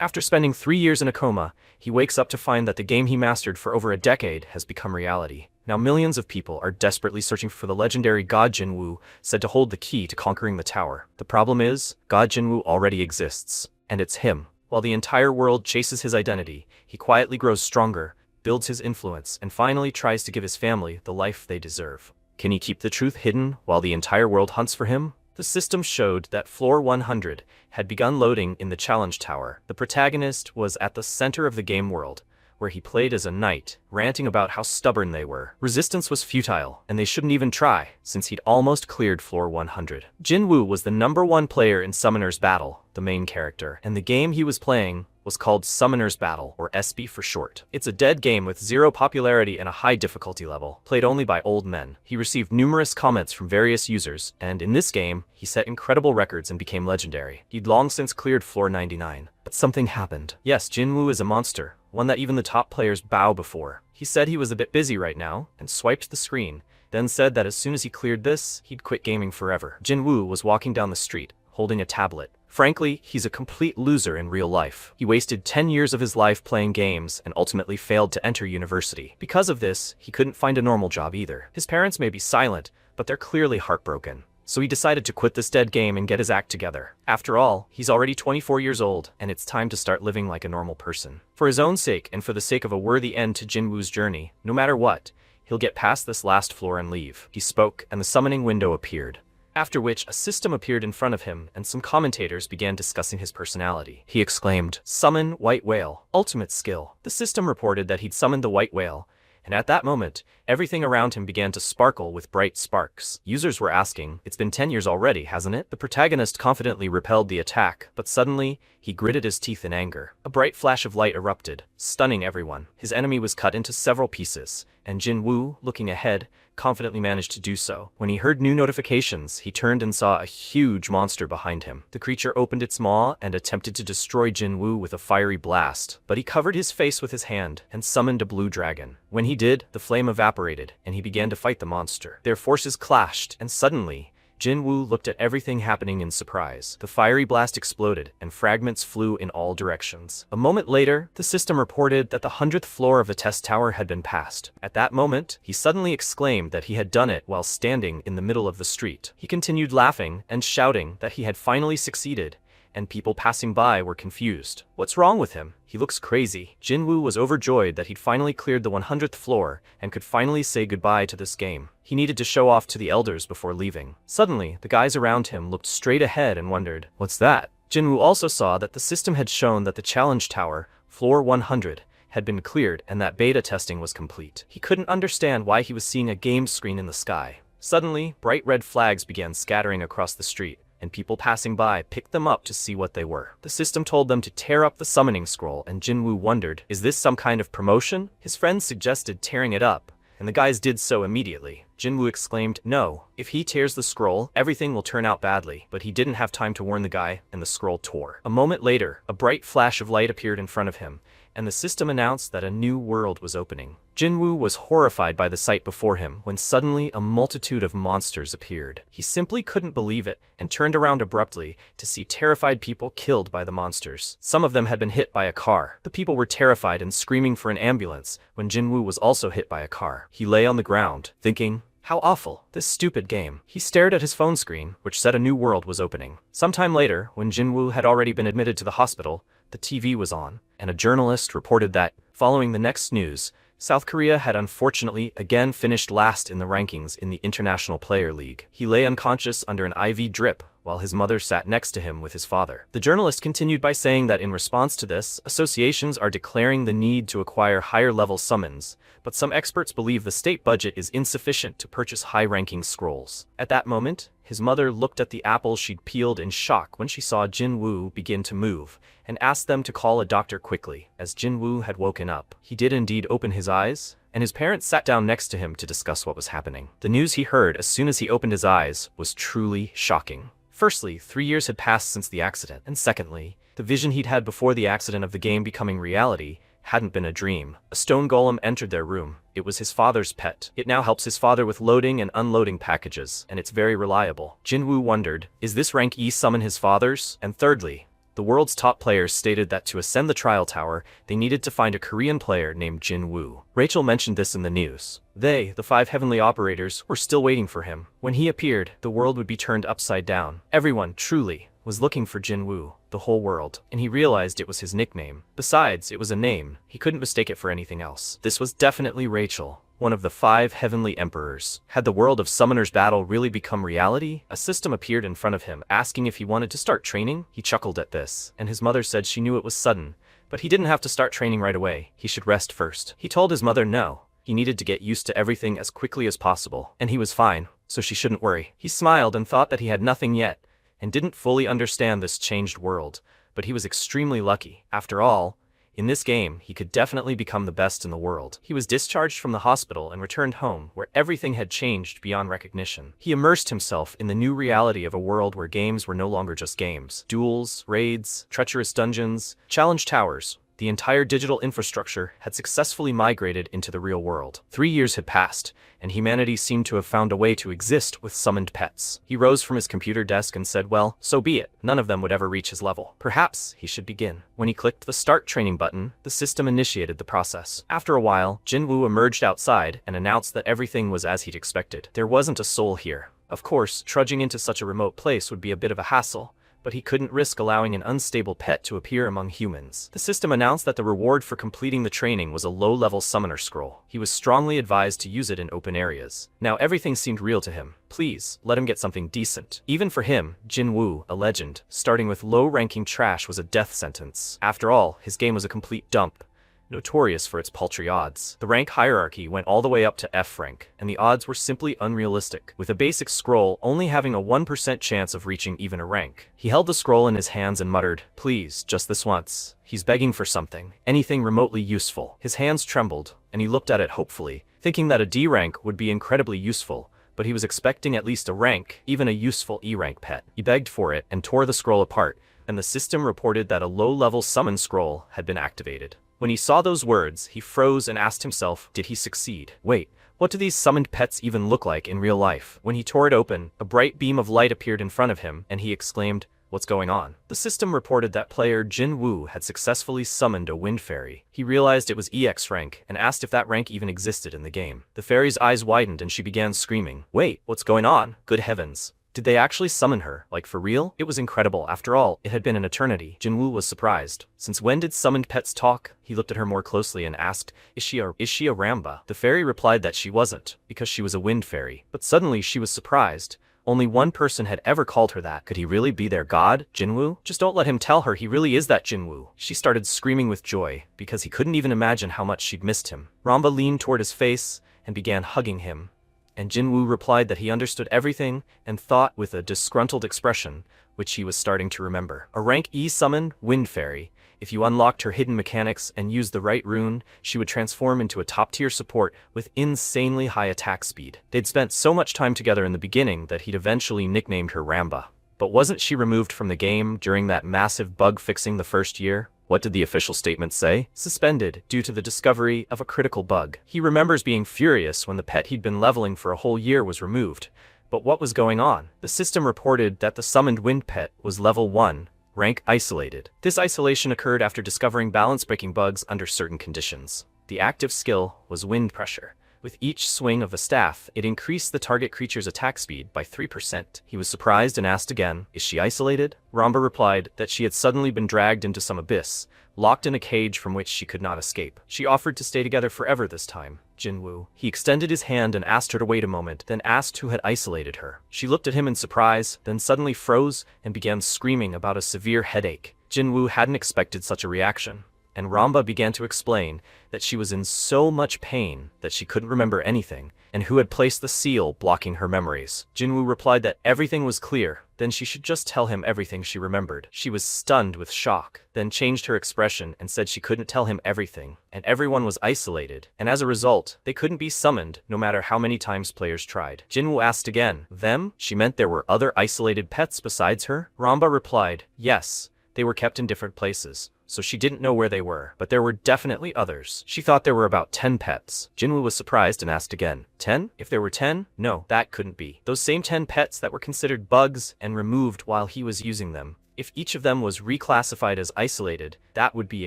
After spending 3 years in a coma, he wakes up to find that the game he mastered for over a decade has become reality. Now millions of people are desperately searching for the legendary God Jinwoo, said to hold the key to conquering the tower. The problem is, God Jinwoo already exists, and it's him. While the entire world chases his identity, he quietly grows stronger, builds his influence, and finally tries to give his family the life they deserve. Can he keep the truth hidden while the entire world hunts for him? The system showed that floor 100 had begun loading in the challenge tower. The protagonist was at the center of the game world, where he played as a knight, ranting about how stubborn they were. Resistance was futile, and they shouldn't even try, since he'd almost cleared floor 100. Jinwoo was the #1 player in Summoner's Battle, the main character, and the game he was playing was called Summoner's Battle, or SB for short. It's a dead game with 0 popularity and a high difficulty level, played only by old men. He received numerous comments from various users, and in this game, he set incredible records and became legendary. He'd long since cleared floor 99. But something happened. Yes, Jinwoo is a monster, one that even the top players bow before. He said he was a bit busy right now, and swiped the screen, then said that as soon as he cleared this, he'd quit gaming forever. Jinwoo was walking down the street, holding a tablet. Frankly, he's a complete loser in real life. He wasted 10 years of his life playing games and ultimately failed to enter university. Because of this, he couldn't find a normal job either. His parents may be silent, but they're clearly heartbroken. So he decided to quit this dead game and get his act together. After all, he's already 24 years old, and it's time to start living like a normal person. For his own sake and for the sake of a worthy end to Jinwoo's journey, no matter what, he'll get past this last floor and leave. He spoke, and the summoning window appeared. After which, a system appeared in front of him, and some commentators began discussing his personality. He exclaimed, "Summon White Whale, ultimate skill." The system reported that he'd summoned the White Whale, and at that moment, everything around him began to sparkle with bright sparks. Users were asking, "It's been 10 years already, hasn't it?" The protagonist confidently repelled the attack, but suddenly, he gritted his teeth in anger. A bright flash of light erupted, stunning everyone. His enemy was cut into several pieces, and Jinwoo, looking ahead, confidently managed to do so. When he heard new notifications, he turned and saw a huge monster behind him. The creature opened its maw and attempted to destroy Jinwoo with a fiery blast, but he covered his face with his hand and summoned a blue dragon. When he did, the flame evaporated, and he began to fight the monster. Their forces clashed, and suddenly, Jinwoo looked at everything happening in surprise. The fiery blast exploded, and fragments flew in all directions. A moment later, the system reported that the 100th floor of the test tower had been passed. At that moment, he suddenly exclaimed that he had done it while standing in the middle of the street. He continued laughing and shouting that he had finally succeeded, and people passing by were confused. What's wrong with him? He looks crazy. Jinwoo was overjoyed that he'd finally cleared the 100th floor and could finally say goodbye to this game. He needed to show off to the elders before leaving. Suddenly, the guys around him looked straight ahead and wondered, "What's that?" Jinwoo also saw that the system had shown that the challenge tower, floor 100, had been cleared and that beta testing was complete. He couldn't understand why he was seeing a game screen in the sky. Suddenly, bright red flags began scattering across the street, and people passing by picked them up to see what they were. The system told them to tear up the summoning scroll, and Jinwoo wondered, is this some kind of promotion? His friends suggested tearing it up, and the guys did so immediately. Jinwoo exclaimed, "No, if he tears the scroll, everything will turn out badly," but he didn't have time to warn the guy, and the scroll tore. A moment later, a bright flash of light appeared in front of him, and the system announced that a new world was opening. Jinwoo was horrified by the sight before him when suddenly a multitude of monsters appeared. He simply couldn't believe it and turned around abruptly to see terrified people killed by the monsters. Some of them had been hit by a car. The people were terrified and screaming for an ambulance when Jinwoo was also hit by a car. He lay on the ground, thinking, "How awful, this stupid game." He stared at his phone screen, which said a new world was opening. Sometime later, when Jinwoo had already been admitted to the hospital, the TV was on, and a journalist reported that, following the next news, South Korea had unfortunately again finished last in the rankings in the International Player League. He lay unconscious under an IV drip, while his mother sat next to him with his father. The journalist continued by saying that in response to this, associations are declaring the need to acquire higher-level summons, but some experts believe the state budget is insufficient to purchase high-ranking scrolls. At that moment, his mother looked at the apple she'd peeled in shock when she saw Jinwoo begin to move, and asked them to call a doctor quickly. As Jinwoo had woken up, he did indeed open his eyes, and his parents sat down next to him to discuss what was happening. The news he heard as soon as he opened his eyes was truly shocking. Firstly, 3 years had passed since the accident, and secondly, the vision he'd had before the accident of the game becoming reality hadn't been a dream. A stone golem entered their room. It was his father's pet. It now helps his father with loading and unloading packages, and it's very reliable. Jinwoo wondered, is this rank E summon his father's? And thirdly, The world's top players stated that to ascend the trial tower, they needed to find a Korean player named Jin Woo. Rachel mentioned this in the news. They, the 5 heavenly operators, were still waiting for him. When he appeared, the world would be turned upside down. Everyone, truly, was looking for Jin Woo, the whole world, and he realized it was his nickname. Besides, it was a name. He couldn't mistake it for anything else. This was definitely Rachel, one of the 5 heavenly emperors. Had the world of Summoner's Battle really become reality? A system appeared in front of him, asking if he wanted to start training. He chuckled at this, and his mother said she knew it was sudden, but he didn't have to start training right away. He should rest first. He told his mother no. He needed to get used to everything as quickly as possible, and he was fine, so she shouldn't worry. He smiled and thought that he had nothing yet, and didn't fully understand this changed world, but he was extremely lucky. After all, in this game, he could definitely become the best in the world. He was discharged from the hospital and returned home, where everything had changed beyond recognition. He immersed himself in the new reality of a world where games were no longer just games. Duels, raids, treacherous dungeons, challenge towers. The entire digital infrastructure had successfully migrated into the real world. 3 years had passed, and humanity seemed to have found a way to exist with summoned pets. He rose from his computer desk and said, well, so be it. None of them would ever reach his level. Perhaps he should begin. When he clicked the Start Training button, the system initiated the process. After a while, Jin Woo emerged outside and announced that everything was as he'd expected. There wasn't a soul here. Of course, trudging into such a remote place would be a bit of a hassle, but he couldn't risk allowing an unstable pet to appear among humans. The system announced that the reward for completing the training was a low-level summoner scroll. He was strongly advised to use it in open areas. Now everything seemed real to him. Please, let him get something decent. Even for him, Jin Woo, a legend, starting with low-ranking trash was a death sentence. After all, his game was a complete dump, notorious for its paltry odds. The rank hierarchy went all the way up to F rank, and the odds were simply unrealistic, with a basic scroll only having a 1% chance of reaching even a rank. He held the scroll in his hands and muttered, please, just this once. He's begging for something, anything remotely useful. His hands trembled, and he looked at it hopefully, thinking that a D rank would be incredibly useful, but he was expecting at least a rank, even a useful E rank pet. He begged for it and tore the scroll apart, and the system reported that a low-level summon scroll had been activated. When he saw those words, he froze and asked himself, did he succeed? Wait, what do these summoned pets even look like in real life? When he tore it open, a bright beam of light appeared in front of him, and he exclaimed, what's going on? The system reported that player Jin Woo had successfully summoned a wind fairy. He realized it was EX rank, and asked if that rank even existed in the game. The fairy's eyes widened and she began screaming, wait, what's going on? Good heavens. Did they actually summon her? Like for real? It was incredible. After all, it had been an eternity. Jin Woo was surprised. Since when did summoned pets talk? He looked at her more closely and asked, is she a Ramba? The fairy replied that she wasn't, because she was a wind fairy. But suddenly she was surprised. Only one person had ever called her that. Could he really be their god, Jin Woo? Just don't let him tell her he really is that Jin Woo. She started screaming with joy, because he couldn't even imagine how much she'd missed him. Ramba leaned toward his face and began hugging him, and Jin Woo replied that he understood everything and thought with a disgruntled expression, which he was starting to remember. A rank E summon, Wind Fairy. If you unlocked her hidden mechanics and used the right rune, she would transform into a top-tier support with insanely high attack speed. They'd spent so much time together in the beginning that he'd eventually nicknamed her Ramba. But wasn't she removed from the game during that massive bug fixing the first year? What did the official statement say? Suspended due to the discovery of a critical bug. He remembers being furious when the pet he'd been leveling for a whole year was removed. But what was going on? The system reported that the summoned wind pet was level 1, rank isolated. This isolation occurred after discovering balance-breaking bugs under certain conditions. The active skill was wind pressure. With each swing of the staff, it increased the target creature's attack speed by 3%. He was surprised and asked again, is she isolated? Ramba replied that she had suddenly been dragged into some abyss, locked in a cage from which she could not escape. She offered to stay together forever this time, Jin Woo. He extended his hand and asked her to wait a moment, then asked who had isolated her. She looked at him in surprise, then suddenly froze and began screaming about a severe headache. Jin Woo hadn't expected such a reaction, and Ramba began to explain that she was in so much pain that she couldn't remember anything, and who had placed the seal blocking her memories. Jin Woo replied that everything was clear, then she should just tell him everything she remembered. She was stunned with shock, then changed her expression and said she couldn't tell him everything, and everyone was isolated, and as a result, they couldn't be summoned no matter how many times players tried. Jin Woo asked again, them? She meant there were other isolated pets besides her? Ramba replied, yes, they were kept in different places, so she didn't know where they were, but there were definitely others. She thought there were about 10 pets. Jin Woo was surprised and asked again, 10? If there were 10? No, that couldn't be. Those same 10 pets that were considered bugs and removed while he was using them. If each of them was reclassified as isolated, that would be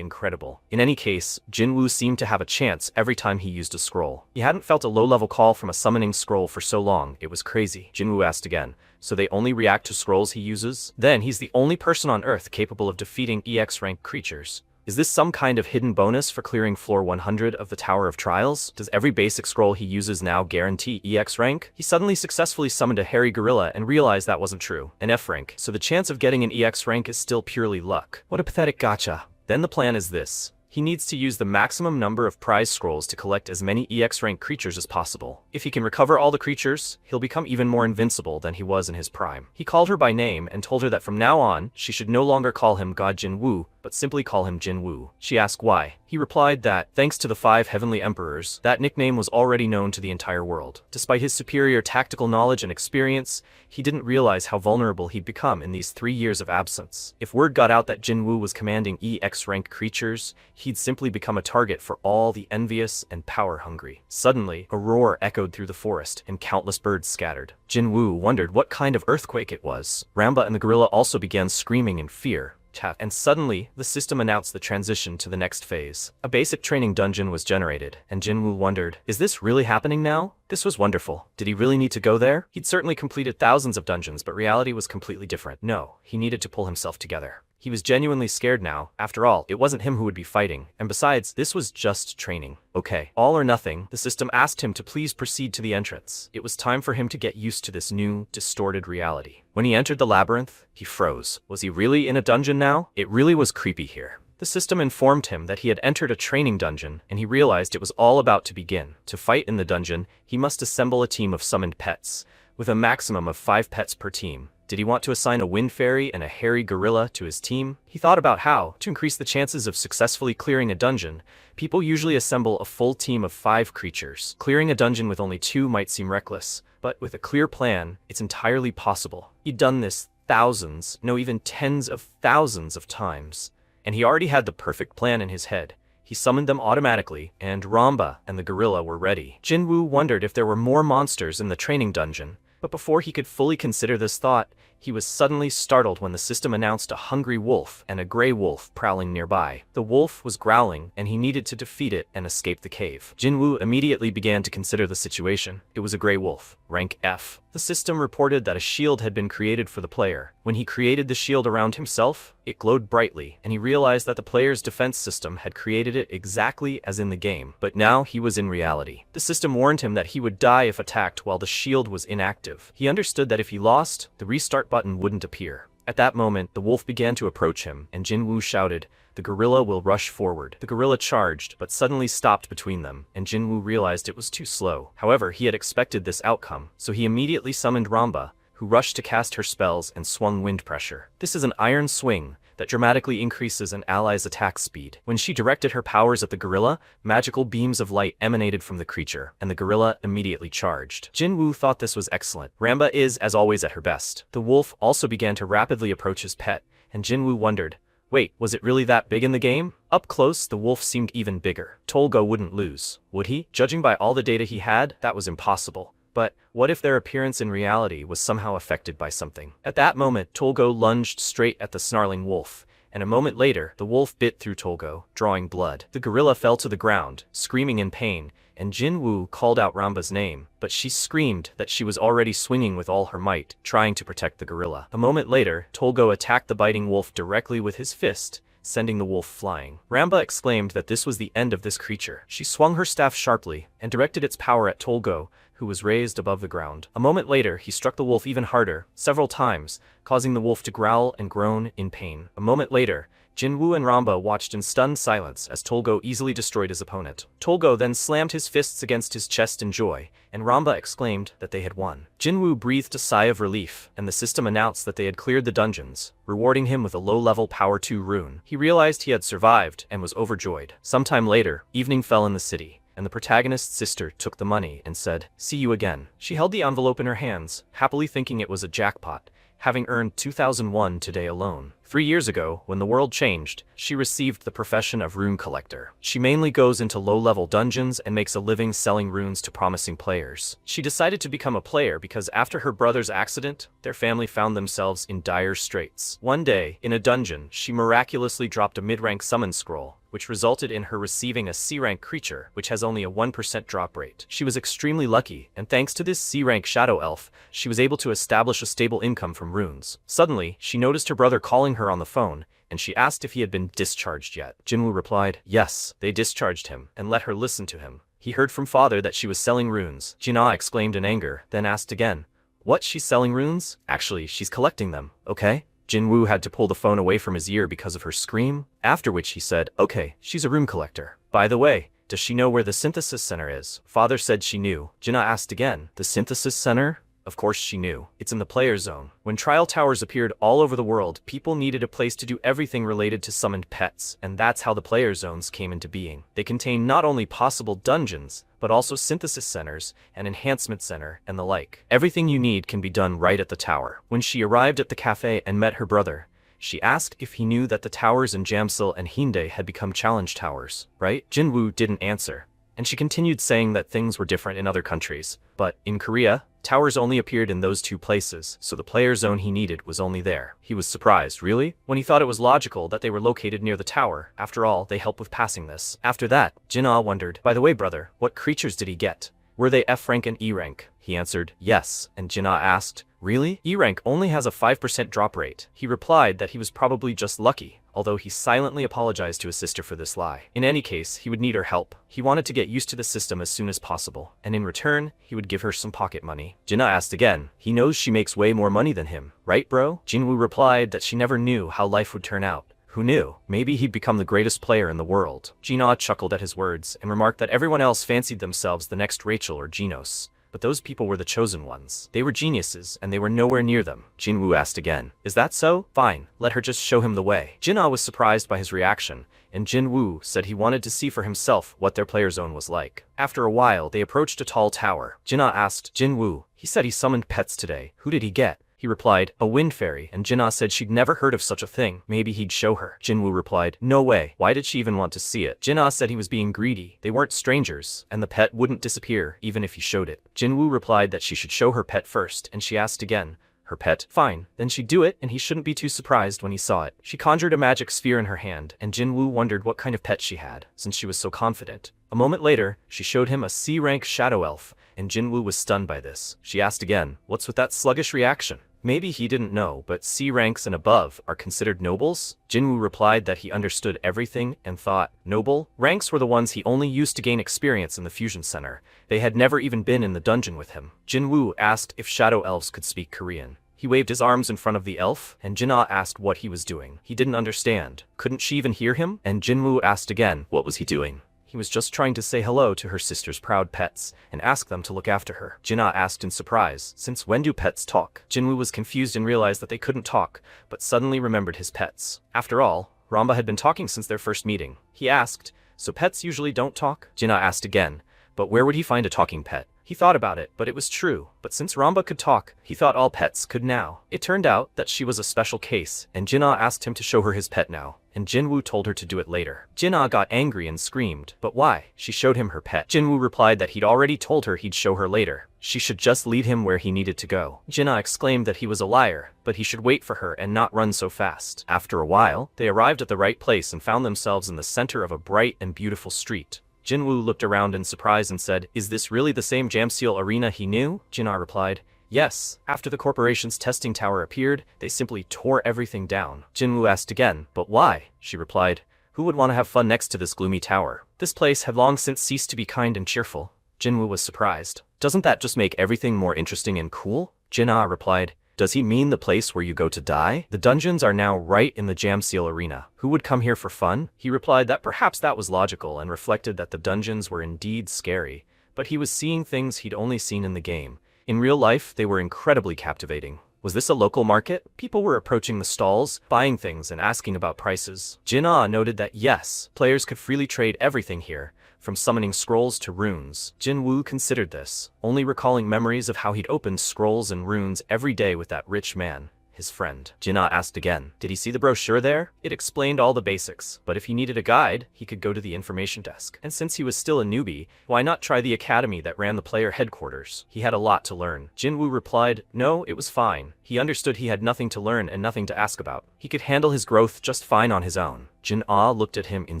incredible. In any case, Jinwoo seemed to have a chance every time he used a scroll. He hadn't felt a low-level call from a summoning scroll for so long, it was crazy. Jinwoo asked again, so they only react to scrolls he uses? Then he's the only person on Earth capable of defeating EX rank creatures. Is this some kind of hidden bonus for clearing floor 100 of the Tower of Trials? Does every basic scroll he uses now guarantee EX rank? He suddenly successfully summoned a hairy gorilla and realized that wasn't true. An F rank, so the chance of getting an EX rank is still purely luck. What a pathetic gacha. Then the plan is this. He needs to use the maximum number of prize scrolls to collect as many EX rank creatures as possible. If he can recover all the creatures, he'll become even more invincible than he was in his prime. He called her by name and told her that from now on, she should no longer call him God Jinwoo, but simply call him Jinwoo. She asked why. He replied that, thanks to the 5 heavenly emperors, that nickname was already known to the entire world. Despite his superior tactical knowledge and experience, he didn't realize how vulnerable he'd become in these 3 years of absence. If word got out that Jinwoo was commanding EX rank creatures, he'd simply become a target for all the envious and power-hungry. Suddenly, a roar echoed through the forest, and countless birds scattered. Jinwoo wondered what kind of earthquake it was. Ramba and the gorilla also began screaming in fear. And suddenly, the system announced the transition to the next phase. A basic training dungeon was generated, and Jinwoo wondered, is this really happening now? This was wonderful. Did he really need to go there? He'd certainly completed thousands of dungeons, but reality was completely different. No, he needed to pull himself together. He was genuinely scared now. After all, it wasn't him who would be fighting. And besides, this was just training. Okay, all or nothing, the system asked him to please proceed to the entrance. It was time for him to get used to this new, distorted reality. When he entered the labyrinth, he froze. Was he really in a dungeon now? It really was creepy here. The system informed him that he had entered a training dungeon, and he realized it was all about to begin. To fight in the dungeon, he must assemble a team of summoned pets, with a maximum of 5 pets per team. Did he want to assign a wind fairy and a hairy gorilla to his team? He thought about how, to increase the chances of successfully clearing a dungeon, people usually assemble a full team of 5 creatures. Clearing a dungeon with only 2 might seem reckless, but with a clear plan, it's entirely possible. He'd done this thousands, no even tens of thousands of times, and he already had the perfect plan in his head. He summoned them automatically, and Ramba and the gorilla were ready. Jinwoo wondered if there were more monsters in the training dungeon, but before he could fully consider this thought, he was suddenly startled when the system announced a hungry wolf and a gray wolf prowling nearby. The wolf was growling, and he needed to defeat it and escape the cave. Jinwoo immediately began to consider the situation. It was a gray wolf, rank F. The system reported that a shield had been created for the player. When he created the shield around himself, it glowed brightly, and he realized that the player's defense system had created it exactly as in the game. But now he was in reality. The system warned him that he would die if attacked while the shield was inactive. He understood that if he lost, the restart button wouldn't appear. At that moment, the wolf began to approach him, and Jinwoo shouted, "The gorilla will rush forward." The gorilla charged, but suddenly stopped between them, and Jinwoo realized it was too slow. However, he had expected this outcome, so he immediately summoned Ramba, who rushed to cast her spells and swung wind pressure. This is an iron swing that dramatically increases an ally's attack speed. When she directed her powers at the gorilla, magical beams of light emanated from the creature, and the gorilla immediately charged. Jinwoo thought this was excellent. Ramba is, as always, at her best. The wolf also began to rapidly approach his pet, and Jinwoo wondered, wait, was it really that big in the game? Up close, the wolf seemed even bigger. Tolgo wouldn't lose, would he? Judging by all the data he had, that was impossible. But what if their appearance in reality was somehow affected by something? At that moment, Tolgo lunged straight at the snarling wolf, and a moment later, the wolf bit through Tolgo, drawing blood. The gorilla fell to the ground, screaming in pain, and Jinwoo called out Ramba's name, but she screamed that she was already swinging with all her might, trying to protect the gorilla. A moment later, Tolgo attacked the biting wolf directly with his fist, sending the wolf flying. Ramba exclaimed that this was the end of this creature. She swung her staff sharply, and directed its power at Tolgo, who was raised above the ground. A moment later, he struck the wolf even harder, several times, causing the wolf to growl and groan in pain. A moment later, Jinwoo and Ramba watched in stunned silence as Tolgo easily destroyed his opponent. Tolgo then slammed his fists against his chest in joy, and Ramba exclaimed that they had won. Jinwoo breathed a sigh of relief, and the system announced that they had cleared the dungeons, rewarding him with a low-level Power 2 rune. He realized he had survived and was overjoyed. Sometime later, evening fell in the city, and the protagonist's sister took the money and said, "See you again." She held the envelope in her hands, happily thinking it was a jackpot, having earned 2001 today alone. 3 years ago, when the world changed, she received the profession of rune collector. She mainly goes into low-level dungeons and makes a living selling runes to promising players. She decided to become a player because after her brother's accident, their family found themselves in dire straits. One day, in a dungeon, she miraculously dropped a mid-rank summon scroll, which resulted in her receiving a C-rank creature, which has only a 1% drop rate. She was extremely lucky, and thanks to this C-rank shadow elf, she was able to establish a stable income from runes. Suddenly, she noticed her brother calling her on the phone, and she asked if he had been discharged yet. Jinwoo replied, yes, they discharged him, and let her listen to him. He heard from father that she was selling runes. Jinna exclaimed in anger, then asked again, what, she's selling runes? Actually, she's collecting them, okay? Jinwoo had to pull the phone away from his ear because of her scream, after which he said, okay, she's a rune collector. By the way, does she know where the synthesis center is? Father said she knew. Jinna asked again, the synthesis center? Of course she knew. It's in the player zone. When trial towers appeared all over the world, people needed a place to do everything related to summoned pets, and that's how the player zones came into being. They contain not only possible dungeons, but also synthesis centers, an enhancement center, and the like. Everything you need can be done right at the tower. When she arrived at the cafe and met her brother, she asked if he knew that the towers in Jamsil and Hyundai had become challenge towers, right? Jinwoo didn't answer, and she continued saying that things were different in other countries. But, in Korea, towers only appeared in those 2 places, so the player zone he needed was only there. He was surprised, really? When he thought it was logical that they were located near the tower. After all, they help with passing this. After that, Jinna wondered, by the way brother, what creatures did he get? Were they F rank and E rank? He answered, yes, and Jinna asked, really? E rank only has a 5% drop rate. He replied that he was probably just lucky, although he silently apologized to his sister for this lie. In any case, he would need her help. He wanted to get used to the system as soon as possible, and in return, he would give her some pocket money. Jinna asked again, he knows she makes way more money than him, right bro? Jinwoo replied that she never knew how life would turn out. Who knew? Maybe he'd become the greatest player in the world. Jinna chuckled at his words and remarked that everyone else fancied themselves the next Rachel or Genos. But those people were the chosen ones. They were geniuses, and they were nowhere near them. Jinwoo asked again, is that so? Fine, let her just show him the way. Jinna was surprised by his reaction, and Jinwoo said he wanted to see for himself what their player zone was like. After a while, they approached a tall tower. Jinna asked, Jinwoo, he said he summoned pets today. Who did he get? He replied, a wind fairy, and Jinna said she'd never heard of such a thing. Maybe he'd show her. Jinwoo replied, no way. Why did she even want to see it? Jinna said he was being greedy. They weren't strangers, and the pet wouldn't disappear even if he showed it. Jinwoo replied that she should show her pet first, and she asked again, her pet? Fine, then she'd do it, and he shouldn't be too surprised when he saw it. She conjured a magic sphere in her hand, and Jinwoo wondered what kind of pet she had, since she was so confident. A moment later, she showed him a C-rank shadow elf, and Jinwoo was stunned by this. She asked again, what's with that sluggish reaction? Maybe he didn't know, but C ranks and above are considered nobles? Jinwoo replied that he understood everything and thought, noble? Ranks were the ones he only used to gain experience in the fusion center. They had never even been in the dungeon with him. Jinwoo asked if shadow elves could speak Korean. He waved his arms in front of the elf, and Jinna asked what he was doing. He didn't understand. Couldn't she even hear him? And Jinwoo asked again, what was he doing? He was just trying to say hello to her sister's proud pets, and ask them to look after her. Jinna asked in surprise, since when do pets talk? Jinwoo was confused and realized that they couldn't talk, but suddenly remembered his pets. After all, Ramba had been talking since their first meeting. He asked, so pets usually don't talk? Jinna asked again, but where would he find a talking pet? He thought about it, but it was true. But since Ramba could talk, he thought all pets could now. It turned out that she was a special case, and Jinna asked him to show her his pet now, and Jinwoo told her to do it later. Jinna got angry and screamed, but why? She showed him her pet. Jinwoo replied that he'd already told her he'd show her later. She should just lead him where he needed to go. Jinna exclaimed that he was a liar, but he should wait for her and not run so fast. After a while, they arrived at the right place and found themselves in the center of a bright and beautiful street. Jinwoo looked around in surprise and said, is this really the same Jamsil arena he knew? Jinna replied, yes. After the corporation's testing tower appeared, they simply tore everything down. Jinwoo asked again, but why? She replied, who would want to have fun next to this gloomy tower? This place had long since ceased to be kind and cheerful. Jinwoo was surprised. Doesn't that just make everything more interesting and cool? Jinna replied, does he mean the place where you go to die? The dungeons are now right in the Jamsil arena. Who would come here for fun? He replied that perhaps that was logical and reflected that the dungeons were indeed scary, but he was seeing things he'd only seen in the game. In real life, they were incredibly captivating. Was this a local market? People were approaching the stalls, buying things and asking about prices. Jinna noted that yes, players could freely trade everything here, from summoning scrolls to runes. Jinwoo considered this, only recalling memories of how he'd opened scrolls and runes every day with that rich man. his friend. Jinna asked again. Did he see the brochure there? It explained all the basics, but if he needed a guide, he could go to the information desk. And since he was still a newbie, why not try the academy that ran the player headquarters? He had a lot to learn. Jinwoo replied, no, it was fine. He understood he had nothing to learn and nothing to ask about. He could handle his growth just fine on his own. Jin-ah looked at him in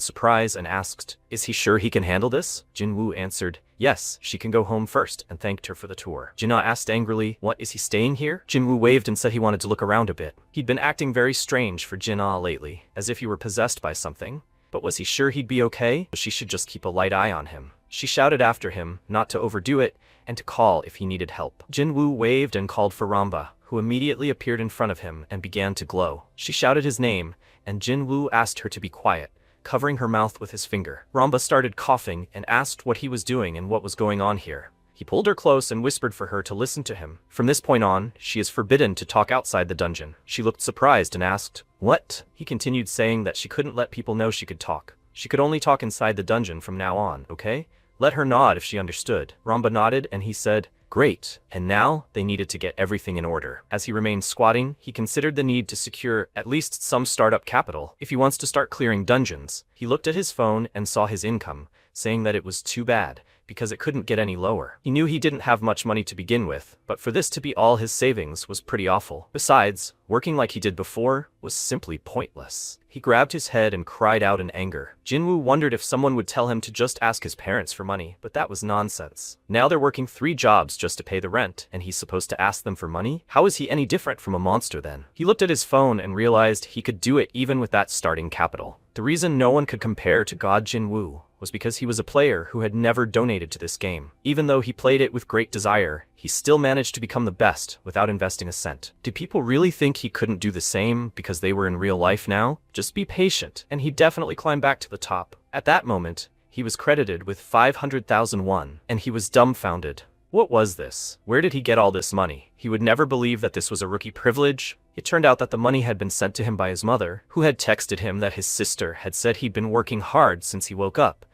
surprise and asked, is he sure he can handle this? Jinwoo answered, yes, she can go home first, and thanked her for the tour. Jin-ah asked angrily, what, is he staying here? Jinwoo waved and said he wanted to look around a bit. He'd been acting very strange for Jin-ah lately, as if he were possessed by something. But was he sure he'd be okay? She should just keep a light eye on him. She shouted after him, not to overdo it, and to call if he needed help. Jinwoo waved and called for Ramba, who immediately appeared in front of him and began to glow. She shouted his name, and Jinwoo asked her to be quiet, covering her mouth with his finger. Ramba started coughing and asked what he was doing and what was going on here. He pulled her close and whispered for her to listen to him. From this point on, she is forbidden to talk outside the dungeon. She looked surprised and asked, what? He continued saying that she couldn't let people know she could talk. She could only talk inside the dungeon from now on, okay? Let her nod if she understood. Ramba nodded and he said, great, and now they needed to get everything in order. As he remained squatting, he considered the need to secure at least some startup capital if he wants to start clearing dungeons. He looked at his phone and saw his income, saying that it was too bad, because it couldn't get any lower. He knew he didn't have much money to begin with, but for this to be all his savings was pretty awful. Besides, working like he did before was simply pointless. He grabbed his head and cried out in anger. Jinwoo wondered if someone would tell him to just ask his parents for money, but that was nonsense. Now they're working 3 jobs just to pay the rent, and he's supposed to ask them for money? How is he any different from a monster then? He looked at his phone and realized he could do it even with that starting capital. The reason no one could compare to God Jinwoo was because he was a player who had never donated to this game. Even though he played it with great desire, he still managed to become the best without investing a cent. Did people really think he couldn't do the same because they were in real life now? Just be patient, and he'd definitely climb back to the top. At that moment, he was credited with 500,000 won, and he was dumbfounded. What was this? Where did he get all this money? He would never believe that this was a rookie privilege. It turned out that the money had been sent to him by his mother, who had texted him that his sister had said he'd been working hard since he woke up.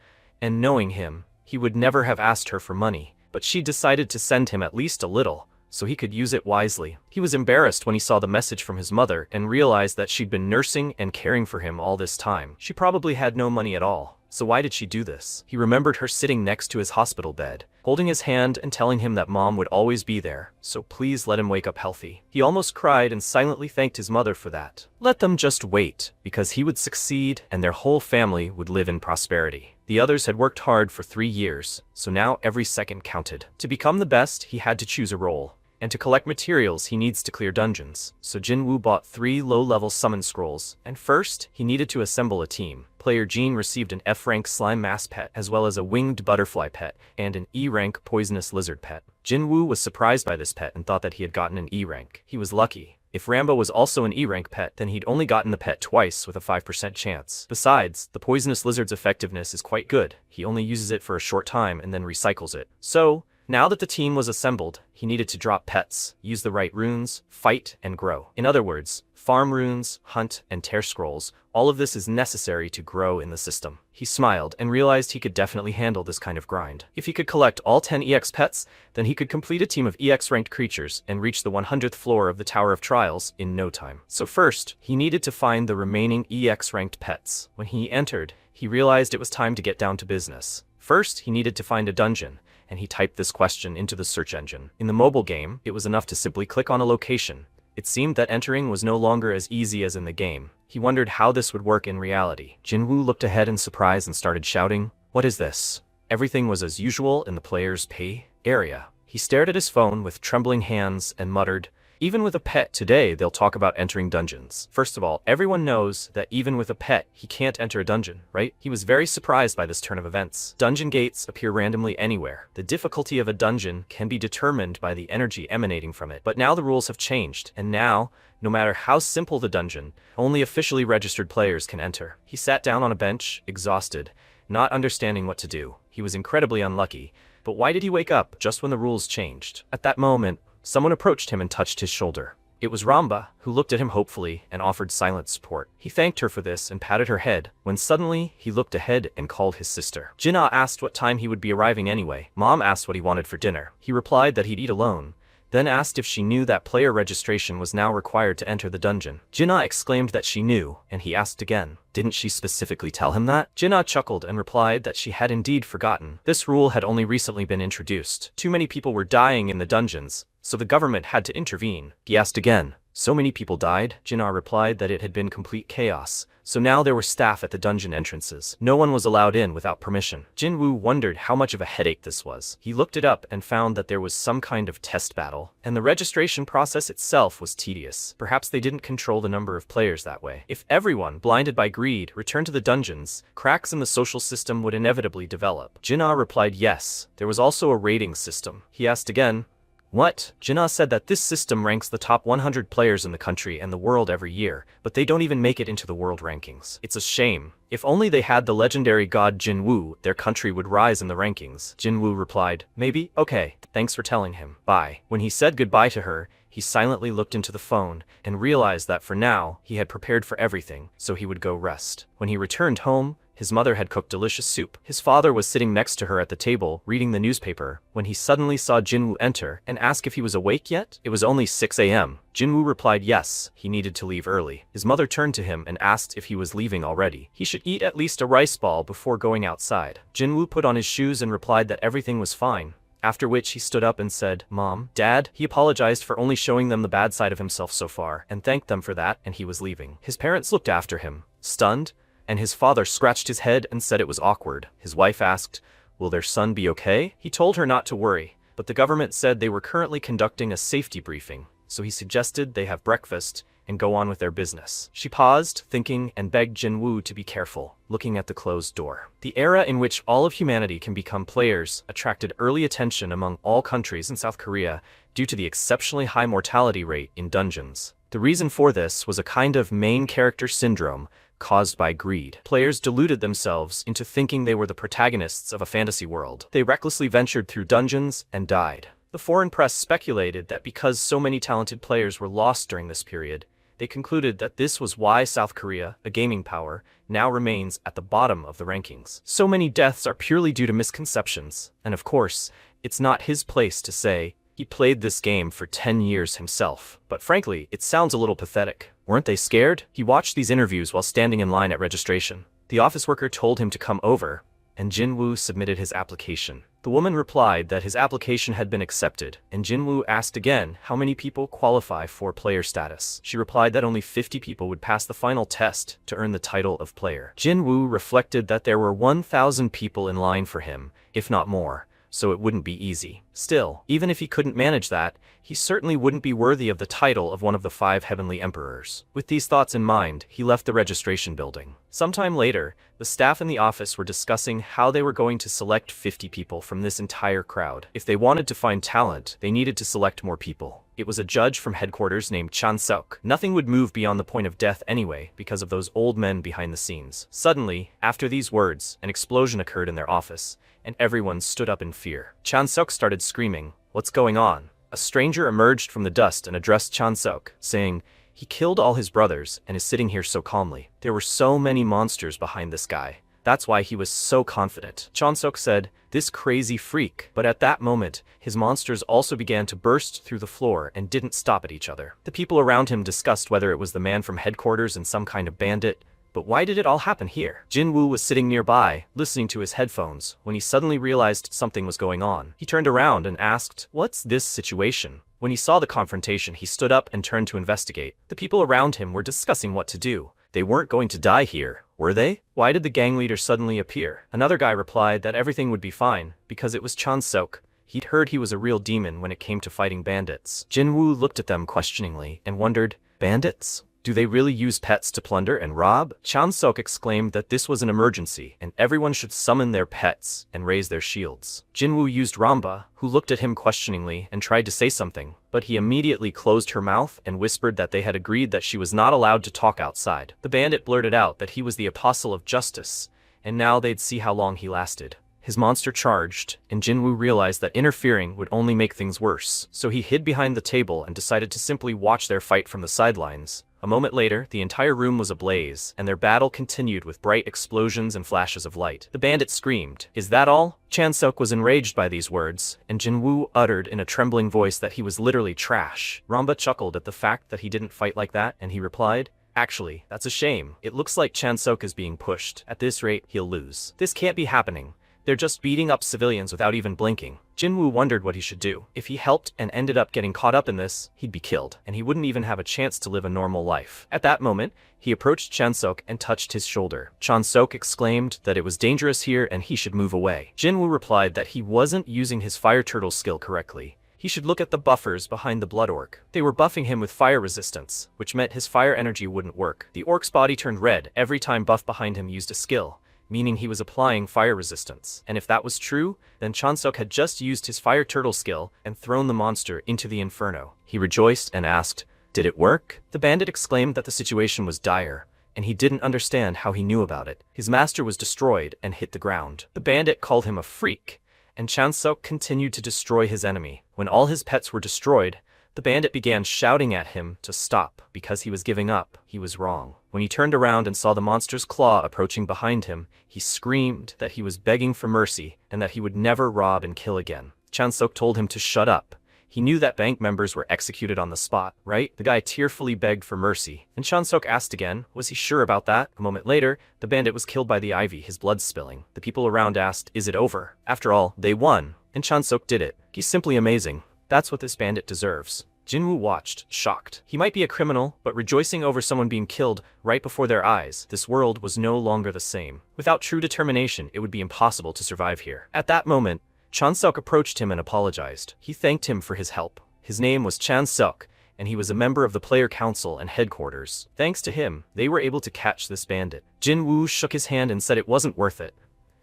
And knowing him, he would never have asked her for money, but she decided to send him at least a little, so he could use it wisely. He was embarrassed when he saw the message from his mother and realized that she'd been nursing and caring for him all this time. She probably had no money at all, so why did she do this? He remembered her sitting next to his hospital bed, holding his hand and telling him that mom would always be there, so please let him wake up healthy. He almost cried and silently thanked his mother for that. Let them just wait, because he would succeed and their whole family would live in prosperity. The others had worked hard for 3 years, so now every second counted. To become the best, he had to choose a role. And to collect materials, he needs to clear dungeons. So Jinwoo bought 3 low-level summon scrolls, and first, he needed to assemble a team. Player Jean received an F-rank slime mass pet, as well as a winged butterfly pet, and an E-rank poisonous lizard pet. Jinwoo was surprised by this pet and thought that he had gotten an E-rank. He was lucky. If Rambo was also an E-rank pet, then he'd only gotten the pet twice with a 5% chance. Besides, the poisonous lizard's effectiveness is quite good. He only uses it for a short time and then recycles it. So, now that the team was assembled, he needed to drop pets, use the right runes, fight, and grow. In other words, farm runes, hunt, and tear scrolls, all of this is necessary to grow in the system. He smiled and realized he could definitely handle this kind of grind. If he could collect all 10 EX pets, then he could complete a team of EX-ranked creatures and reach the 100th floor of the Tower of Trials in no time. So first, he needed to find the remaining EX-ranked pets. When he entered, he realized it was time to get down to business. First, he needed to find a dungeon, and he typed this question into the search engine. In the mobile game, it was enough to simply click on a location. It seemed that entering was no longer as easy as in the game. He wondered how this would work in reality. Jinwoo looked ahead in surprise and started shouting, "What is this?" Everything was as usual in the player's pay area. He stared at his phone with trembling hands and muttered, "Even with a pet today, they'll talk about entering dungeons. First of all, everyone knows that even with a pet, he can't enter a dungeon, right?" He was very surprised by this turn of events. Dungeon gates appear randomly anywhere. The difficulty of a dungeon can be determined by the energy emanating from it. But now the rules have changed, and now, no matter how simple the dungeon, only officially registered players can enter. He sat down on a bench, exhausted, not understanding what to do. He was incredibly unlucky. But why did he wake up just when the rules changed? At that moment, someone approached him and touched his shoulder. It was Ramba, who looked at him hopefully and offered silent support. He thanked her for this and patted her head, when suddenly he looked ahead and called his sister. Jinna asked what time he would be arriving anyway. Mom asked what he wanted for dinner. He replied that he'd eat alone. then asked if she knew that player registration was now required to enter the dungeon. Jinna exclaimed that she knew, and he asked again. Didn't she specifically tell him that? Jinna chuckled and replied that she had indeed forgotten. This rule had only recently been introduced. Too many people were dying in the dungeons, so the government had to intervene. He asked again. So many people died? Jinna replied that it had been complete chaos, so now there were staff at the dungeon entrances. No one was allowed in without permission. Jinwoo wondered how much of a headache this was. He looked it up and found that there was some kind of test battle, and the registration process itself was tedious. Perhaps they didn't control the number of players that way. If everyone, blinded by greed, returned to the dungeons, cracks in the social system would inevitably develop. Jinna replied yes. There was also a rating system. He asked again, what? Jinna said that this system ranks the top 100 players in the country and the world every year, but they don't even make it into the world rankings. It's a shame. If only they had the legendary god Jinwoo, their country would rise in the rankings. Jinwoo replied, maybe? Okay, thanks for telling him. Bye. When he said goodbye to her, he silently looked into the phone and realized that for now, he had prepared for everything, so he would go rest. When he returned home, his mother had cooked delicious soup. His father was sitting next to her at the table, reading the newspaper, when he suddenly saw Jinwoo enter and ask if he was awake yet. It was only 6 a.m. Jinwoo replied yes, he needed to leave early. His mother turned to him and asked if he was leaving already. He should eat at least a rice ball before going outside. Jinwoo put on his shoes and replied that everything was fine. After which he stood up and said, Mom, Dad. He apologized for only showing them the bad side of himself so far, and thanked them for that, and he was leaving. His parents looked after him, stunned, and his father scratched his head and said it was awkward. His wife asked, will their son be okay? He told her not to worry, but the government said they were currently conducting a safety briefing, so he suggested they have breakfast and go on with their business. She paused, thinking, and begged Jinwoo to be careful, looking at the closed door. The era in which all of humanity can become players attracted early attention among all countries in South Korea due to the exceptionally high mortality rate in dungeons. The reason for this was a kind of main character syndrome caused by greed. Players deluded themselves into thinking they were the protagonists of a fantasy world. They recklessly ventured through dungeons and died. The foreign press speculated that because so many talented players were lost during this period, they concluded that this was why South Korea, a gaming power, now remains at the bottom of the rankings. So many deaths are purely due to misconceptions, and of course, it's not his place to say he played this game for 10 years himself. But frankly, it sounds a little pathetic. Weren't they scared? He watched these interviews while standing in line at registration. The office worker told him to come over, and Jinwoo submitted his application. The woman replied that his application had been accepted, and Jinwoo asked again how many people qualify for player status. She replied that only 50 people would pass the final test to earn the title of player. Jinwoo reflected that there were 1,000 people in line for him, if not more, so it wouldn't be easy. Still, even if he couldn't manage that, he certainly wouldn't be worthy of the title of one of the 5 heavenly emperors. With these thoughts in mind, he left the registration building. Sometime later, the staff in the office were discussing how they were going to select 50 people from this entire crowd. If they wanted to find talent, they needed to select more people. It was a judge from headquarters named Chan-seok. Nothing would move beyond the point of death anyway, because of those old men behind the scenes. Suddenly, after these words, an explosion occurred in their office, and everyone stood up in fear. Chan-seok started screaming, "What's going on?" A stranger emerged from the dust and addressed Chan-seok, saying, "He killed all his brothers and is sitting here so calmly. There were so many monsters behind this guy. That's why he was so confident." Chan-seok said, "This crazy freak." But at that moment, his monsters also began to burst through the floor and didn't stop at each other. The people around him discussed whether it was the man from headquarters and some kind of bandit, but why did it all happen here? Jinwoo was sitting nearby, listening to his headphones, when he suddenly realized something was going on. He turned around and asked, "What's this situation?" When he saw the confrontation, he stood up and turned to investigate. The people around him were discussing what to do. They weren't going to die here, were they? Why did the gang leader suddenly appear? Another guy replied that everything would be fine, because it was Chan-seok. He'd heard he was a real demon when it came to fighting bandits. Jinwoo looked at them questioningly and wondered, bandits? Do they really use pets to plunder and rob? Chan-seok exclaimed that this was an emergency, and everyone should summon their pets and raise their shields. Jinwoo used Ramba, who looked at him questioningly and tried to say something, but he immediately closed her mouth and whispered that they had agreed that she was not allowed to talk outside. The bandit blurted out that he was the apostle of justice, and now they'd see how long he lasted. His monster charged, and Jinwoo realized that interfering would only make things worse, so he hid behind the table and decided to simply watch their fight from the sidelines. A moment later, the entire room was ablaze, and their battle continued with bright explosions and flashes of light. The bandit screamed, "Is that all?" Chansuk was enraged by these words, and Jinwoo uttered in a trembling voice that he was literally trash. Ramba chuckled at the fact that he didn't fight like that, and he replied, "Actually, that's a shame. It looks like Chansuk is being pushed. At this rate, he'll lose. This can't be happening. They're just beating up civilians without even blinking." Jinwoo wondered what he should do. If he helped and ended up getting caught up in this, he'd be killed, and he wouldn't even have a chance to live a normal life. At that moment, he approached Chansuk and touched his shoulder. Chansuk exclaimed that it was dangerous here and he should move away. Jinwoo replied that he wasn't using his fire turtle skill correctly. He should look at the buffers behind the blood orc. They were buffing him with fire resistance, which meant his fire energy wouldn't work. The orc's body turned red every time buff behind him used a skill, meaning he was applying fire resistance. And if that was true, then Chansuk had just used his fire turtle skill and thrown the monster into the inferno. He rejoiced and asked, "Did it work?" The bandit exclaimed that the situation was dire, and he didn't understand how he knew about it. His master was destroyed and hit the ground. The bandit called him a freak, and Chansuk continued to destroy his enemy. When all his pets were destroyed, the bandit began shouting at him to stop because he was giving up. He was wrong. When he turned around and saw the monster's claw approaching behind him, he screamed that he was begging for mercy and that he would never rob and kill again. Chansuk told him to shut up. He knew that bank members were executed on the spot, right? The guy tearfully begged for mercy, and Chansuk asked again, was he sure about that? A moment later, the bandit was killed by the ivy, his blood spilling. The people around asked, is it over? After all, they won, and Chansuk did it. He's simply amazing. That's what this bandit deserves. Jinwoo watched, shocked. He might be a criminal, but rejoicing over someone being killed right before their eyes, this world was no longer the same. Without true determination, it would be impossible to survive here. At that moment, Chansuk approached him and apologized. He thanked him for his help. His name was Chansuk, and he was a member of the player council and headquarters. Thanks to him, they were able to catch this bandit. Jinwoo shook his hand and said it wasn't worth it,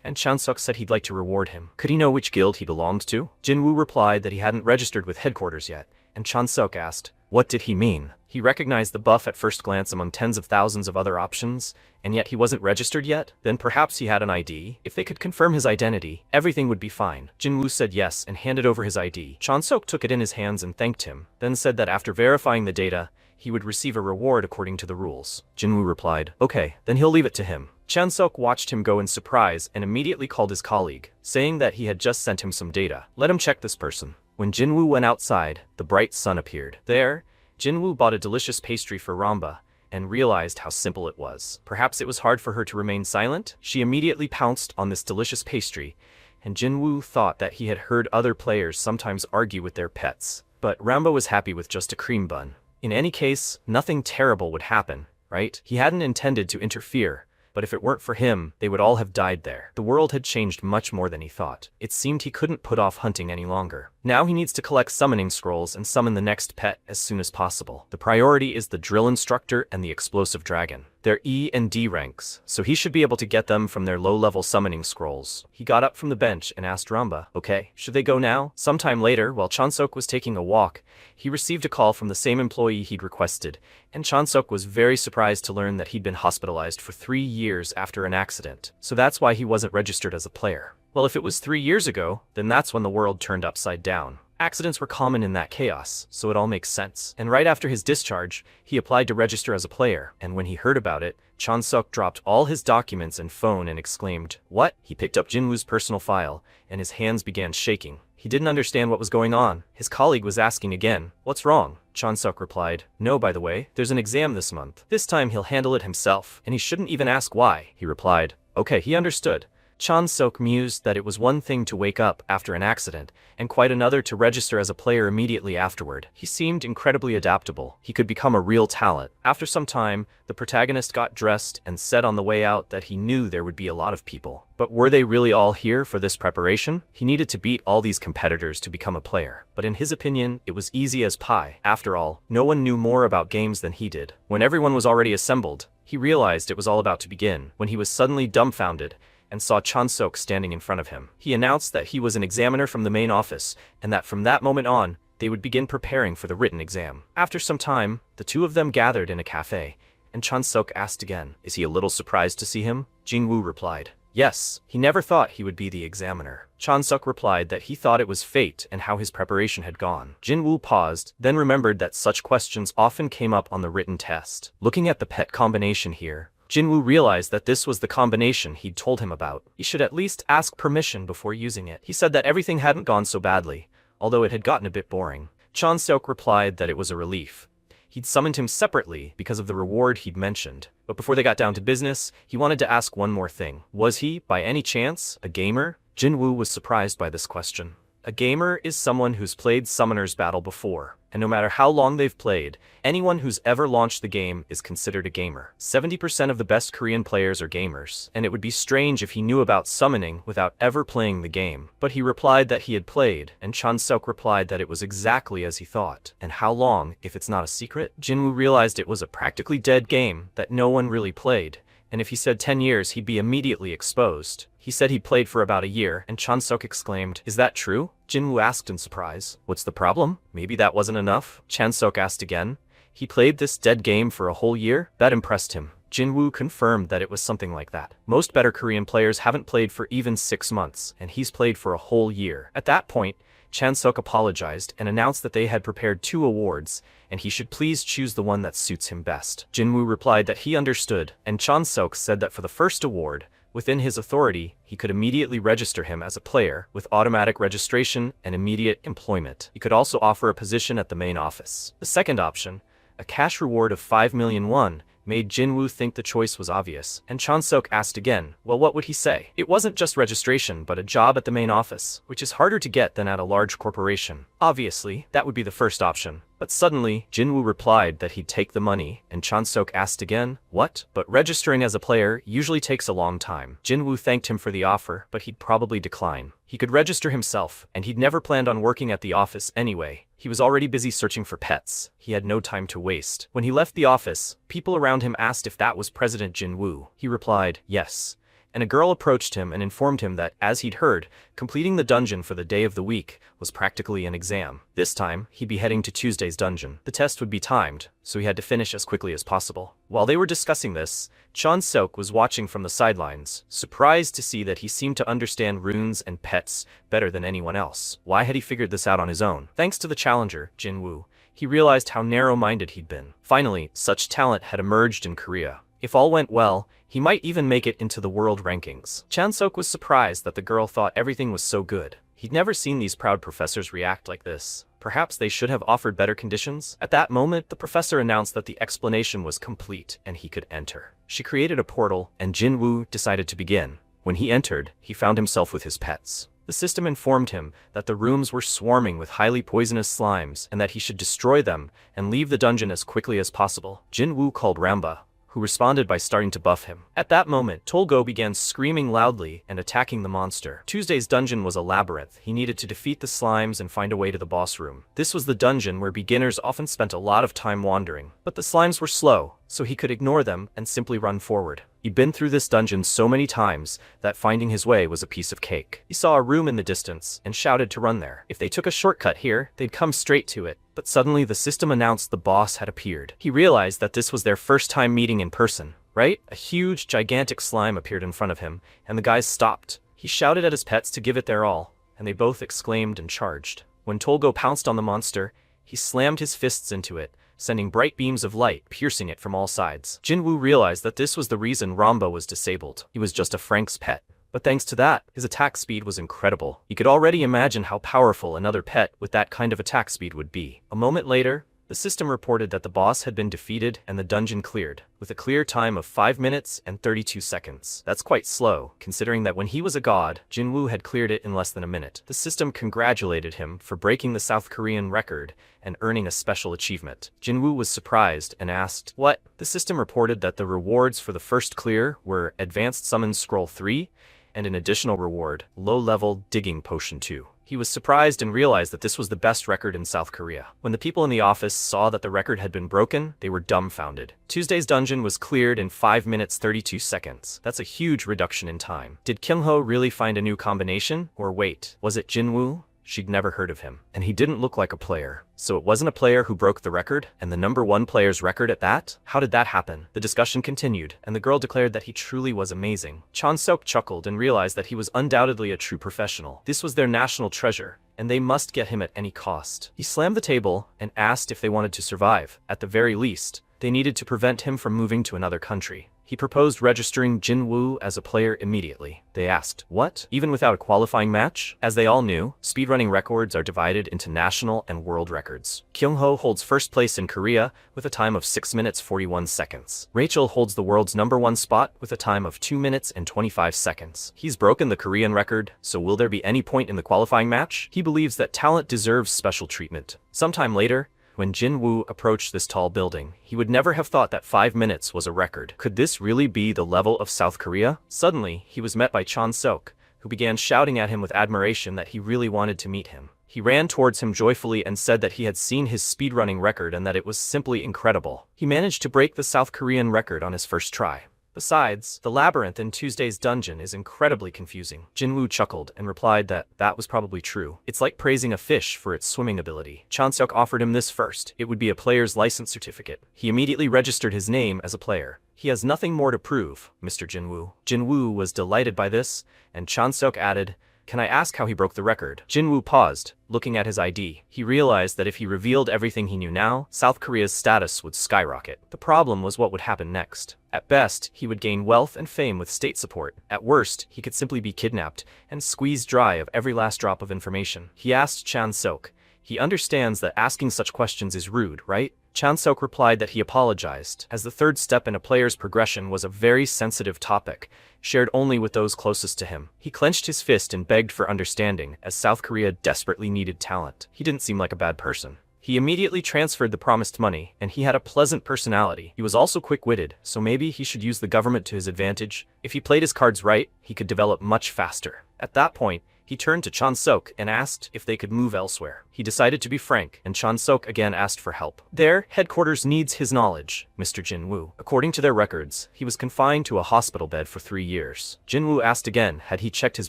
and Chansuk said he'd like to reward him. Could he know which guild he belonged to? Jinwoo replied that he hadn't registered with headquarters yet, and Chansuk asked, what did he mean? He recognized the buff at first glance among tens of thousands of other options, and yet he wasn't registered yet? Then perhaps he had an ID? If they could confirm his identity, everything would be fine. Jinwoo said yes and handed over his ID. Chansuk took it in his hands and thanked him, then said that after verifying the data, he would receive a reward according to the rules. Jinwoo replied, okay, then he'll leave it to him. Chansuk watched him go in surprise and immediately called his colleague, saying that he had just sent him some data. Let him check this person. When Jinwoo went outside, the bright sun appeared. There, Jinwoo bought a delicious pastry for Ramba and realized how simple it was. Perhaps it was hard for her to remain silent? She immediately pounced on this delicious pastry, and Jinwoo thought that he had heard other players sometimes argue with their pets. But Ramba was happy with just a cream bun. In any case, nothing terrible would happen, right? He hadn't intended to interfere, but if it weren't for him, they would all have died there. The world had changed much more than he thought. It seemed he couldn't put off hunting any longer. Now he needs to collect summoning scrolls and summon the next pet as soon as possible. The priority is the drill instructor and the explosive dragon. They're E and D ranks, so he should be able to get them from their low-level summoning scrolls. He got up from the bench and asked Ramba, okay, should they go now? Sometime later, while Chansuk was taking a walk, he received a call from the same employee he'd requested, and Chansuk was very surprised to learn that he'd been hospitalized for 3 years after an accident. So that's why he wasn't registered as a player. Well, if it was 3 years ago, then that's when the world turned upside down. Accidents were common in that chaos, so it all makes sense. And right after his discharge, he applied to register as a player, and when he heard about it, Chansuk dropped all his documents and phone and exclaimed, what? He picked up Jinwoo's personal file, and his hands began shaking. He didn't understand what was going on. His colleague was asking again, what's wrong? Chansuk replied, no, by the way, there's an exam this month. This time he'll handle it himself, and he shouldn't even ask why. He replied, okay, he understood. Chansuk mused that it was one thing to wake up after an accident, and quite another to register as a player immediately afterward. He seemed incredibly adaptable. He could become a real talent. After some time, the protagonist got dressed and said on the way out that he knew there would be a lot of people. But were they really all here for this preparation? He needed to beat all these competitors to become a player. But in his opinion, it was easy as pie. After all, no one knew more about games than he did. When everyone was already assembled, he realized it was all about to begin, when he was suddenly dumbfounded and saw Chansuk standing in front of him. He announced that he was an examiner from the main office, and that from that moment on, they would begin preparing for the written exam. After some time, the two of them gathered in a cafe, and Chansuk asked again, is he a little surprised to see him? Jinwoo replied, Yes, he never thought he would be the examiner. Chansuk replied that he thought it was fate and how his preparation had gone. Jinwoo paused, then remembered that such questions often came up on the written test. Looking at the pet combination here, Jinwoo realized that this was the combination he'd told him about. He should at least ask permission before using it. He said that everything hadn't gone so badly, although it had gotten a bit boring. Chansuk replied that it was a relief. He'd summoned him separately because of the reward he'd mentioned. But before they got down to business, he wanted to ask one more thing. Was he, by any chance, a gamer? Jinwoo was surprised by this question. A gamer is someone who's played Summoner's Battle before, and no matter how long they've played, anyone who's ever launched the game is considered a gamer. 70% of the best Korean players are gamers, and it would be strange if he knew about summoning without ever playing the game. But he replied that he had played, and Chansuk replied that it was exactly as he thought. And how long, if it's not a secret? Jinwoo realized it was a practically dead game that no one really played, and if he said 10 years he'd be immediately exposed. He said he played for about a year, and Chansuk exclaimed, "Is that true?" Jinwoo asked in surprise. "What's the problem? Maybe that wasn't enough?" Chansuk asked again. "He played this dead game for a whole year?" That impressed him. Jinwoo confirmed that it was something like that. Most better Korean players haven't played for even 6 months, and he's played for a whole year. At that point, Chansuk apologized and announced that they had prepared 2 awards, and he should please choose the one that suits him best. Jinwoo replied that he understood, and Chansuk said that for the first award, within his authority, he could immediately register him as a player, with automatic registration and immediate employment. He could also offer a position at the main office. The second option, a cash reward of 5 million won, made Jinwoo think the choice was obvious, and Chansuk asked again, well, what would he say? It wasn't just registration, but a job at the main office, which is harder to get than at a large corporation. Obviously, that would be the first option. But suddenly, Jinwoo replied that he'd take the money, and Chansuk asked again, what? But registering as a player usually takes a long time. Jinwoo thanked him for the offer, but he'd probably decline. He could register himself, and he'd never planned on working at the office anyway. He was already busy searching for pets. He had no time to waste. When he left the office, people around him asked if that was President Jinwoo. He replied, yes. And a girl approached him and informed him that, as he'd heard, completing the dungeon for the day of the week was practically an exam. This time, he'd be heading to Tuesday's dungeon. The test would be timed, so he had to finish as quickly as possible. While they were discussing this, Chansuk was watching from the sidelines, surprised to see that he seemed to understand runes and pets better than anyone else. Why had he figured this out on his own? Thanks to the challenger, Jinwoo, he realized how narrow-minded he'd been. Finally, such talent had emerged in Korea. If all went well, he might even make it into the world rankings. Chansuk was surprised that the girl thought everything was so good. He'd never seen these proud professors react like this. Perhaps they should have offered better conditions? At that moment, the professor announced that the explanation was complete and he could enter. She created a portal, and Jinwoo decided to begin. When he entered, he found himself with his pets. The system informed him that the rooms were swarming with highly poisonous slimes and that he should destroy them and leave the dungeon as quickly as possible. Jinwoo called Ramba, who responded by starting to buff him. At that moment, Tolgo began screaming loudly and attacking the monster. Tuesday's dungeon was a labyrinth. He needed to defeat the slimes and find a way to the boss room. This was the dungeon where beginners often spent a lot of time wandering. But the slimes were slow, so he could ignore them and simply run forward. He'd been through this dungeon so many times that finding his way was a piece of cake. He saw a room in the distance and shouted to run there. If they took a shortcut here, they'd come straight to it. But suddenly the system announced the boss had appeared. He realized that this was their first time meeting in person, right? A huge, gigantic slime appeared in front of him, and the guys stopped. He shouted at his pets to give it their all, and they both exclaimed and charged. When Tolgo pounced on the monster, he slammed his fists into it, sending bright beams of light piercing it from all sides. Jinwoo realized that this was the reason Ramba was disabled. He was just a Frank's pet. But thanks to that, his attack speed was incredible. He could already imagine how powerful another pet with that kind of attack speed would be. A moment later, the system reported that the boss had been defeated and the dungeon cleared, with a clear time of 5 minutes and 32 seconds. That's quite slow, considering that when he was a god, Jinwoo had cleared it in less than a minute. The system congratulated him for breaking the South Korean record and earning a special achievement. Jinwoo was surprised and asked, what? The system reported that the rewards for the first clear were Advanced Summon Scroll 3, and an additional reward, Low-Level Digging Potion 2. He was surprised and realized that this was the best record in South Korea. When the people in the office saw that the record had been broken, they were dumbfounded. Tuesday's dungeon was cleared in 5 minutes 32 seconds. That's a huge reduction in time. Did Kyungho really find a new combination? Or wait, was it Jinwoo? she'd never heard of him, and he didn't look like a player. So it wasn't a player who broke the record, and the #1 player's record at that? How did that happen? The discussion continued, and the girl declared that he truly was amazing. Chan-seok chuckled and realized that he was undoubtedly a true professional. This was their national treasure, and they must get him at any cost. He slammed the table and asked if they wanted to survive. At the very least, they needed to prevent him from moving to another country. He proposed registering Jinwoo as a player immediately. They asked, what? Even without a qualifying match? As they all knew, speedrunning records are divided into national and world records. Kyungho holds first place in Korea with a time of 6 minutes 41 seconds. Rachel holds the world's #1 spot with a time of 2 minutes and 25 seconds. He's broken the Korean record, so will there be any point in the qualifying match? He believes that talent deserves special treatment. Sometime later, when Jinwoo approached this tall building, he would never have thought that 5 minutes was a record. Could this really be the level of South Korea? Suddenly, he was met by Chan-seok, who began shouting at him with admiration that he really wanted to meet him. He ran towards him joyfully and said that he had seen his speedrunning record and that it was simply incredible. He managed to break the South Korean record on his first try. Besides, the labyrinth in Tuesday's dungeon is incredibly confusing. Jinwoo chuckled and replied that that was probably true. It's like praising a fish for its swimming ability. Chan-seok offered him this first. It would be a player's license certificate. He immediately registered his name as a player. He has nothing more to prove, Mr. Jinwoo. Jinwoo was delighted by this, and Chan-seok added, can I ask how he broke the record? Jinwoo paused, looking at his ID. He realized that if he revealed everything he knew now, South Korea's status would skyrocket. The problem was what would happen next. At best, he would gain wealth and fame with state support. At worst, he could simply be kidnapped and squeezed dry of every last drop of information. He asked Chan-seok. He understands that asking such questions is rude, right? Chan-seok replied that he apologized, as the third step in a player's progression was a very sensitive topic, shared only with those closest to him. He clenched his fist and begged for understanding, as South Korea desperately needed talent. He didn't seem like a bad person. He immediately transferred the promised money, and he had a pleasant personality. He was also quick-witted, so maybe he should use the government to his advantage. If he played his cards right, he could develop much faster. At that point, he turned to Chan-seok and asked if they could move elsewhere. He decided to be frank, and Chan-seok again asked for help. Their headquarters needs his knowledge, Mr. Jinwoo. According to their records, he was confined to a hospital bed for 3 years. Jinwoo asked again, had he checked his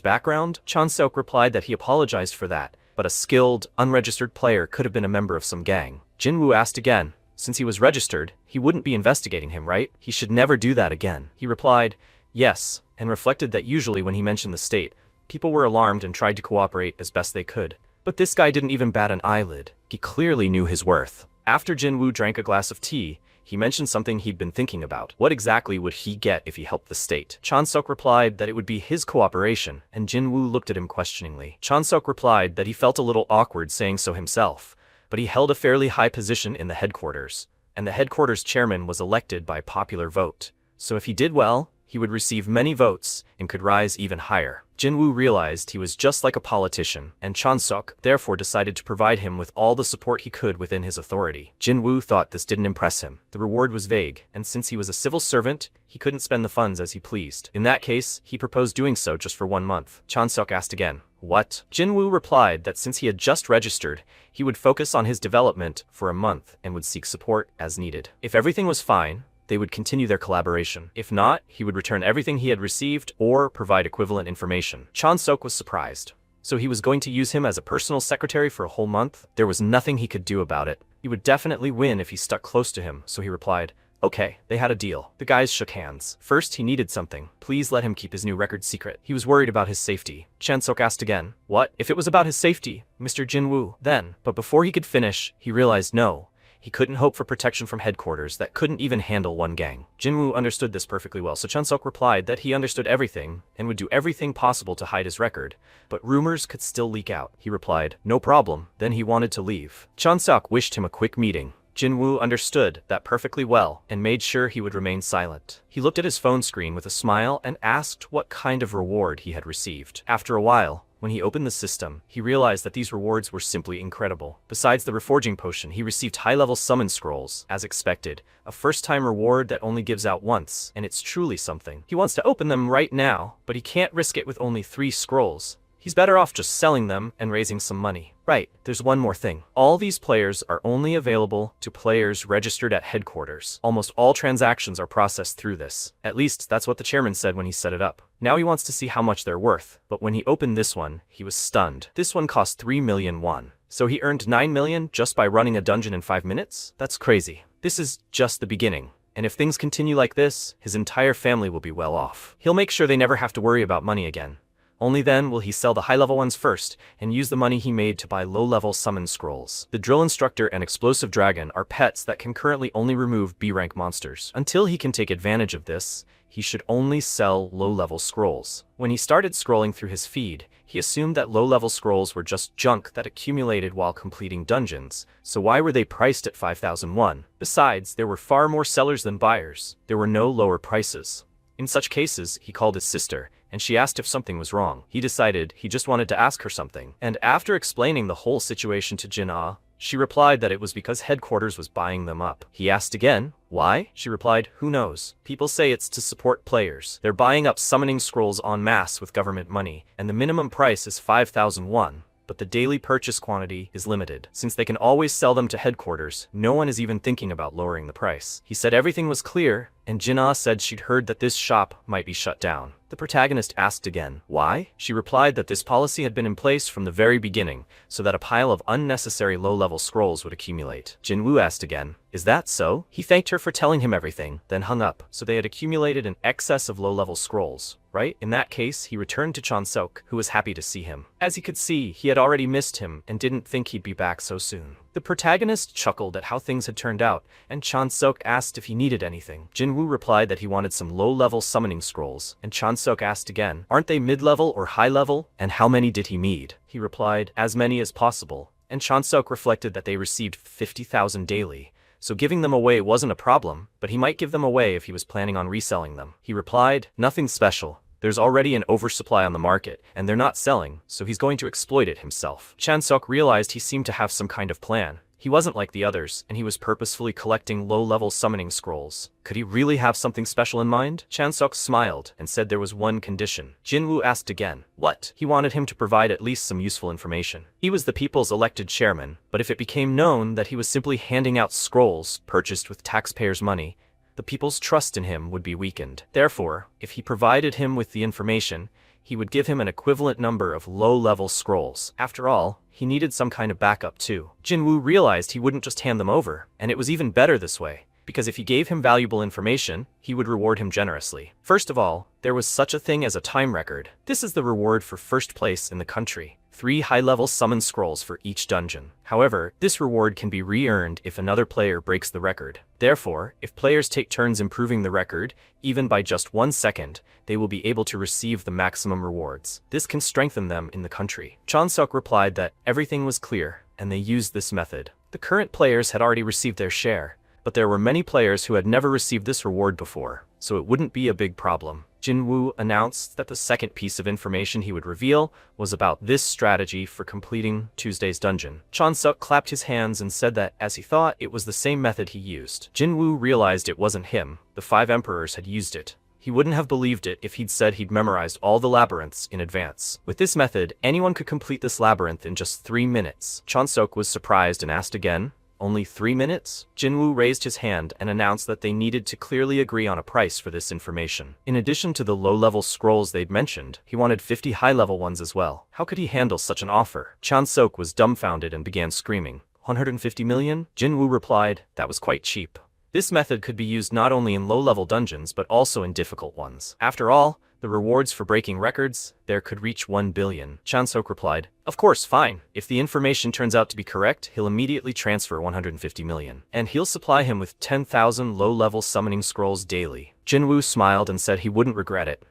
background? Chan-seok replied that he apologized for that, but a skilled, unregistered player could have been a member of some gang. Jinwoo asked again, since he was registered, he wouldn't be investigating him, right? He should never do that again. He replied, yes, and reflected that usually when he mentioned the state, people were alarmed and tried to cooperate as best they could. But this guy didn't even bat an eyelid. He clearly knew his worth. After Jinwoo drank a glass of tea, he mentioned something he'd been thinking about. What exactly would he get if he helped the state? Chan-seok replied that it would be his cooperation, and Jinwoo looked at him questioningly. Chan-seok replied that he felt a little awkward saying so himself, but he held a fairly high position in the headquarters, and the headquarters chairman was elected by popular vote. So if he did well, he would receive many votes and could rise even higher. Jinwoo realized he was just like a politician, and Chan-seok therefore decided to provide him with all the support he could within his authority. Jinwoo thought this didn't impress him. The reward was vague, and since he was a civil servant, he couldn't spend the funds as he pleased. In that case, he proposed doing so just for 1 month. Chan-seok asked again, what? Jinwoo replied that since he had just registered, he would focus on his development for a month and would seek support as needed. If everything was fine, they would continue their collaboration. If not, he would return everything he had received or provide equivalent information. Chan-seok was surprised. So he was going to use him as a personal secretary for a whole month? There was nothing he could do about it. He would definitely win if he stuck close to him, so he replied, okay, they had a deal. The guys shook hands. First, he needed something. Please let him keep his new record secret. He was worried about his safety. Chan-seok asked again, what? If it was about his safety, Mr. Jinwoo, then. But before he could finish, he realized no. He couldn't hope for protection from headquarters that couldn't even handle one gang. Jinwoo understood this perfectly well, so Chan-seok replied that he understood everything and would do everything possible to hide his record, but rumors could still leak out. He replied, no problem, then he wanted to leave. Chan-seok wished him a quick meeting. Jinwoo understood that perfectly well and made sure he would remain silent. He looked at his phone screen with a smile and asked what kind of reward he had received. After a while, when he opened the system, he realized that these rewards were simply incredible. Besides the reforging potion, he received high-level summon scrolls, as expected, a first-time reward that only gives out once, and it's truly something. He wants to open them right now, but he can't risk it with only 3 scrolls. He's better off just selling them and raising some money. Right, there's one more thing. All these players are only available to players registered at headquarters. Almost all transactions are processed through this. At least, that's what the chairman said when he set it up. Now he wants to see how much they're worth, but when he opened this one, he was stunned. This one cost 3 million won. So he earned 9 million just by running a dungeon in 5 minutes? That's crazy. This is just the beginning. And if things continue like this, his entire family will be well off. He'll make sure they never have to worry about money again. Only then will he sell the high-level ones first, and use the money he made to buy low-level summon scrolls. The Drill Instructor and Explosive Dragon are pets that can currently only remove B-rank monsters. Until he can take advantage of this, he should only sell low-level scrolls. When he started scrolling through his feed, he assumed that low-level scrolls were just junk that accumulated while completing dungeons, so why were they priced at 5,001? Besides, there were far more sellers than buyers. There were no lower prices. In such cases, he called his sister, and she asked if something was wrong. He decided he just wanted to ask her something, and after explaining the whole situation to Jin-ah, she replied that it was because headquarters was buying them up. He asked again, why? She replied, who knows? People say it's to support players. They're buying up summoning scrolls en masse with government money, and the minimum price is 5,001. But the daily purchase quantity is limited. Since they can always sell them to headquarters, no one is even thinking about lowering the price. He said everything was clear, and Jin-ah said she'd heard that this shop might be shut down. The protagonist asked again, why? She replied that this policy had been in place from the very beginning, so that a pile of unnecessary low-level scrolls would accumulate. Jin-woo asked again, is that so? He thanked her for telling him everything, then hung up. So they had accumulated an excess of low-level scrolls, right? In that case, he returned to Chon-seok, who was happy to see him. As he could see, he had already missed him and didn't think he'd be back so soon. The protagonist chuckled at how things had turned out, and Chon-seok asked if he needed anything. Jin-woo replied that he wanted some low-level summoning scrolls, and Chon-seok asked again, aren't they mid-level or high-level? And how many did he need? He replied, as many as possible, and Chon-seok reflected that they received 50,000 daily. So giving them away wasn't a problem, but he might give them away if he was planning on reselling them. He replied, nothing special. There's already an oversupply on the market, and they're not selling, so he's going to exploit it himself. Chon-seok realized he seemed to have some kind of plan. He wasn't like the others, and he was purposefully collecting low-level summoning scrolls. Could he really have something special in mind? Chon-seok smiled and said there was one condition. Jin-woo asked again, what? He wanted him to provide at least some useful information. He was the people's elected chairman, but if it became known that he was simply handing out scrolls purchased with taxpayers' money, the people's trust in him would be weakened. Therefore, if he provided him with the information, he would give him an equivalent number of low-level scrolls. After all, he needed some kind of backup too. Jin-woo realized he wouldn't just hand them over, and it was even better this way, because if he gave him valuable information, he would reward him generously. First of all, there was such a thing as a time record. This is the reward for first place in the country. 3 high-level summon scrolls for each dungeon. However, this reward can be re-earned if another player breaks the record. Therefore, if players take turns improving the record, even by just 1 second, they will be able to receive the maximum rewards. This can strengthen them in the country. Chon-seok replied that everything was clear, and they used this method. The current players had already received their share, but there were many players who had never received this reward before, so it wouldn't be a big problem. Jin-woo announced that the second piece of information he would reveal was about this strategy for completing Tuesday's dungeon. Chon-seok clapped his hands and said that, as he thought, it was the same method he used. Jin-woo realized it wasn't him. The 5 emperors had used it. He wouldn't have believed it if he'd said he'd memorized all the labyrinths in advance. With this method, anyone could complete this labyrinth in just 3 minutes. Chon-seok was surprised and asked again, only 3 minutes? Jin-woo raised his hand and announced that they needed to clearly agree on a price for this information. In addition to the low-level scrolls they'd mentioned, he wanted 50 high-level ones as well. How could he handle such an offer? Chon-seok was dumbfounded and began screaming. 150 million? Jin-woo replied, that was quite cheap. This method could be used not only in low-level dungeons but also in difficult ones. After all, the rewards for breaking records there could reach 1 billion. Chon-seok replied, of course, fine. If the information turns out to be correct, he'll immediately transfer 150 million. And he'll supply him with 10,000 low-level summoning scrolls daily. Jin-woo smiled and said he wouldn't regret it.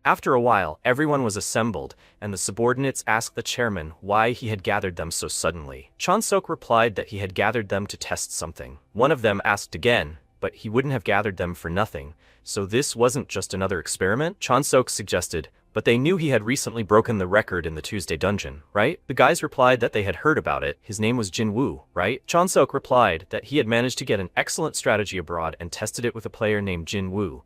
After a while, everyone was assembled, and the subordinates asked the chairman why he had gathered them so suddenly. Chon-seok replied that he had gathered them to test something. One of them asked again, but he wouldn't have gathered them for nothing, so this wasn't just another experiment? Chon-seok suggested, but they knew he had recently broken the record in the Tuesday dungeon, right? The guys replied that they had heard about it. His name was Jin-woo, right? Chon-seok replied that he had managed to get an excellent strategy abroad and tested it with a player named Jin-woo,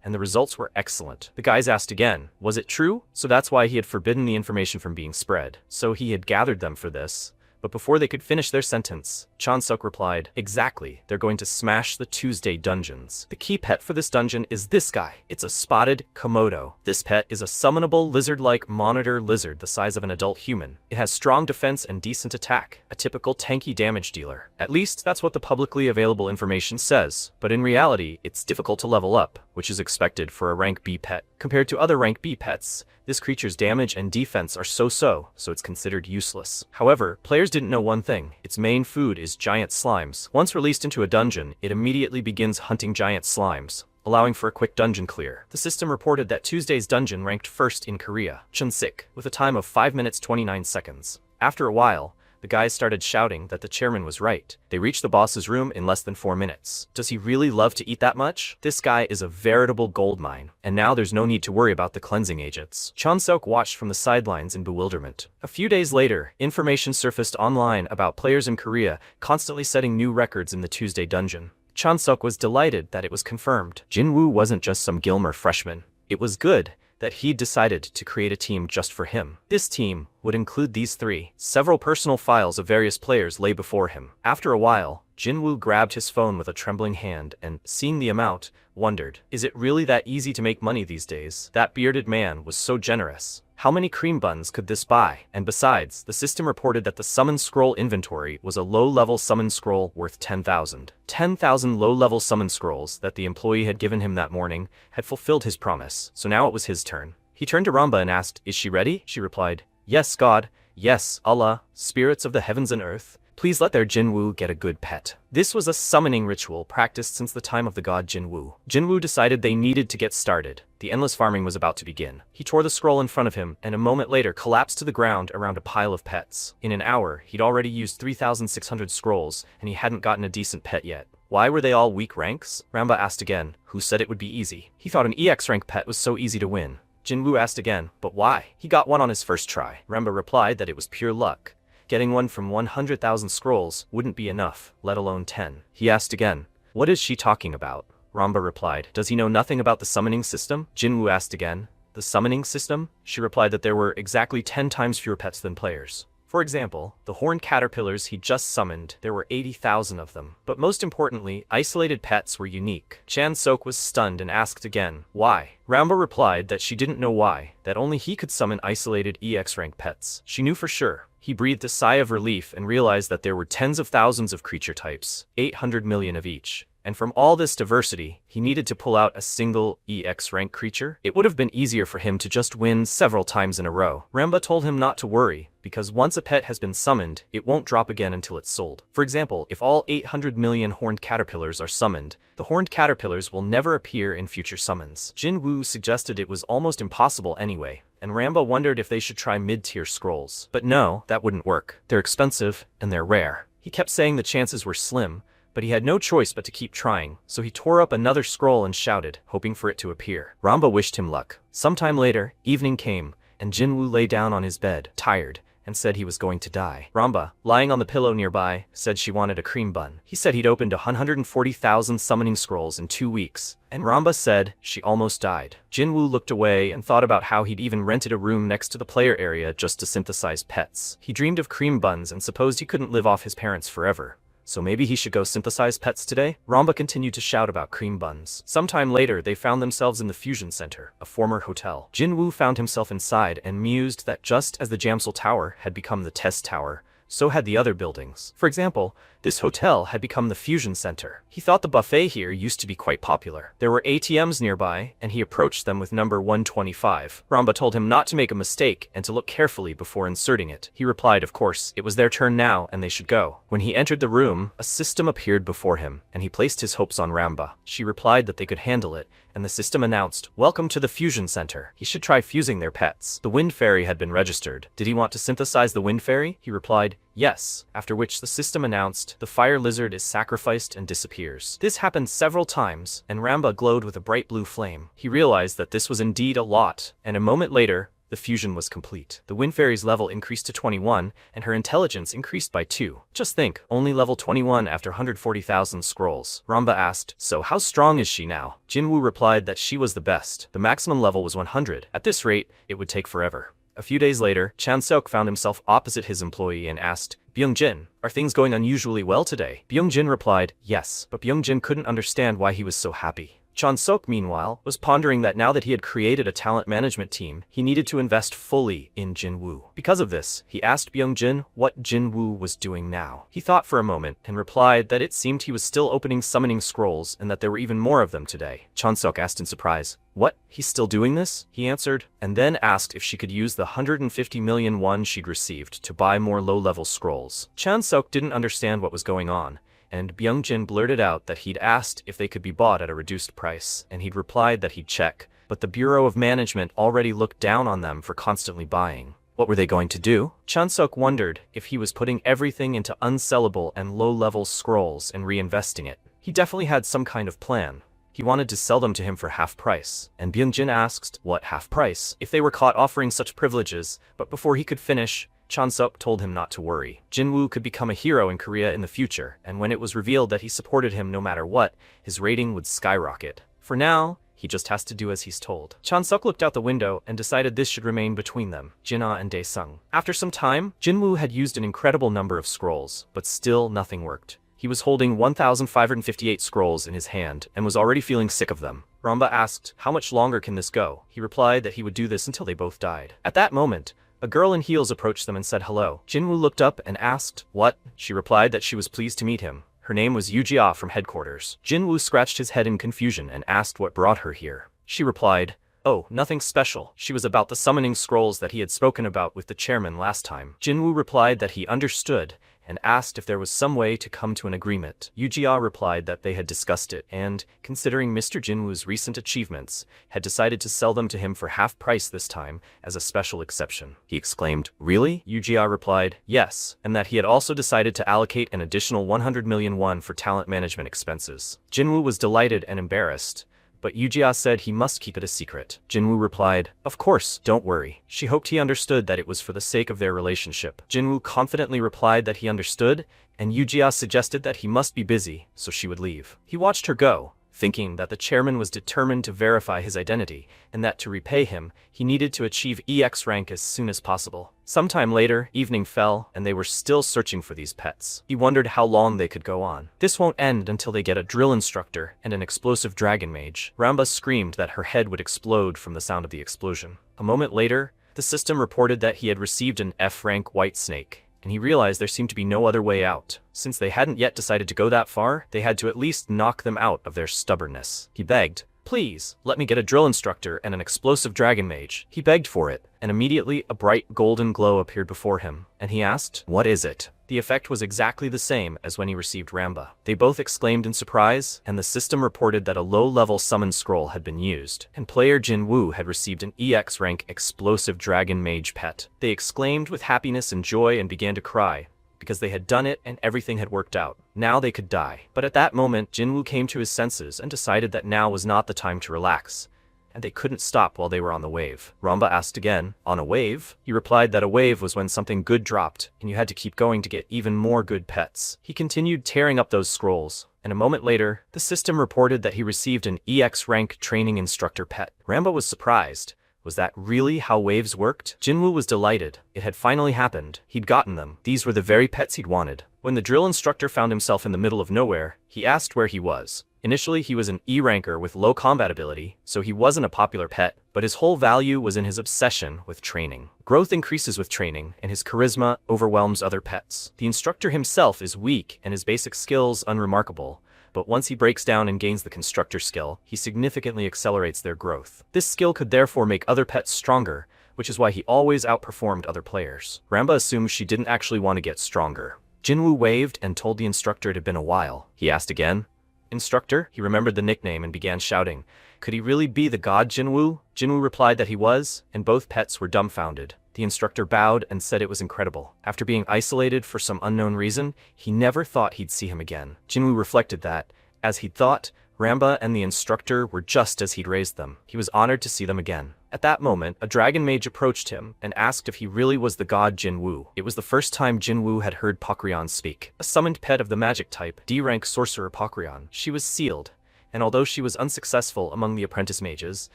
and the results were excellent. The guys asked again, was it true? So that's why he had forbidden the information from being spread. So he had gathered them for this. But before they could finish their sentence, Chansuk replied, exactly, they're going to smash the Tuesday dungeons. The key pet for this dungeon is this guy. It's a spotted Komodo. This pet is a summonable lizard-like monitor lizard the size of an adult human. It has strong defense and decent attack, a typical tanky damage dealer. At least that's what the publicly available information says, but in reality, it's difficult to level up, which is expected for a rank B pet. Compared to other rank B pets, this creature's damage and defense are so-so, so it's considered useless. However, players didn't know one thing. Its main food is giant slimes. Once released into a dungeon, it immediately begins hunting giant slimes, allowing for a quick dungeon clear. The system reported that Tuesday's dungeon ranked first in Korea, Chunsik, with a time of 5 minutes 29 seconds. After a while, the guys started shouting that the chairman was right. They reached the boss's room in less than 4 minutes. Does he really love to eat that much? This guy is a veritable gold mine, and now there's no need to worry about the cleansing agents. Chansuk watched from the sidelines in bewilderment. A few days later, information surfaced online about players in Korea constantly setting new records in the Tuesday dungeon. Chansuk was delighted that it was confirmed. Jinwoo wasn't just some Gilmer freshman. It was good that he'd decided to create a team just for him. This team would include these three. Several personal files of various players lay before him. After a while, Jinwoo grabbed his phone with a trembling hand and, seeing the amount, wondered, is it really that easy to make money these days? That bearded man was so generous. How many cream buns could this buy? And besides, the system reported that the summon scroll inventory was a low-level summon scroll worth 10,000. 10,000 low-level summon scrolls that the employee had given him that morning had fulfilled his promise, so now it was his turn. He turned to Ramba and asked, is she ready? She replied, yes, God, yes, Allah, spirits of the heavens and earth. Please let their Jinwoo get a good pet. This was a summoning ritual practiced since the time of the god Jinwoo. Jinwoo decided they needed to get started. The endless farming was about to begin. He tore the scroll in front of him and a moment later collapsed to the ground around a pile of pets. In an hour, he'd already used 3,600 scrolls and he hadn't gotten a decent pet yet. Why were they all weak ranks? Ramba asked again, who said it would be easy? He thought an EX rank pet was so easy to win. Jinwoo asked again, but why? He got one on his first try. Ramba replied that it was pure luck. Getting one from 100,000 scrolls wouldn't be enough, let alone 10. He asked again, what is she talking about? Ramba replied, does he know nothing about the summoning system? Jinwoo asked again, the summoning system? She replied that there were exactly 10 times fewer pets than players. For example, the horned caterpillars he just summoned, there were 80,000 of them. But most importantly, isolated pets were unique. Chansuk was stunned and asked again, why? Ramba replied that she didn't know why, that only he could summon isolated EX rank pets. She knew for sure. He breathed a sigh of relief and realized that there were tens of thousands of creature types, 800 million of each. And from all this diversity, he needed to pull out a single EX rank creature. It would have been easier for him to just win several times in a row. Ramba told him not to worry, because once a pet has been summoned, it won't drop again until it's sold. For example, if all 800 million horned caterpillars are summoned, the horned caterpillars will never appear in future summons. Jinwoo suggested it was almost impossible anyway, and Ramba wondered if they should try mid-tier scrolls. But no, that wouldn't work. They're expensive, and they're rare. He kept saying the chances were slim, but he had no choice but to keep trying, so he tore up another scroll and shouted, hoping for it to appear. Ramba wished him luck. Sometime later, evening came, and Jinwoo lay down on his bed, tired, and said he was going to die. Ramba, lying on the pillow nearby, said she wanted a cream bun. He said he'd opened 140,000 summoning scrolls in 2 weeks, and Ramba said she almost died. Jinwoo looked away and thought about how he'd even rented a room next to the player area just to synthesize pets. He dreamed of cream buns and supposed he couldn't live off his parents forever. So maybe he should go synthesize pets today? Ramba continued to shout about cream buns. Sometime later, they found themselves in the Fusion Center, a former hotel. Jinwoo found himself inside and mused that just as the Jamsil Tower had become the Test Tower, so had the other buildings. For example, this hotel had become the Fusion Center. He thought the buffet here used to be quite popular. There were ATMs nearby, and he approached them with number 125. Ramba told him not to make a mistake and to look carefully before inserting it. He replied, of course, it was their turn now and they should go. When he entered the room, a system appeared before him, and he placed his hopes on Ramba. She replied that they could handle it, and the system announced, welcome to the Fusion Center. He should try fusing their pets. The Wind Fairy had been registered. Did he want to synthesize the Wind Fairy? He replied, yes, after which the system announced, the Fire Lizard is sacrificed and disappears. This happened several times, and Ramba glowed with a bright blue flame. He realized that this was indeed a lot, and a moment later, The fusion was complete. The Wind Fairy's level increased to 21, and her intelligence increased by 2. Just think, only level 21 after 140,000 scrolls. Ramba asked, so how strong is she now? Jinwoo replied that she was the best. The maximum level was 100. At this rate, it would take forever. A few days later, Chan-seok found himself opposite his employee and asked, Byung-jin, are things going unusually well today? Byung-jin replied, yes, but Byung-jin couldn't understand why he was so happy. Chan-seok, meanwhile, was pondering that now that he had created a talent management team, he needed to invest fully in Jinwoo. Because of this, he asked Byung-jin what Jinwoo was doing now. He thought for a moment and replied that it seemed he was still opening summoning scrolls and that there were even more of them today. Chan-seok asked in surprise, what? He's still doing this? He answered, and then asked if she could use the 150 million won she'd received to buy more low-level scrolls. Chan-seok didn't understand what was going on, and Byung-jin blurted out that he'd asked if they could be bought at a reduced price, and he'd replied that he'd check, but the Bureau of Management already looked down on them for constantly buying. What were they going to do? Chan-seok wondered if he was putting everything into unsellable and low-level scrolls and reinvesting it. He definitely had some kind of plan. He wanted to sell them to him for half price, and Byung-jin asked, what half price? If they were caught offering such privileges, but before he could finish, Chan-seok told him not to worry. Jinwoo could become a hero in Korea in the future, and when it was revealed that he supported him no matter what, his rating would skyrocket. For now, he just has to do as he's told. Chan-seok looked out the window and decided this should remain between them, Jin-ah and Dae-sung. After some time, Jinwoo had used an incredible number of scrolls, but still nothing worked. He was holding 1,558 scrolls in his hand and was already feeling sick of them. Ramba asked, how much longer can this go? He replied that he would do this until they both died. At that moment, a girl in heels approached them and said hello. Jinwoo looked up and asked, what? She replied that she was pleased to meet him. Her name was Yu-jia from headquarters. Jinwoo scratched his head in confusion and asked what brought her here. She replied, oh, nothing special. She was about the summoning scrolls that he had spoken about with the chairman last time. Jinwoo replied that he understood and asked if there was some way to come to an agreement. Yu-jia replied that they had discussed it and, considering Mr. Jinwoo's recent achievements, had decided to sell them to him for half price this time as a special exception. He exclaimed, really? Yu-jia replied, yes, and that he had also decided to allocate an additional 100 million won for talent management expenses. Jinwoo was delighted and embarrassed, but Yu-jia said he must keep it a secret. Jinwoo replied, of course, don't worry. She hoped he understood that it was for the sake of their relationship. Jinwoo confidently replied that he understood, and Yu-jia suggested that he must be busy, so she would leave. He watched her go, thinking that the chairman was determined to verify his identity, and that to repay him, he needed to achieve EX rank as soon as possible. Sometime later, evening fell, and they were still searching for these pets. He wondered how long they could go on. This won't end until they get a drill instructor and an explosive dragon mage. Ramba screamed that her head would explode from the sound of the explosion. A moment later, the system reported that he had received an F-rank white snake, and he realized there seemed to be no other way out. Since they hadn't yet decided to go that far, they had to at least knock them out of their stubbornness. He begged, please, let me get a drill instructor and an explosive dragon mage. He begged for it, and immediately a bright golden glow appeared before him, and he asked, what is it? The effect was exactly the same as when he received Ramba. They both exclaimed in surprise, and the system reported that a low-level summon scroll had been used, and player Jinwoo had received an EX rank explosive dragon mage pet. They exclaimed with happiness and joy and began to cry, because they had done it and everything had worked out. Now they could die. But at that moment, Jinwoo came to his senses and decided that now was not the time to relax, and they couldn't stop while they were on the wave. Ramba asked again, on a wave? He replied that a wave was when something good dropped, and you had to keep going to get even more good pets. He continued tearing up those scrolls, and a moment later, the system reported that he received an EX rank training instructor pet. Ramba was surprised. Was that really how waves worked? Jinwoo was delighted. It had finally happened. He'd gotten them. These were the very pets he'd wanted. When the drill instructor found himself in the middle of nowhere, he asked where he was. Initially, he was an E-ranker with low combat ability, so he wasn't a popular pet, but his whole value was in his obsession with training. Growth increases with training, and his charisma overwhelms other pets. The instructor himself is weak and his basic skills unremarkable, but once he breaks down and gains the constructor skill, he significantly accelerates their growth. This skill could therefore make other pets stronger, which is why he always outperformed other players. Ramba assumed she didn't actually want to get stronger. Jinwoo waved and told the instructor it had been a while. He asked again, instructor? He remembered the nickname and began shouting, could he really be the god Jinwoo? Jinwoo replied that he was, and both pets were dumbfounded. The instructor bowed and said it was incredible. After being isolated for some unknown reason, he never thought he'd see him again. Jinwoo reflected that, as he'd thought, Ramba and the instructor were just as he'd raised them. He was honored to see them again. At that moment, a dragon mage approached him and asked if he really was the god Jinwoo. It was the first time Jinwoo had heard Pokryon speak. A summoned pet of the magic type, D-rank sorcerer Pokryon. She was sealed, and although she was unsuccessful among the apprentice mages,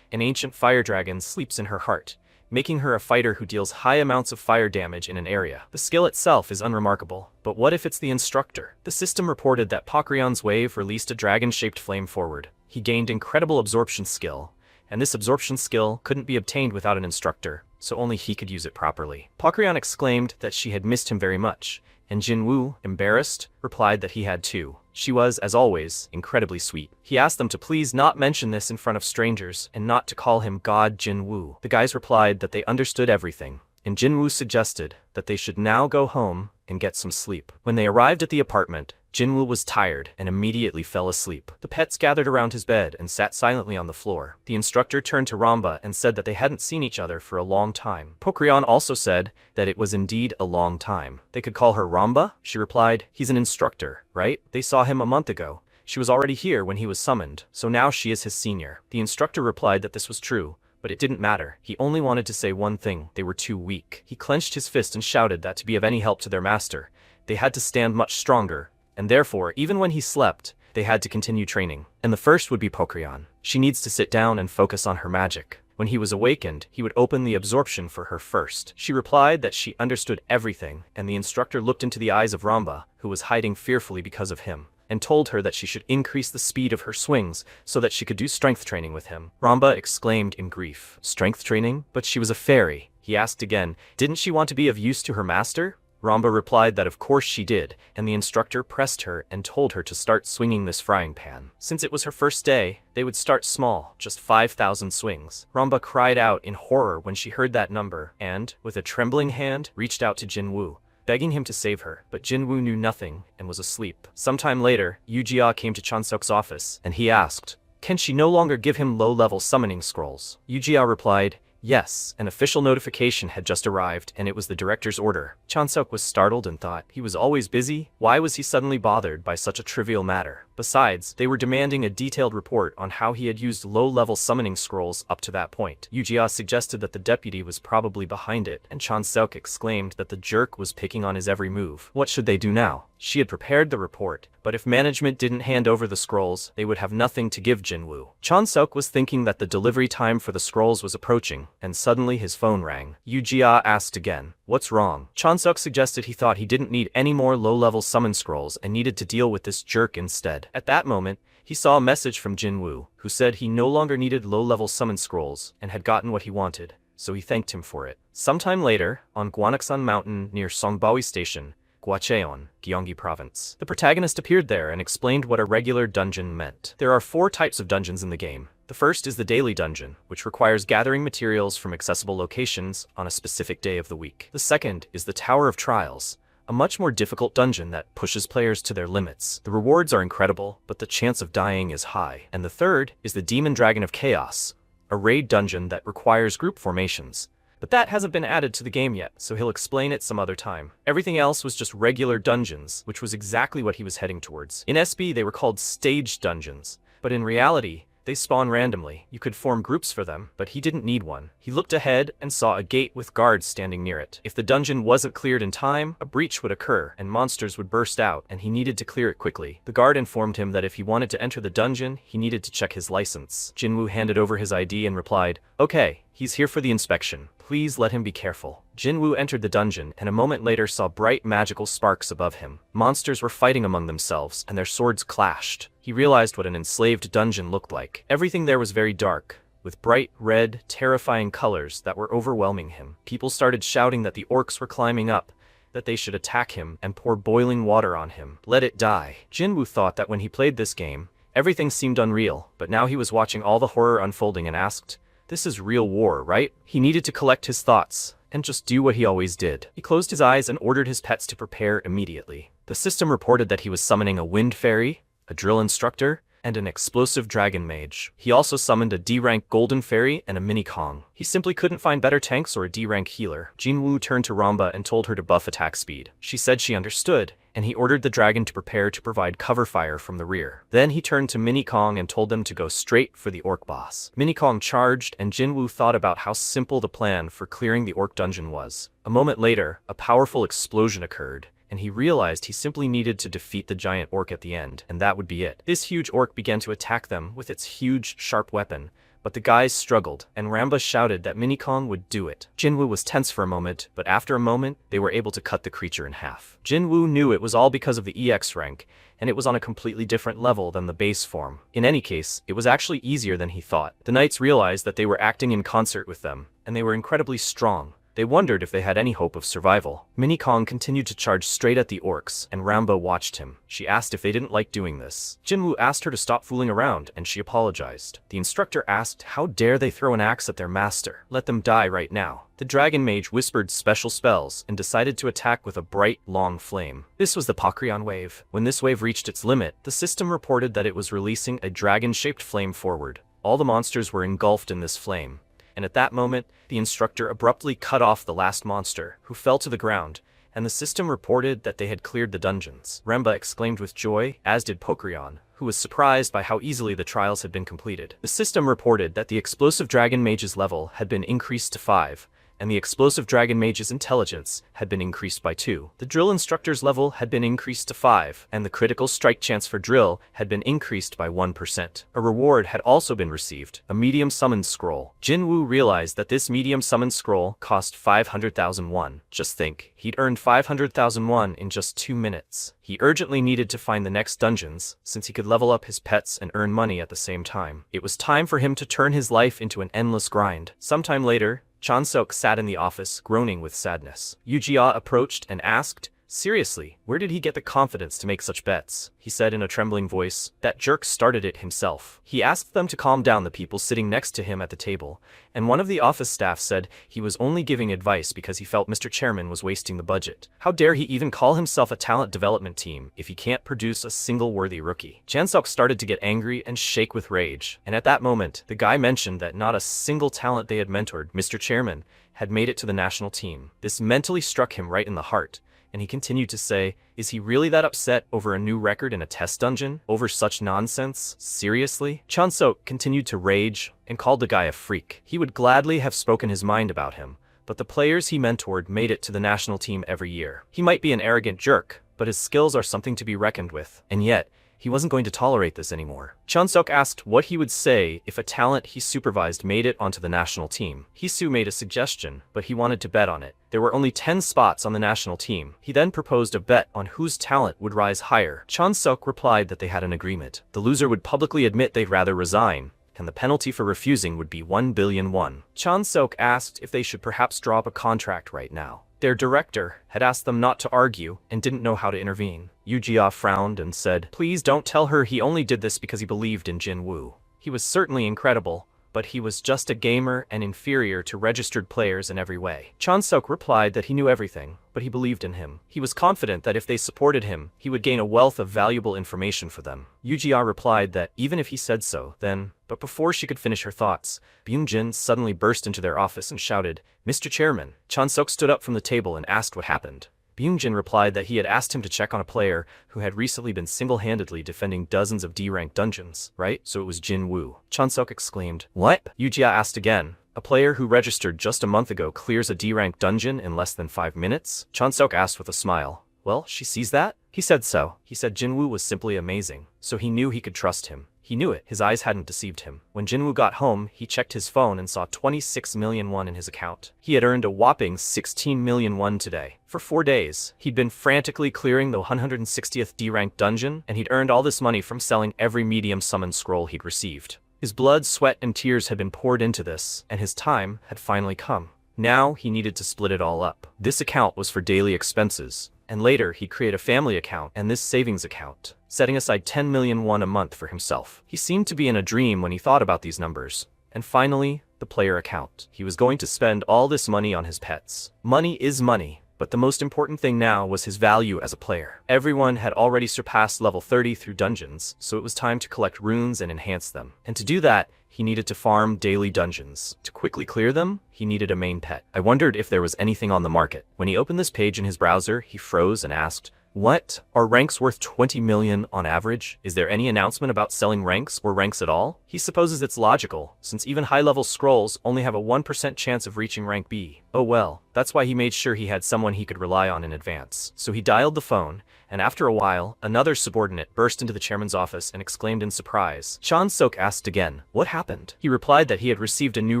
an ancient fire dragon sleeps in her heart, making her a fighter who deals high amounts of fire damage in an area. The skill itself is unremarkable, but what if it's the instructor? The system reported that Pokryon's wave released a dragon-shaped flame forward. He gained incredible absorption skill, and this absorption skill couldn't be obtained without an instructor, so only he could use it properly. Pokryon exclaimed that she had missed him very much, and Jinwoo, embarrassed, replied that he had too. She was, as always, incredibly sweet. He asked them to please not mention this in front of strangers and not to call him God Jinwoo. The guys replied that they understood everything, and Jinwoo suggested that they should now go home and get some sleep. When they arrived at the apartment, Jinwoo was tired and immediately fell asleep. The pets gathered around his bed and sat silently on the floor. The instructor turned to Ramba and said that they hadn't seen each other for a long time. Pokryon also said that it was indeed a long time. They could call her Ramba? She replied, he's an instructor, right? They saw him a month ago. She was already here when he was summoned, so now she is his senior. The instructor replied that this was true, but it didn't matter. He only wanted to say one thing: they were too weak. He clenched his fist and shouted that to be of any help to their master, they had to stand much stronger, and therefore, even when he slept, they had to continue training. And the first would be Pokryon. She needs to sit down and focus on her magic. When he was awakened, he would open the absorption for her first. She replied that she understood everything, and the instructor looked into the eyes of Ramba, who was hiding fearfully because of him, and told her that she should increase the speed of her swings so that she could do strength training with him. Ramba exclaimed in grief, strength training? But she was a fairy. He asked again, didn't she want to be of use to her master? Ramba replied that of course she did, and the instructor pressed her and told her to start swinging this frying pan. Since it was her first day, they would start small, just 5,000 swings. Ramba cried out in horror when she heard that number, and, with a trembling hand, reached out to Jinwoo, begging him to save her, but Jinwoo knew nothing and was asleep. Sometime later, Yujia came to Chansok's office, and he asked, can she no longer give him low-level summoning scrolls? Yujia replied, yes, an official notification had just arrived, and it was the director's order. Chansok was startled and thought, he was always busy? Why was he suddenly bothered by such a trivial matter? Besides, they were demanding a detailed report on how he had used low-level summoning scrolls up to that point. Yujia suggested that the deputy was probably behind it, and Chansok exclaimed that the jerk was picking on his every move. What should they do now? She had prepared the report, but if management didn't hand over the scrolls, they would have nothing to give Jinwoo. Chansok was thinking that the delivery time for the scrolls was approaching, and suddenly his phone rang. Yujia asked again, what's wrong? Chansok suggested he thought he didn't need any more low-level summon scrolls and needed to deal with this jerk instead. At that moment, he saw a message from Jinwoo, who said he no longer needed low-level summon scrolls and had gotten what he wanted, so he thanked him for it. Sometime later, on Gwanaksan Mountain near Songbawi Station, Gwacheon, Gyeonggi Province, the protagonist appeared there and explained what a regular dungeon meant. There are 4 types of dungeons in the game. The first is the daily dungeon, which requires gathering materials from accessible locations on a specific day of the week. The second is the Tower of Trials, a much more difficult dungeon that pushes players to their limits. The rewards are incredible, but the chance of dying is high. And the third is the Demon Dragon of Chaos, a raid dungeon that requires group formations. But that hasn't been added to the game yet, so he'll explain it some other time. Everything else was just regular dungeons, which was exactly what he was heading towards. In SB, they were called staged dungeons, but in reality, they spawn randomly. You could form groups for them, but he didn't need one. He looked ahead and saw a gate with guards standing near it. If the dungeon wasn't cleared in time, a breach would occur and monsters would burst out, and he needed to clear it quickly. The guard informed him that if he wanted to enter the dungeon, he needed to check his license. Jinwoo handed over his ID and replied, okay, he's here for the inspection. Please let him be careful. Jinwoo entered the dungeon and a moment later saw bright magical sparks above him. Monsters were fighting among themselves and their swords clashed. He realized what an enslaved dungeon looked like. Everything there was very dark, with bright, red, terrifying colors that were overwhelming him. People started shouting that the orcs were climbing up, that they should attack him and pour boiling water on him. Let it die. Jinwoo thought that when he played this game, everything seemed unreal, but now he was watching all the horror unfolding and asked, this is real war, right? He needed to collect his thoughts and just do what he always did. He closed his eyes and ordered his pets to prepare immediately. The system reported that he was summoning a wind fairy, a drill instructor, and an explosive dragon mage. He also summoned a D-rank golden fairy and a mini Kong. He simply couldn't find better tanks or a D-rank healer. Jinwoo turned to Ramba and told her to buff attack speed. She said she understood, and he ordered the dragon to prepare to provide cover fire from the rear. Then he turned to Mini Kong and told them to go straight for the orc boss. Mini Kong charged, and Jinwoo thought about how simple the plan for clearing the orc dungeon was. A moment later, a powerful explosion occurred, and he realized he simply needed to defeat the giant orc at the end, and that would be it. This huge orc began to attack them with its huge, sharp weapon, but the guys struggled, and Ramba shouted that Mini Kong would do it. Jinwoo was tense for a moment, but after a moment, they were able to cut the creature in half. Jinwoo knew it was all because of the EX rank, and it was on a completely different level than the base form. In any case, it was actually easier than he thought. The knights realized that they were acting in concert with them, and they were incredibly strong. They wondered if they had any hope of survival. Mini Kong continued to charge straight at the orcs, and Ramba watched him. She asked if they didn't like doing this. Jinwoo asked her to stop fooling around, and she apologized. The instructor asked, how dare they throw an axe at their master? Let them die right now. The dragon mage whispered special spells and decided to attack with a bright, long flame. This was the Pakrion wave. When this wave reached its limit, the system reported that it was releasing a dragon-shaped flame forward. All the monsters were engulfed in this flame. And at that moment, the instructor abruptly cut off the last monster, who fell to the ground, and the system reported that they had cleared the dungeons. Remba exclaimed with joy, as did Pokrion, who was surprised by how easily the trials had been completed. The system reported that the explosive dragon mage's level had been increased to 5, and the explosive dragon mage's intelligence had been increased by 2. The drill instructor's level had been increased to 5, and the critical strike chance for drill had been increased by 1%. A reward had also been received, a medium summon scroll. Jinwoo realized that this medium summon scroll cost 500,000 won. Just think, he'd earned 500,000 won in just 2 minutes. He urgently needed to find the next dungeons, since he could level up his pets and earn money at the same time. It was time for him to turn his life into an endless grind. Sometime later, Chansok sat in the office, groaning with sadness. Yujia approached and asked, seriously, where did he get the confidence to make such bets? He said in a trembling voice, that jerk started it himself. He asked them to calm down the people sitting next to him at the table, and one of the office staff said he was only giving advice because he felt Mr. Chairman was wasting the budget. How dare he even call himself a talent development team if he can't produce a single worthy rookie? Chansok started to get angry and shake with rage, and at that moment, the guy mentioned that not a single talent they had mentored, Mr. Chairman, had made it to the national team. This mentally struck him right in the heart, and he continued to say, is he really that upset over a new record in a test dungeon? Over such nonsense? Seriously? Chansok continued to rage and called the guy a freak. He would gladly have spoken his mind about him, but the players he mentored made it to the national team every year. He might be an arrogant jerk, but his skills are something to be reckoned with, and yet, he wasn't going to tolerate this anymore. Chansok asked what he would say if a talent he supervised made it onto the national team. Hisu made a suggestion, but he wanted to bet on it. There were only 10 spots on the national team. He then proposed a bet on whose talent would rise higher. Chansok replied that they had an agreement. The loser would publicly admit they'd rather resign, and the penalty for refusing would be 1 billion won. Chansok asked if they should perhaps draw up a contract right now. Their director had asked them not to argue and didn't know how to intervene. Yujia frowned and said, please don't tell her he only did this because he believed in Jinwoo. He was certainly incredible, but he was just a gamer and inferior to registered players in every way. Chansok replied that he knew everything, but he believed in him. He was confident that if they supported him, he would gain a wealth of valuable information for them. Yujia replied that even if he said so, then... But before she could finish her thoughts, Byung-jin suddenly burst into their office and shouted, Mr. Chairman. Chansok stood up from the table and asked what happened. Byung-jin replied that he had asked him to check on a player who had recently been single-handedly defending dozens of D-rank dungeons, right? So it was Jinwoo. Chansok exclaimed, what? Yujia asked again. A player who registered just a month ago clears a D-rank dungeon in less than 5 minutes? Chansok asked with a smile. Well, she sees that? He said so. He said Jinwoo was simply amazing, so he knew he could trust him. He knew it. His eyes hadn't deceived him. When Jinwoo got home, he checked his phone and saw 26 million won in his account. He had earned a whopping 16 million won today. For 4 days, he'd been frantically clearing the 160th D-rank dungeon, and he'd earned all this money from selling every medium summon scroll he'd received. His blood, sweat, and tears had been poured into this, and his time had finally come. Now he needed to split it all up. This account was for daily expenses, and later he'd create a family account and this savings account, setting aside 10 million won a month for himself. He seemed to be in a dream when he thought about these numbers. And finally, the player account. He was going to spend all this money on his pets. Money is money, but the most important thing now was his value as a player. Everyone had already surpassed level 30 through dungeons, so it was time to collect runes and enhance them. And to do that, he needed to farm daily dungeons. To quickly clear them, he needed a main pet. I wondered if there was anything on the market. When he opened this page in his browser, he froze and asked, What? Are ranks worth 20 million on average? Is there any announcement about selling ranks or ranks at all? He supposes it's logical, since even high-level scrolls only have a 1% chance of reaching rank B. Oh well, that's why he made sure he had someone he could rely on in advance. So he dialed the phone, and after a while, another subordinate burst into the chairman's office and exclaimed in surprise. Chan-sok asked again, what happened? He replied that he had received a new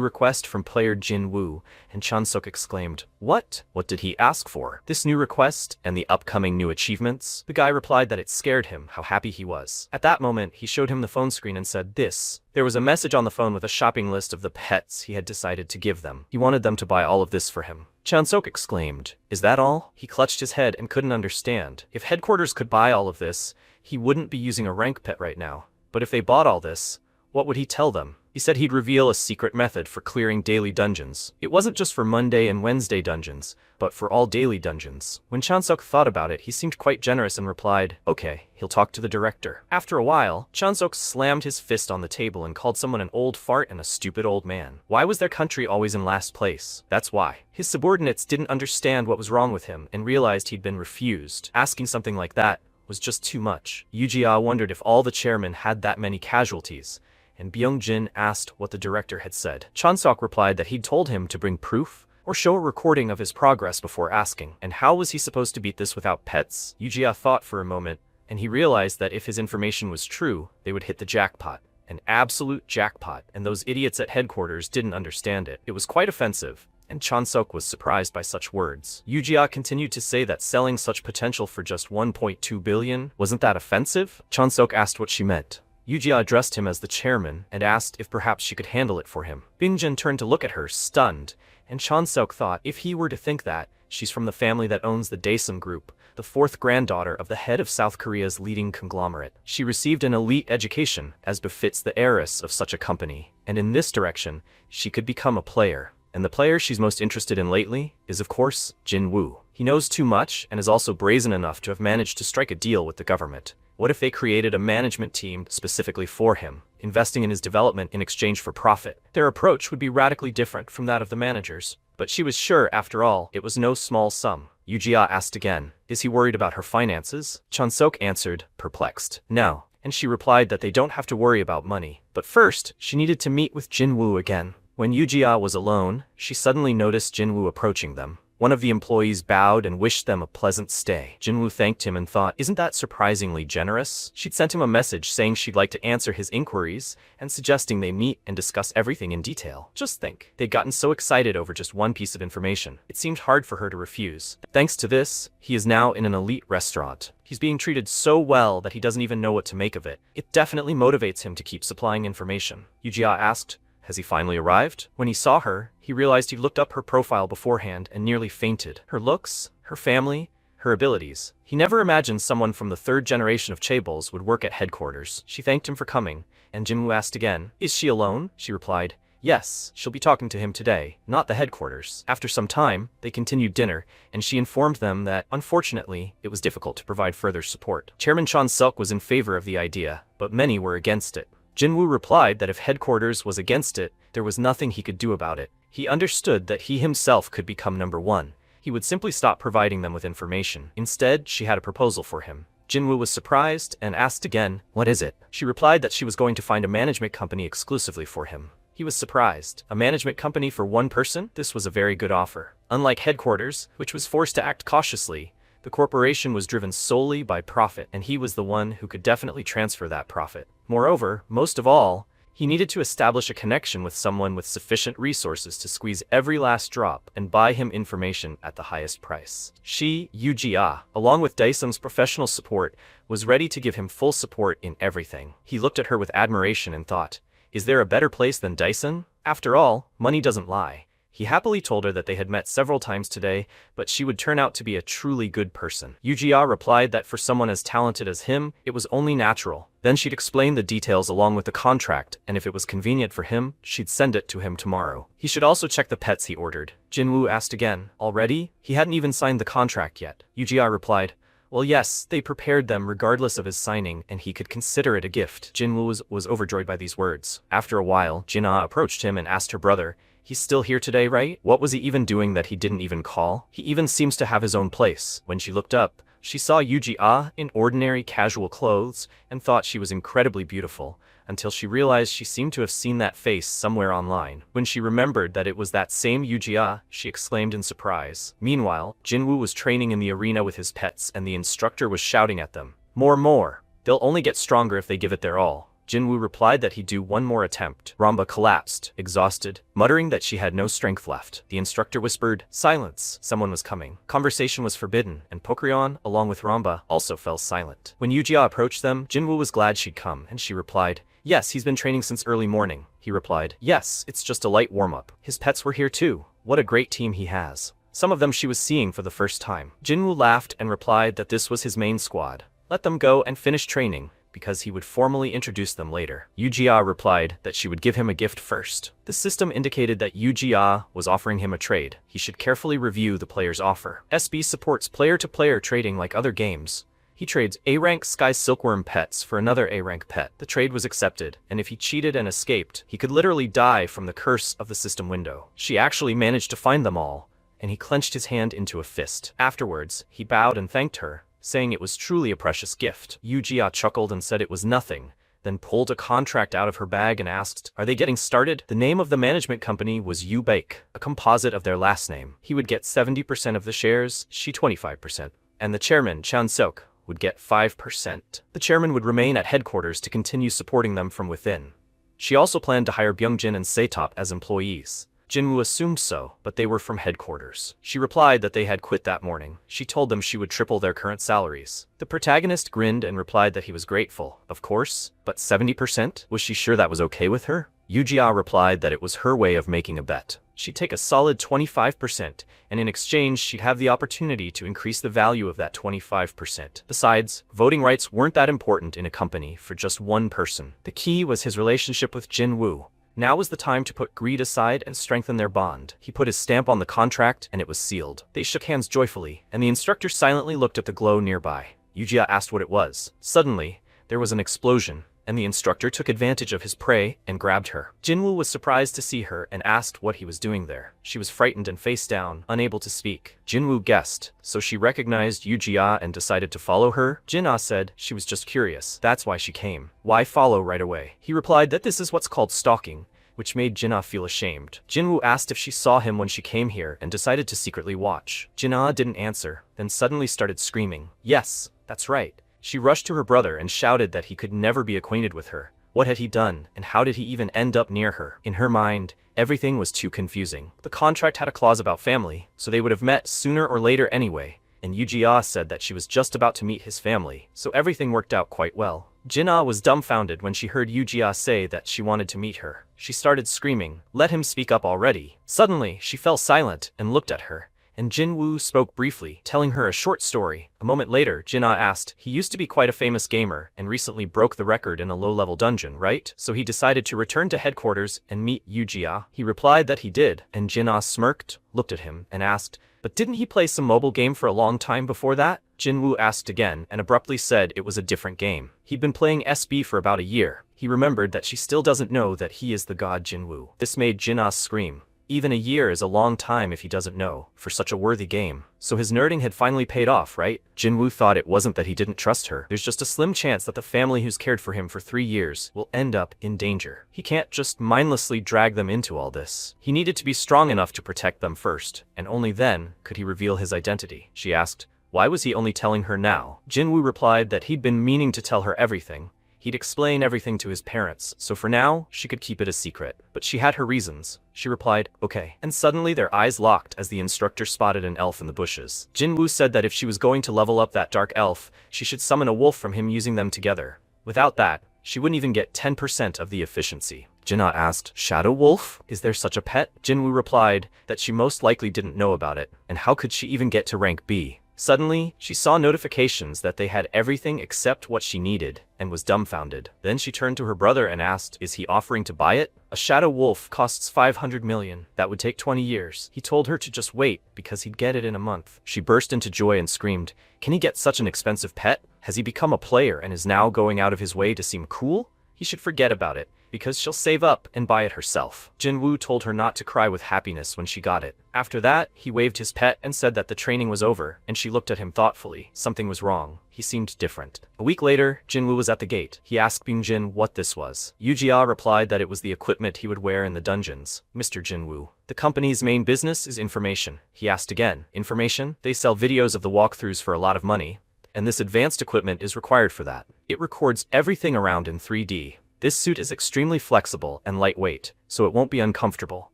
request from player Jin Woo, and Chan-sok exclaimed, what? What did he ask for? This new request and the upcoming new achievements? The guy replied that it scared him how happy he was. At that moment, he showed him the phone screen and said this. There was a message on the phone with a shopping list of the pets he had decided to give them. He wanted them to buy all of this for him. Chan-sok exclaimed, is that all? He clutched his head and couldn't understand. If headquarters could buy all of this, he wouldn't be using a rank pet right now. But if they bought all this, what would he tell them? He said he'd reveal a secret method for clearing daily dungeons. It wasn't just for Monday and Wednesday dungeons, but for all daily dungeons. When Chan-sok thought about it, he seemed quite generous and replied, okay, he'll talk to the director. After a while, Chan-sok slammed his fist on the table and called someone an old fart and a stupid old man. Why was their country always in last place? That's why. His subordinates didn't understand what was wrong with him and realized he'd been refused. Asking something like that was just too much. Yu-Jia wondered if all the chairmen had that many casualties, and Byung-jin asked what the director had said. Chan-sok replied that he'd told him to bring proof or show a recording of his progress before asking. And how was he supposed to beat this without pets? Yu-Jia thought for a moment, and he realized that if his information was true, they would hit the jackpot. An absolute jackpot, and those idiots at headquarters didn't understand it. It was quite offensive, and Chan-sok was surprised by such words. Yu-Jia continued to say that selling such potential for just 1.2 billion, wasn't that offensive? Chan-sok asked what she meant. Yu-Jia addressed him as the chairman and asked if perhaps she could handle it for him. Byung-jin turned to look at her, stunned, and Chan-sok thought if he were to think that, she's from the family that owns the Daesung Group, the fourth granddaughter of the head of South Korea's leading conglomerate. She received an elite education, as befits the heiress of such a company, and in this direction, she could become a player. And the player she's most interested in lately is, of course, Jin Woo. He knows too much and is also brazen enough to have managed to strike a deal with the government. What if they created a management team specifically for him, investing in his development in exchange for profit? Their approach would be radically different from that of the managers. But she was sure, after all, it was no small sum. Yu-Jia asked again, is he worried about her finances? Chan-sok answered, perplexed, no. And she replied that they don't have to worry about money. But first, she needed to meet with Jin Woo again. When Yu-Jia was alone, she suddenly noticed Jin Woo approaching them. One of the employees bowed and wished them a pleasant stay. Jin Woo thanked him and thought, isn't that surprisingly generous? She'd sent him a message saying she'd like to answer his inquiries and suggesting they meet and discuss everything in detail. Just think, they'd gotten so excited over just one piece of information. It seemed hard for her to refuse. Thanks to this, he is now in an elite restaurant. He's being treated so well that he doesn't even know what to make of it. It definitely motivates him to keep supplying information. Yu-Jia asked, has he finally arrived? When he saw her, he realized he'd looked up her profile beforehand and nearly fainted. Her looks, her family, her abilities. He never imagined someone from the third generation of chaebols would work at headquarters. She thanked him for coming, and Jin Woo asked again, is she alone? She replied, yes, she'll be talking to him today, not the headquarters. After some time, they continued dinner, and she informed them that, unfortunately, it was difficult to provide further support. Chairman Chan-sok was in favor of the idea, but many were against it. Jin Woo replied that if headquarters was against it, there was nothing he could do about it. He understood that he himself could become number one. He would simply stop providing them with information. Instead, she had a proposal for him. Jin Woo was surprised and asked again, what is it? She replied that she was going to find a management company exclusively for him. He was surprised. A management company for one person? This was a very good offer. Unlike headquarters, which was forced to act cautiously, the corporation was driven solely by profit, and he was the one who could definitely transfer that profit. Moreover, most of all, he needed to establish a connection with someone with sufficient resources to squeeze every last drop and buy him information at the highest price. She, Yu-Jia, along with Daesung's professional support, was ready to give him full support in everything. He looked at her with admiration and thought, is there a better place than Daesung? After all, money doesn't lie. He happily told her that they had met several times today, but she would turn out to be a truly good person. Yu-Jia replied that for someone as talented as him, it was only natural. Then she'd explain the details along with the contract, and if it was convenient for him, she'd send it to him tomorrow. He should also check the pets he ordered. Jin Woo asked again, already? He hadn't even signed the contract yet. Yu-Jia replied, well, yes, they prepared them regardless of his signing, and he could consider it a gift. Jin Woo was overjoyed by these words. After a while, Jin-ah approached him and asked her brother, he's still here today, right? What was he even doing that he didn't even call? He even seems to have his own place. When she looked up, She saw Yuji in ordinary casual clothes and thought she was incredibly beautiful, until she realized she seemed to have seen that face somewhere online. When she remembered that it was that same Yuji, she exclaimed in surprise. Meanwhile, Jinwoo was training in the arena with his pets and the instructor was shouting at them. More. They'll only get stronger if they give it their all. Jinwoo replied that he'd do one more attempt. Ramba collapsed, exhausted, muttering that she had no strength left. The instructor whispered, "Silence, someone was coming." Conversation was forbidden, and Pokryon, along with Ramba, also fell silent. When Yuji approached them, Jinwoo was glad she'd come, and she replied, "Yes, he's been training since early morning." He replied, "Yes, it's just a light warm-up. His pets were here too. What a great team he has." Some of them she was seeing for the first time. Jinwoo laughed and replied that this was his main squad. Let them go and finish training, because he would formally introduce them later. Yuji replied that she would give him a gift first. The system indicated that Yuji was offering him a trade. He should carefully review the player's offer. SB supports player-to-player trading like other games. He trades A-rank Sky Silkworm pets for another A-rank pet. The trade was accepted, and if he cheated and escaped, he could literally die from the curse of the system window. She actually managed to find them all, and he clenched his hand into a fist. Afterwards, he bowed and thanked her, saying it was truly a precious gift. Yuji chuckled and said it was nothing, then pulled a contract out of her bag and asked, "Are they getting started?" The name of the management company was Yu-Bake, a composite of their last name. He would get 70% of the shares, she 25%, and the chairman, Chan-seok, would get 5%. The chairman would remain at headquarters to continue supporting them from within. She also planned to hire Byungjin and Setop as employees. Jinwoo assumed so, but they were from headquarters. She replied that they had quit that morning. She told them she would triple their current salaries. The protagonist grinned and replied that he was grateful. Of course, but 70%? Was she sure that was okay with her? Yuji replied that it was her way of making a bet. She'd take a solid 25%, and in exchange she'd have the opportunity to increase the value of that 25%. Besides, voting rights weren't that important in a company for just one person. The key was his relationship with Jinwoo. Now was the time to put greed aside and strengthen their bond. He put his stamp on the contract, and it was sealed. They shook hands joyfully, and the instructor silently looked at the glow nearby. Yuji asked what it was. Suddenly, there was an explosion, and the instructor took advantage of his prey and grabbed her. Jinwoo was surprised to see her and asked what he was doing there. She was frightened and face down, unable to speak. Jinwoo guessed, so she recognized Yuji and decided to follow her. Jin said she was just curious. That's why she came. Why follow right away? He replied that this is what's called stalking, which made Jin feel ashamed. Jinwoo asked if she saw him when she came here and decided to secretly watch. Jin didn't answer, then suddenly started screaming. Yes, that's right. She rushed to her brother and shouted that he could never be acquainted with her. What had he done, and how did he even end up near her? In her mind, everything was too confusing. The contract had a clause about family, so they would have met sooner or later anyway, and Yuji said that she was just about to meet his family, so everything worked out quite well. Jin was dumbfounded when she heard Yuji say that she wanted to meet her. She started screaming, "Let him speak up already." Suddenly, she fell silent and looked at her, and Jinwoo spoke briefly, telling her a short story. A moment later, Jin asked, he used to be quite a famous gamer and recently broke the record in a low-level dungeon, right? So he decided to return to headquarters and meet Yuji. He replied that he did, and Jin smirked, looked at him, and asked, "But didn't he play some mobile game for a long time before that?" Jinwoo asked again and abruptly said it was a different game. He'd been playing SB for about a year. He remembered that she still doesn't know that he is the god Jinwoo. This made Jin scream. Even a year is a long time if he doesn't know, for such a worthy game. So his nerding had finally paid off, right? Jinwoo thought it wasn't that he didn't trust her. There's just a slim chance that the family who's cared for him for 3 years will end up in danger. He can't just mindlessly drag them into all this. He needed to be strong enough to protect them first, and only then could he reveal his identity. She asked, why was he only telling her now? Jinwoo replied that he'd been meaning to tell her everything. He'd explain everything to his parents, so for now, she could keep it a secret. But she had her reasons. She replied, okay. And suddenly their eyes locked as the instructor spotted an elf in the bushes. Jinwoo said that if she was going to level up that dark elf, she should summon a wolf from him using them together. Without that, she wouldn't even get 10% of the efficiency. Jin asked, Shadow Wolf? Is there such a pet? Jinwoo replied that she most likely didn't know about it, and how could she even get to rank B? Suddenly, she saw notifications that they had everything except what she needed, and was dumbfounded. Then she turned to her brother and asked, is he offering to buy it? A shadow wolf costs 500 million. That would take 20 years. He told her to just wait, because he'd get it in a month. She burst into joy and screamed, can he get such an expensive pet? Has he become a player and is now going out of his way to seem cool? He should forget about it. because she'll save up and buy it herself. Jinwoo told her not to cry with happiness when she got it. After that, he waved his pet and said that the training was over, and she looked at him thoughtfully. Something was wrong. He seemed different. A week later, Jinwoo was at the gate. He asked Bingjin what this was. Yujia replied that it was the equipment he would wear in the dungeons. Mr. Jinwoo, the company's main business is information. He asked again. Information? They sell videos of the walkthroughs for a lot of money, and this advanced equipment is required for that. It records everything around in 3D. This suit is extremely flexible and lightweight, so it won't be uncomfortable.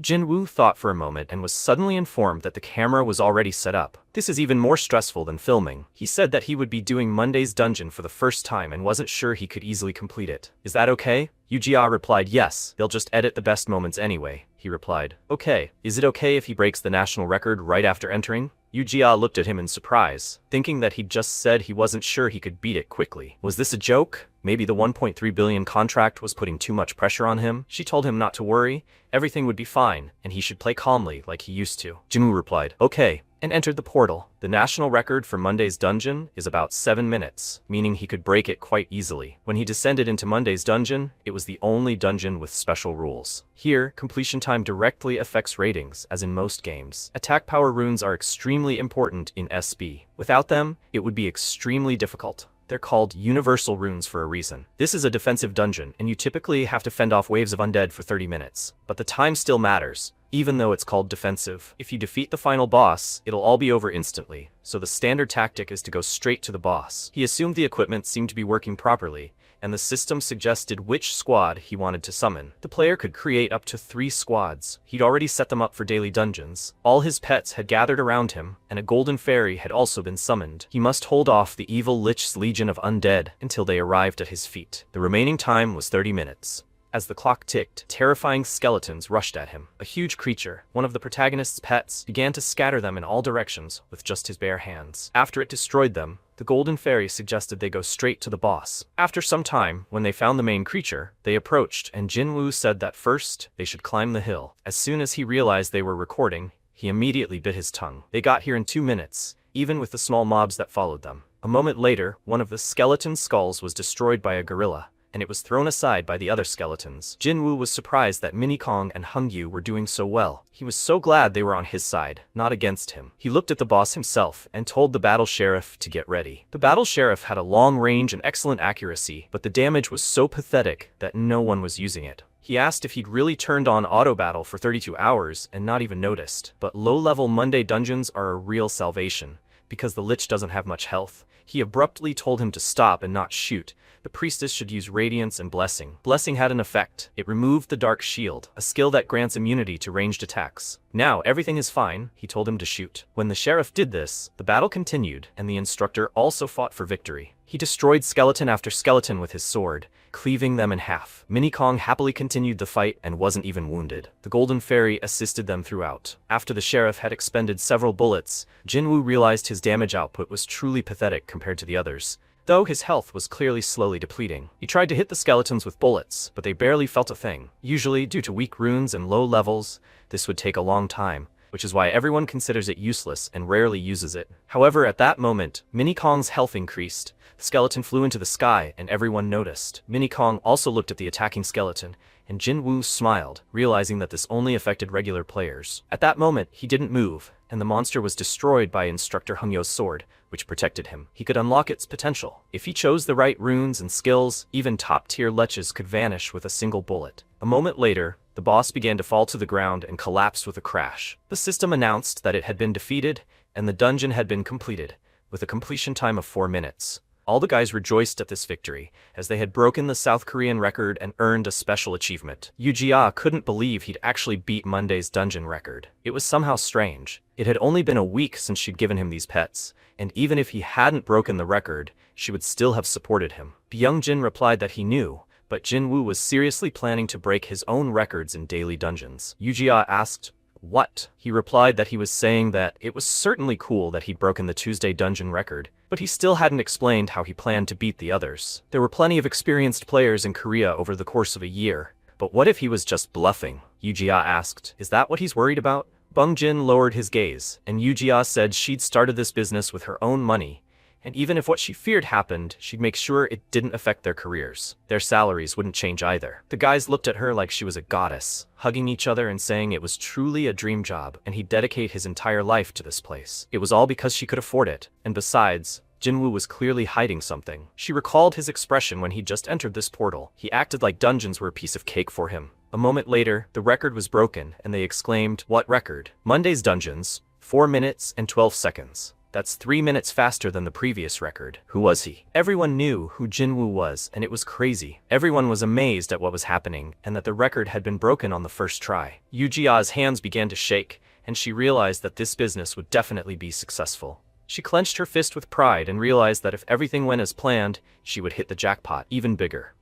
Jinwoo thought for a moment and was suddenly informed that the camera was already set up. This is even more stressful than filming. He said that he would be doing Monday's dungeon for the first time and wasn't sure he could easily complete it. Is that okay? Yujia replied yes, they'll just edit the best moments anyway. He replied, okay. Is it okay if he breaks the national record right after entering? Yujia looked at him in surprise, thinking that he'd just said he wasn't sure he could beat it quickly. Was this a joke? Maybe the 1.3 billion contract was putting too much pressure on him? She told him not to worry, everything would be fine, and he should play calmly like he used to. Jinwoo replied, okay, and entered the portal. The national record for Monday's dungeon is about 7 minutes, meaning he could break it quite easily. When he descended into Monday's dungeon, it was the only dungeon with special rules. Here, completion time directly affects ratings, as in most games. Attack power runes are extremely important in SB. Without them, it would be extremely difficult. They're called universal runes for a reason. This is a defensive dungeon, and you typically have to fend off waves of undead for 30 minutes. But the time still matters, even though it's called defensive. If you defeat the final boss, it'll all be over instantly, so the standard tactic is to go straight to the boss. He assumed the equipment seemed to be working properly, and the system suggested which squad he wanted to summon. The player could create up to 3 squads. He'd already set them up for daily dungeons. All his pets had gathered around him, and a golden fairy had also been summoned. He must hold off the evil Lich's legion of undead until they arrived at his feet. The remaining time was 30 minutes. As the clock ticked, terrifying skeletons rushed at him. A huge creature, one of the protagonist's pets, began to scatter them in all directions with just his bare hands. After it destroyed them, the golden fairy suggested they go straight to the boss. After some time, when they found the main creature, they approached, and Jinwoo said that first, they should climb the hill. As soon as he realized they were recording, he immediately bit his tongue. They got here in 2 minutes, even with the small mobs that followed them. A moment later, one of the skeleton skulls was destroyed by a gorilla, and it was thrown aside by the other skeletons. Jinwoo was surprised that Minikong and Hungyu were doing so well. He was so glad they were on his side, not against him. He looked at the boss himself and told the battle sheriff to get ready. The battle sheriff had a long range and excellent accuracy, but the damage was so pathetic that no one was using it. He asked if he'd really turned on auto battle for 32 hours and not even noticed. But low-level Monday dungeons are a real salvation, because the Lich doesn't have much health. He abruptly told him to stop and not shoot. The priestess should use Radiance and Blessing. Blessing had an effect. It removed the Dark Shield, a skill that grants immunity to ranged attacks. Now everything is fine, he told him to shoot. When the sheriff did this, the battle continued, and the instructor also fought for victory. He destroyed skeleton after skeleton with his sword, cleaving them in half. Minikong happily continued the fight and wasn't even wounded. The Golden Fairy assisted them throughout. After the sheriff had expended several bullets, Jinwoo realized his damage output was truly pathetic compared to the others, though his health was clearly slowly depleting. He tried to hit the skeletons with bullets, but they barely felt a thing. Usually, due to weak runes and low levels, this would take a long time, which is why everyone considers it useless and rarely uses it. However, at that moment, Minikong's health increased. The skeleton flew into the sky, and everyone noticed. Minikong also looked at the attacking skeleton, and Jinwoo smiled, realizing that this only affected regular players. At that moment, he didn't move, and the monster was destroyed by Instructor Hungyo's sword, which protected him. He could unlock its potential. If he chose the right runes and skills, even top-tier leches could vanish with a single bullet. A moment later, the boss began to fall to the ground and collapsed with a crash. The system announced that it had been defeated, and the dungeon had been completed, with a completion time of 4 minutes. All the guys rejoiced at this victory, as they had broken the South Korean record and earned a special achievement. Yujia couldn't believe he'd actually beat Monday's dungeon record. It was somehow strange. It had only been a week since she'd given him these pets, and even if he hadn't broken the record, she would still have supported him. Byungjin replied that he knew, but Jinwoo was seriously planning to break his own records in daily dungeons. Yujia asked, "What?" He replied that he was saying that it was certainly cool that he'd broken the Tuesday dungeon record, but he still hadn't explained how he planned to beat the others. There were plenty of experienced players in Korea over the course of a year, but what if he was just bluffing? Yujia asked, "Is that what he's worried about?" Bungjin lowered his gaze, and Yujia said she'd started this business with her own money, And even if what she feared happened, she'd make sure it didn't affect their careers. Their salaries wouldn't change either. The guys looked at her like she was a goddess, hugging each other and saying it was truly a dream job, and he'd dedicate his entire life to this place. It was all because she could afford it. And besides, Jinwoo was clearly hiding something. She recalled his expression when he just entered this portal. He acted like dungeons were a piece of cake for him. A moment later, the record was broken, and they exclaimed, "What record?" Monday's dungeons, 4 minutes and 12 seconds. That's 3 minutes faster than the previous record. Who was he? Everyone knew who Jinwoo was, and it was crazy. Everyone was amazed at what was happening, and that the record had been broken on the first try. Yujia's hands began to shake, and she realized that this business would definitely be successful. She clenched her fist with pride and realized that if everything went as planned, she would hit the jackpot even bigger.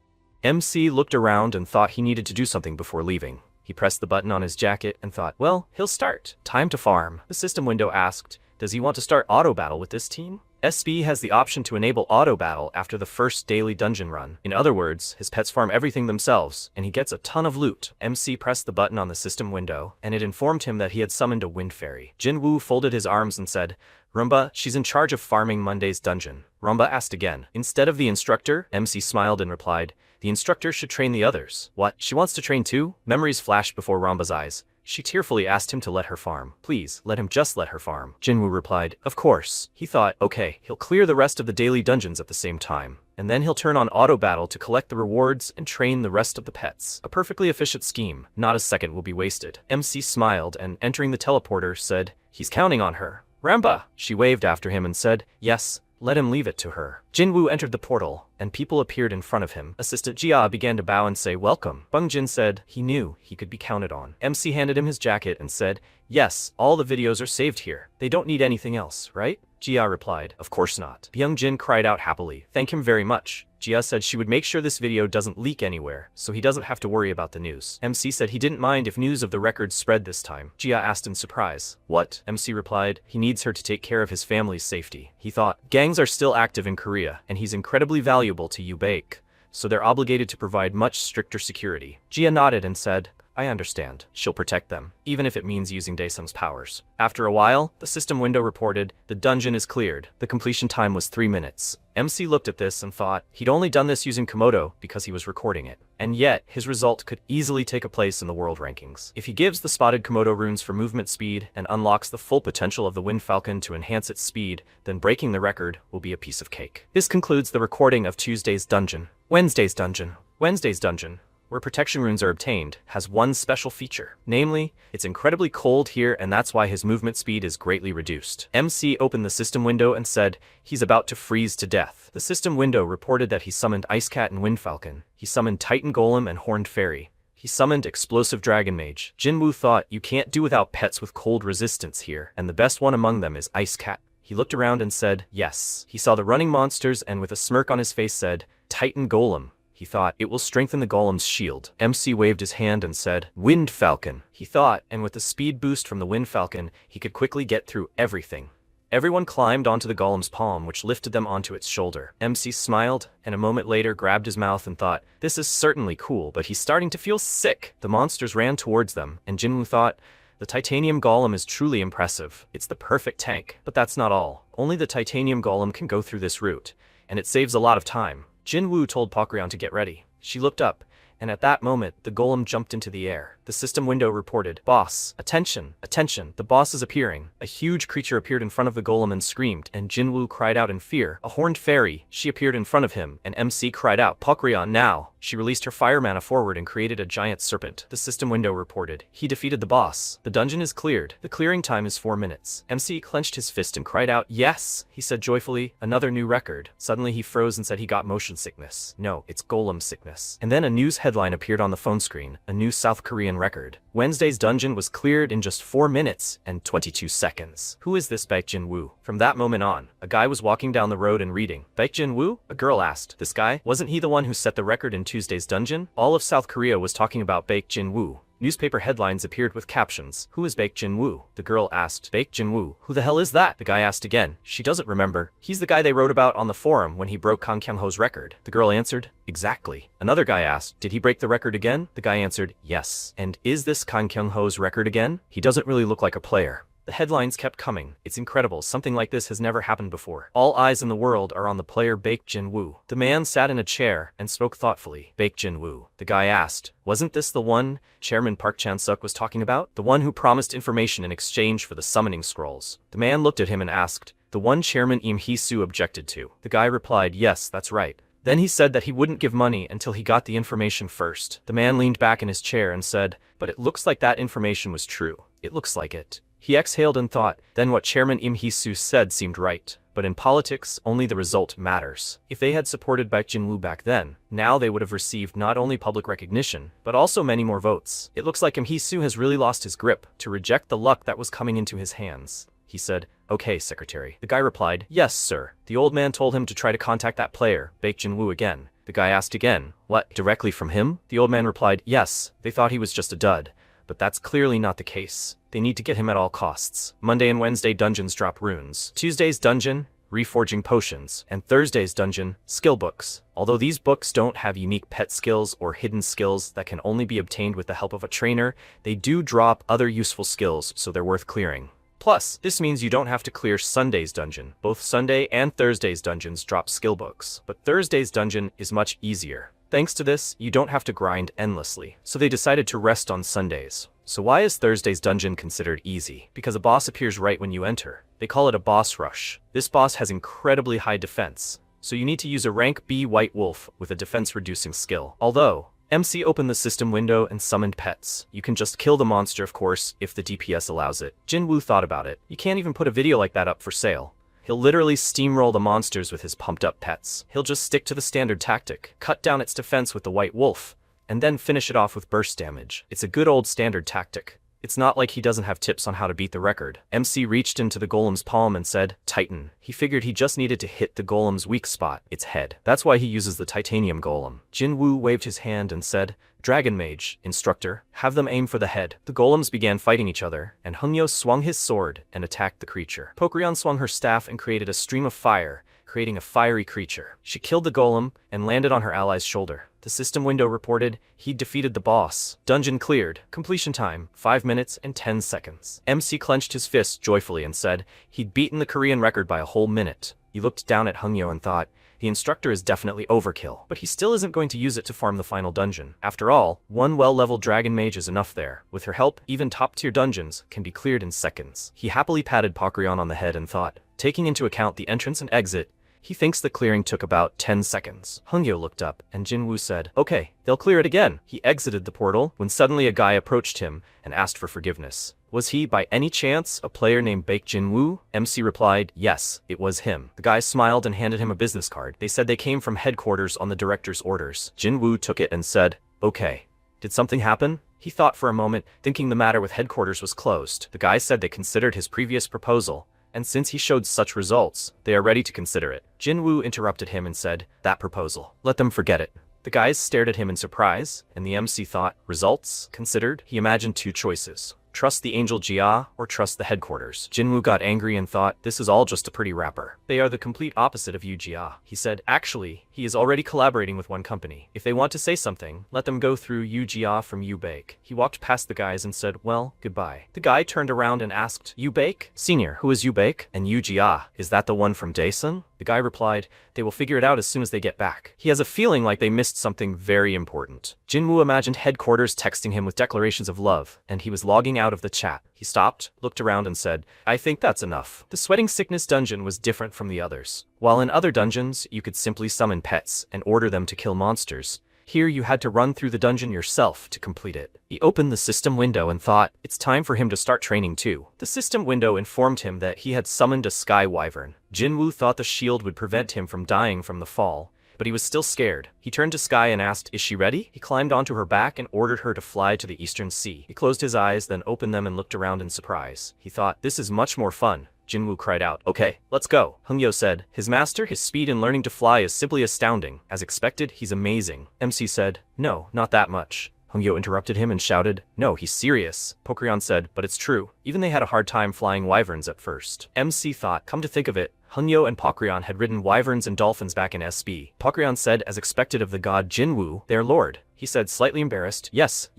MC looked around and thought he needed to do something before leaving. He pressed the button on his jacket and thought, well, he'll start. Time to farm. The system window asked, does he want to start auto battle with this team? SB has the option to enable auto battle after the first daily dungeon run. In other words, his pets farm everything themselves, and he gets a ton of loot. MC pressed the button on the system window, and it informed him that he had summoned a wind fairy. Jinwoo folded his arms and said, Rumba, she's in charge of farming Monday's dungeon. Rumba asked again. Instead of the instructor, MC smiled and replied, the instructor should train the others. What? She wants to train too? Memories flashed before Rumba's eyes. She tearfully asked him to let her farm. Please, let him just let her farm. Jinwoo replied, of course. He thought, okay, he'll clear the rest of the daily dungeons at the same time. And then he'll turn on auto battle to collect the rewards and train the rest of the pets. A perfectly efficient scheme. Not a second will be wasted. MC smiled and, entering the teleporter, said, he's counting on her. Ramba! She waved after him and said, yes, let him leave it to her. Jinwoo entered the portal, and people appeared in front of him. Assistant Jia began to bow and say welcome. Bungjin said he knew he could be counted on. MC handed him his jacket and said, yes, all the videos are saved here. They don't need anything else, right? Jia replied, of course not. Byungjin cried out happily, thank him very much. Jia said she would make sure this video doesn't leak anywhere, so he doesn't have to worry about the news. MC said he didn't mind if news of the record spread this time. Jia asked in surprise, what? MC replied, he needs her to take care of his family's safety. He thought, gangs are still active in Korea, and he's incredibly valuable to Ubaek, so they're obligated to provide much stricter security. Jia nodded and said, I understand. She'll protect them, even if it means using Daesung's powers. After a while, the system window reported, the dungeon is cleared. The completion time was 3 minutes. MC looked at this and thought, he'd only done this using Komodo because he was recording it. And yet, his result could easily take a place in the world rankings. If he gives the spotted Komodo runes for movement speed and unlocks the full potential of the Wind Falcon to enhance its speed, then breaking the record will be a piece of cake. This concludes the recording of Tuesday's dungeon. Wednesday's dungeon. Wednesday's dungeon, where protection runes are obtained, has one special feature. Namely, it's incredibly cold here and that's why his movement speed is greatly reduced. MC opened the system window and said, he's about to freeze to death. The system window reported that he summoned Ice Cat and Wind Falcon. He summoned Titan Golem and Horned Fairy. He summoned Explosive Dragon Mage. Jinwoo thought, you can't do without pets with cold resistance here, and the best one among them is Ice Cat. He looked around and said, yes. He saw the running monsters and with a smirk on his face said, Titan Golem. He thought, it will strengthen the golem's shield. MC waved his hand and said, Wind Falcon. He thought, and with the speed boost from the Wind Falcon, he could quickly get through everything. Everyone climbed onto the golem's palm, which lifted them onto its shoulder. MC smiled, and a moment later grabbed his mouth and thought, this is certainly cool, but he's starting to feel sick. The monsters ran towards them, and Jinwoo thought, the titanium golem is truly impressive. It's the perfect tank. But that's not all. Only the titanium golem can go through this route, and it saves a lot of time. Jinwoo told Pokryon to get ready. She looked up, and at that moment, the golem jumped into the air. The system window reported, boss, attention, attention, the boss is appearing. A huge creature appeared in front of the golem and screamed, and Jinwoo cried out in fear. A horned fairy, she appeared in front of him, and MC cried out, Pokryon now. She released her fire mana forward and created a giant serpent. The system window reported, he defeated the boss. The dungeon is cleared. The clearing time is 4 minutes. MC clenched his fist and cried out, yes, he said joyfully, another new record. Suddenly he froze and said he got motion sickness. No, it's golem sickness. And then a news headline appeared on the phone screen, a new South Korean record. Wednesday's dungeon was cleared in just 4 minutes and 22 seconds. Who is this Baek Jin-woo? From that moment on, a guy was walking down the road and reading. Baek Jin-woo? A girl asked. This guy? Wasn't he the one who set the record in Tuesday's dungeon? All of South Korea was talking about Baek Jin-woo. Newspaper headlines appeared with captions. Who is Baek Jin-woo? The girl asked. Baek Jin-woo? Who the hell is that? The guy asked again. She doesn't remember. He's the guy they wrote about on the forum when he broke Kang Kyung-ho's record. The girl answered. Exactly. Another guy asked. Did he break the record again? The guy answered. Yes. And is this Kang Kyung-ho's record again? He doesn't really look like a player. The headlines kept coming. It's incredible, something like this has never happened before. All eyes in the world are on the player Baek Jin-woo. The man sat in a chair and spoke thoughtfully. Baek Jin-woo. The guy asked, wasn't this the one Chairman Park Chan-suk was talking about? The one who promised information in exchange for the summoning scrolls. The man looked at him and asked, the one Chairman Im Hee-soo objected to. The guy replied, yes, that's right. Then he said that he wouldn't give money until he got the information first. The man leaned back in his chair and said, but it looks like that information was true. It looks like it. He exhaled and thought, then what Chairman Im Hee-soo said seemed right. But in politics, only the result matters. If they had supported Baek Jin-woo back then, now they would have received not only public recognition, but also many more votes. It looks like Im Hee-soo has really lost his grip to reject the luck that was coming into his hands. He said, okay, secretary. The guy replied, yes, sir. The old man told him to try to contact that player, Baek Jin-woo again. The guy asked again, what, directly from him? The old man replied, yes, they thought he was just a dud. But that's clearly not the case. They need to get him at all costs. Monday and Wednesday dungeons drop runes. Tuesday's dungeon, reforging potions, and Thursday's dungeon, skill books. Although these books don't have unique pet skills or hidden skills that can only be obtained with the help of a trainer, they do drop other useful skills, so they're worth clearing. Plus, this means you don't have to clear Sunday's dungeon. Both Sunday and Thursday's dungeons drop skill books, but Thursday's dungeon is much easier. Thanks to this, you don't have to grind endlessly, so they decided to rest on Sundays. So why is Thursday's dungeon considered easy? Because a boss appears right when you enter. They call it a boss rush. This boss has incredibly high defense, so you need to use a rank B White Wolf with a defense-reducing skill. Although, MC opened the system window and summoned pets. You can just kill the monster, of course, if the DPS allows it. Jin-woo thought about it. You can't even put a video like that up for sale. He'll literally steamroll the monsters with his pumped-up pets. He'll just stick to the standard tactic, cut down its defense with the White Wolf, and then finish it off with burst damage. It's a good old standard tactic. It's not like he doesn't have tips on how to beat the record. MC reached into the golem's palm and said, Titan. He figured he just needed to hit the golem's weak spot, its head. That's why he uses the titanium golem. Jin-woo waved his hand and said, Dragon Mage, instructor, have them aim for the head. The golems began fighting each other, and Hungyo swung his sword and attacked the creature. Pokryon swung her staff and created a stream of fire, creating a fiery creature. She killed the golem and landed on her ally's shoulder. The system window reported he'd defeated the boss. Dungeon cleared. Completion time, 5 minutes and 10 seconds. MC clenched his fist joyfully and said he'd beaten the Korean record by a whole minute. He looked down at Hungyo and thought, the instructor is definitely overkill, but he still isn't going to use it to farm the final dungeon. After all, one well-leveled dragon mage is enough there. With her help, even top-tier dungeons can be cleared in seconds. He happily patted Pokryon on the head and thought, taking into account the entrance and exit, he thinks the clearing took about 10 seconds. Hungyo looked up, and Jin-woo said, okay, they'll clear it again. He exited the portal, when suddenly a guy approached him and asked for forgiveness. Was he, by any chance, a player named Baek Jin-woo? MC replied, yes, it was him. The guy smiled and handed him a business card. They said they came from headquarters on the director's orders. Jin-woo took it and said, okay. Did something happen? He thought for a moment, thinking the matter with headquarters was closed. The guy said they considered his previous proposal, and since he showed such results, they are ready to consider it. Jin-woo interrupted him and said, that proposal. Let them forget it. The guys stared at him in surprise, and the MC thought, results? Considered? He imagined two choices. Trust the Angel Jia or trust the headquarters. Jin-woo got angry and thought, this is all just a pretty wrapper. They are the complete opposite of Yu Jia. He said, actually, he is already collaborating with one company. If they want to say something, let them go through Yu Jia from Yu Baek. He walked past the guys and said, well, goodbye. The guy turned around and asked, Yu Baek? Senior, who is Yu Baek? And Yu Jia, is that the one from Daesun? The guy replied, they will figure it out as soon as they get back. He has a feeling like they missed something very important. Jin-woo imagined headquarters texting him with declarations of love, and he was logging out of the chat. He stopped, looked around and said, I think that's enough. The Sweating Sickness dungeon was different from the others. While in other dungeons, you could simply summon pets and order them to kill monsters, here you had to run through the dungeon yourself to complete it. He opened the system window and thought, it's time for him to start training too. The system window informed him that he had summoned a sky wyvern. Jin-woo thought the shield would prevent him from dying from the fall, but he was still scared. He turned to Sky and asked, is she ready? He climbed onto her back and ordered her to fly to the Eastern Sea. He closed his eyes, then opened them and looked around in surprise. He thought, this is much more fun. Jin-woo cried out, okay, let's go. Hungyo said, his master, his speed in learning to fly is simply astounding. As expected, he's amazing. MC said, no, not that much. Hungyo interrupted him and shouted, no, he's serious. Pokryon said, but it's true. Even they had a hard time flying wyverns at first. MC thought, come to think of it, Hunyo and Pokryon had ridden wyverns and dolphins back in SB. Pokryon said, as expected of the god Jinwoo, their lord. He said, slightly embarrassed, yes,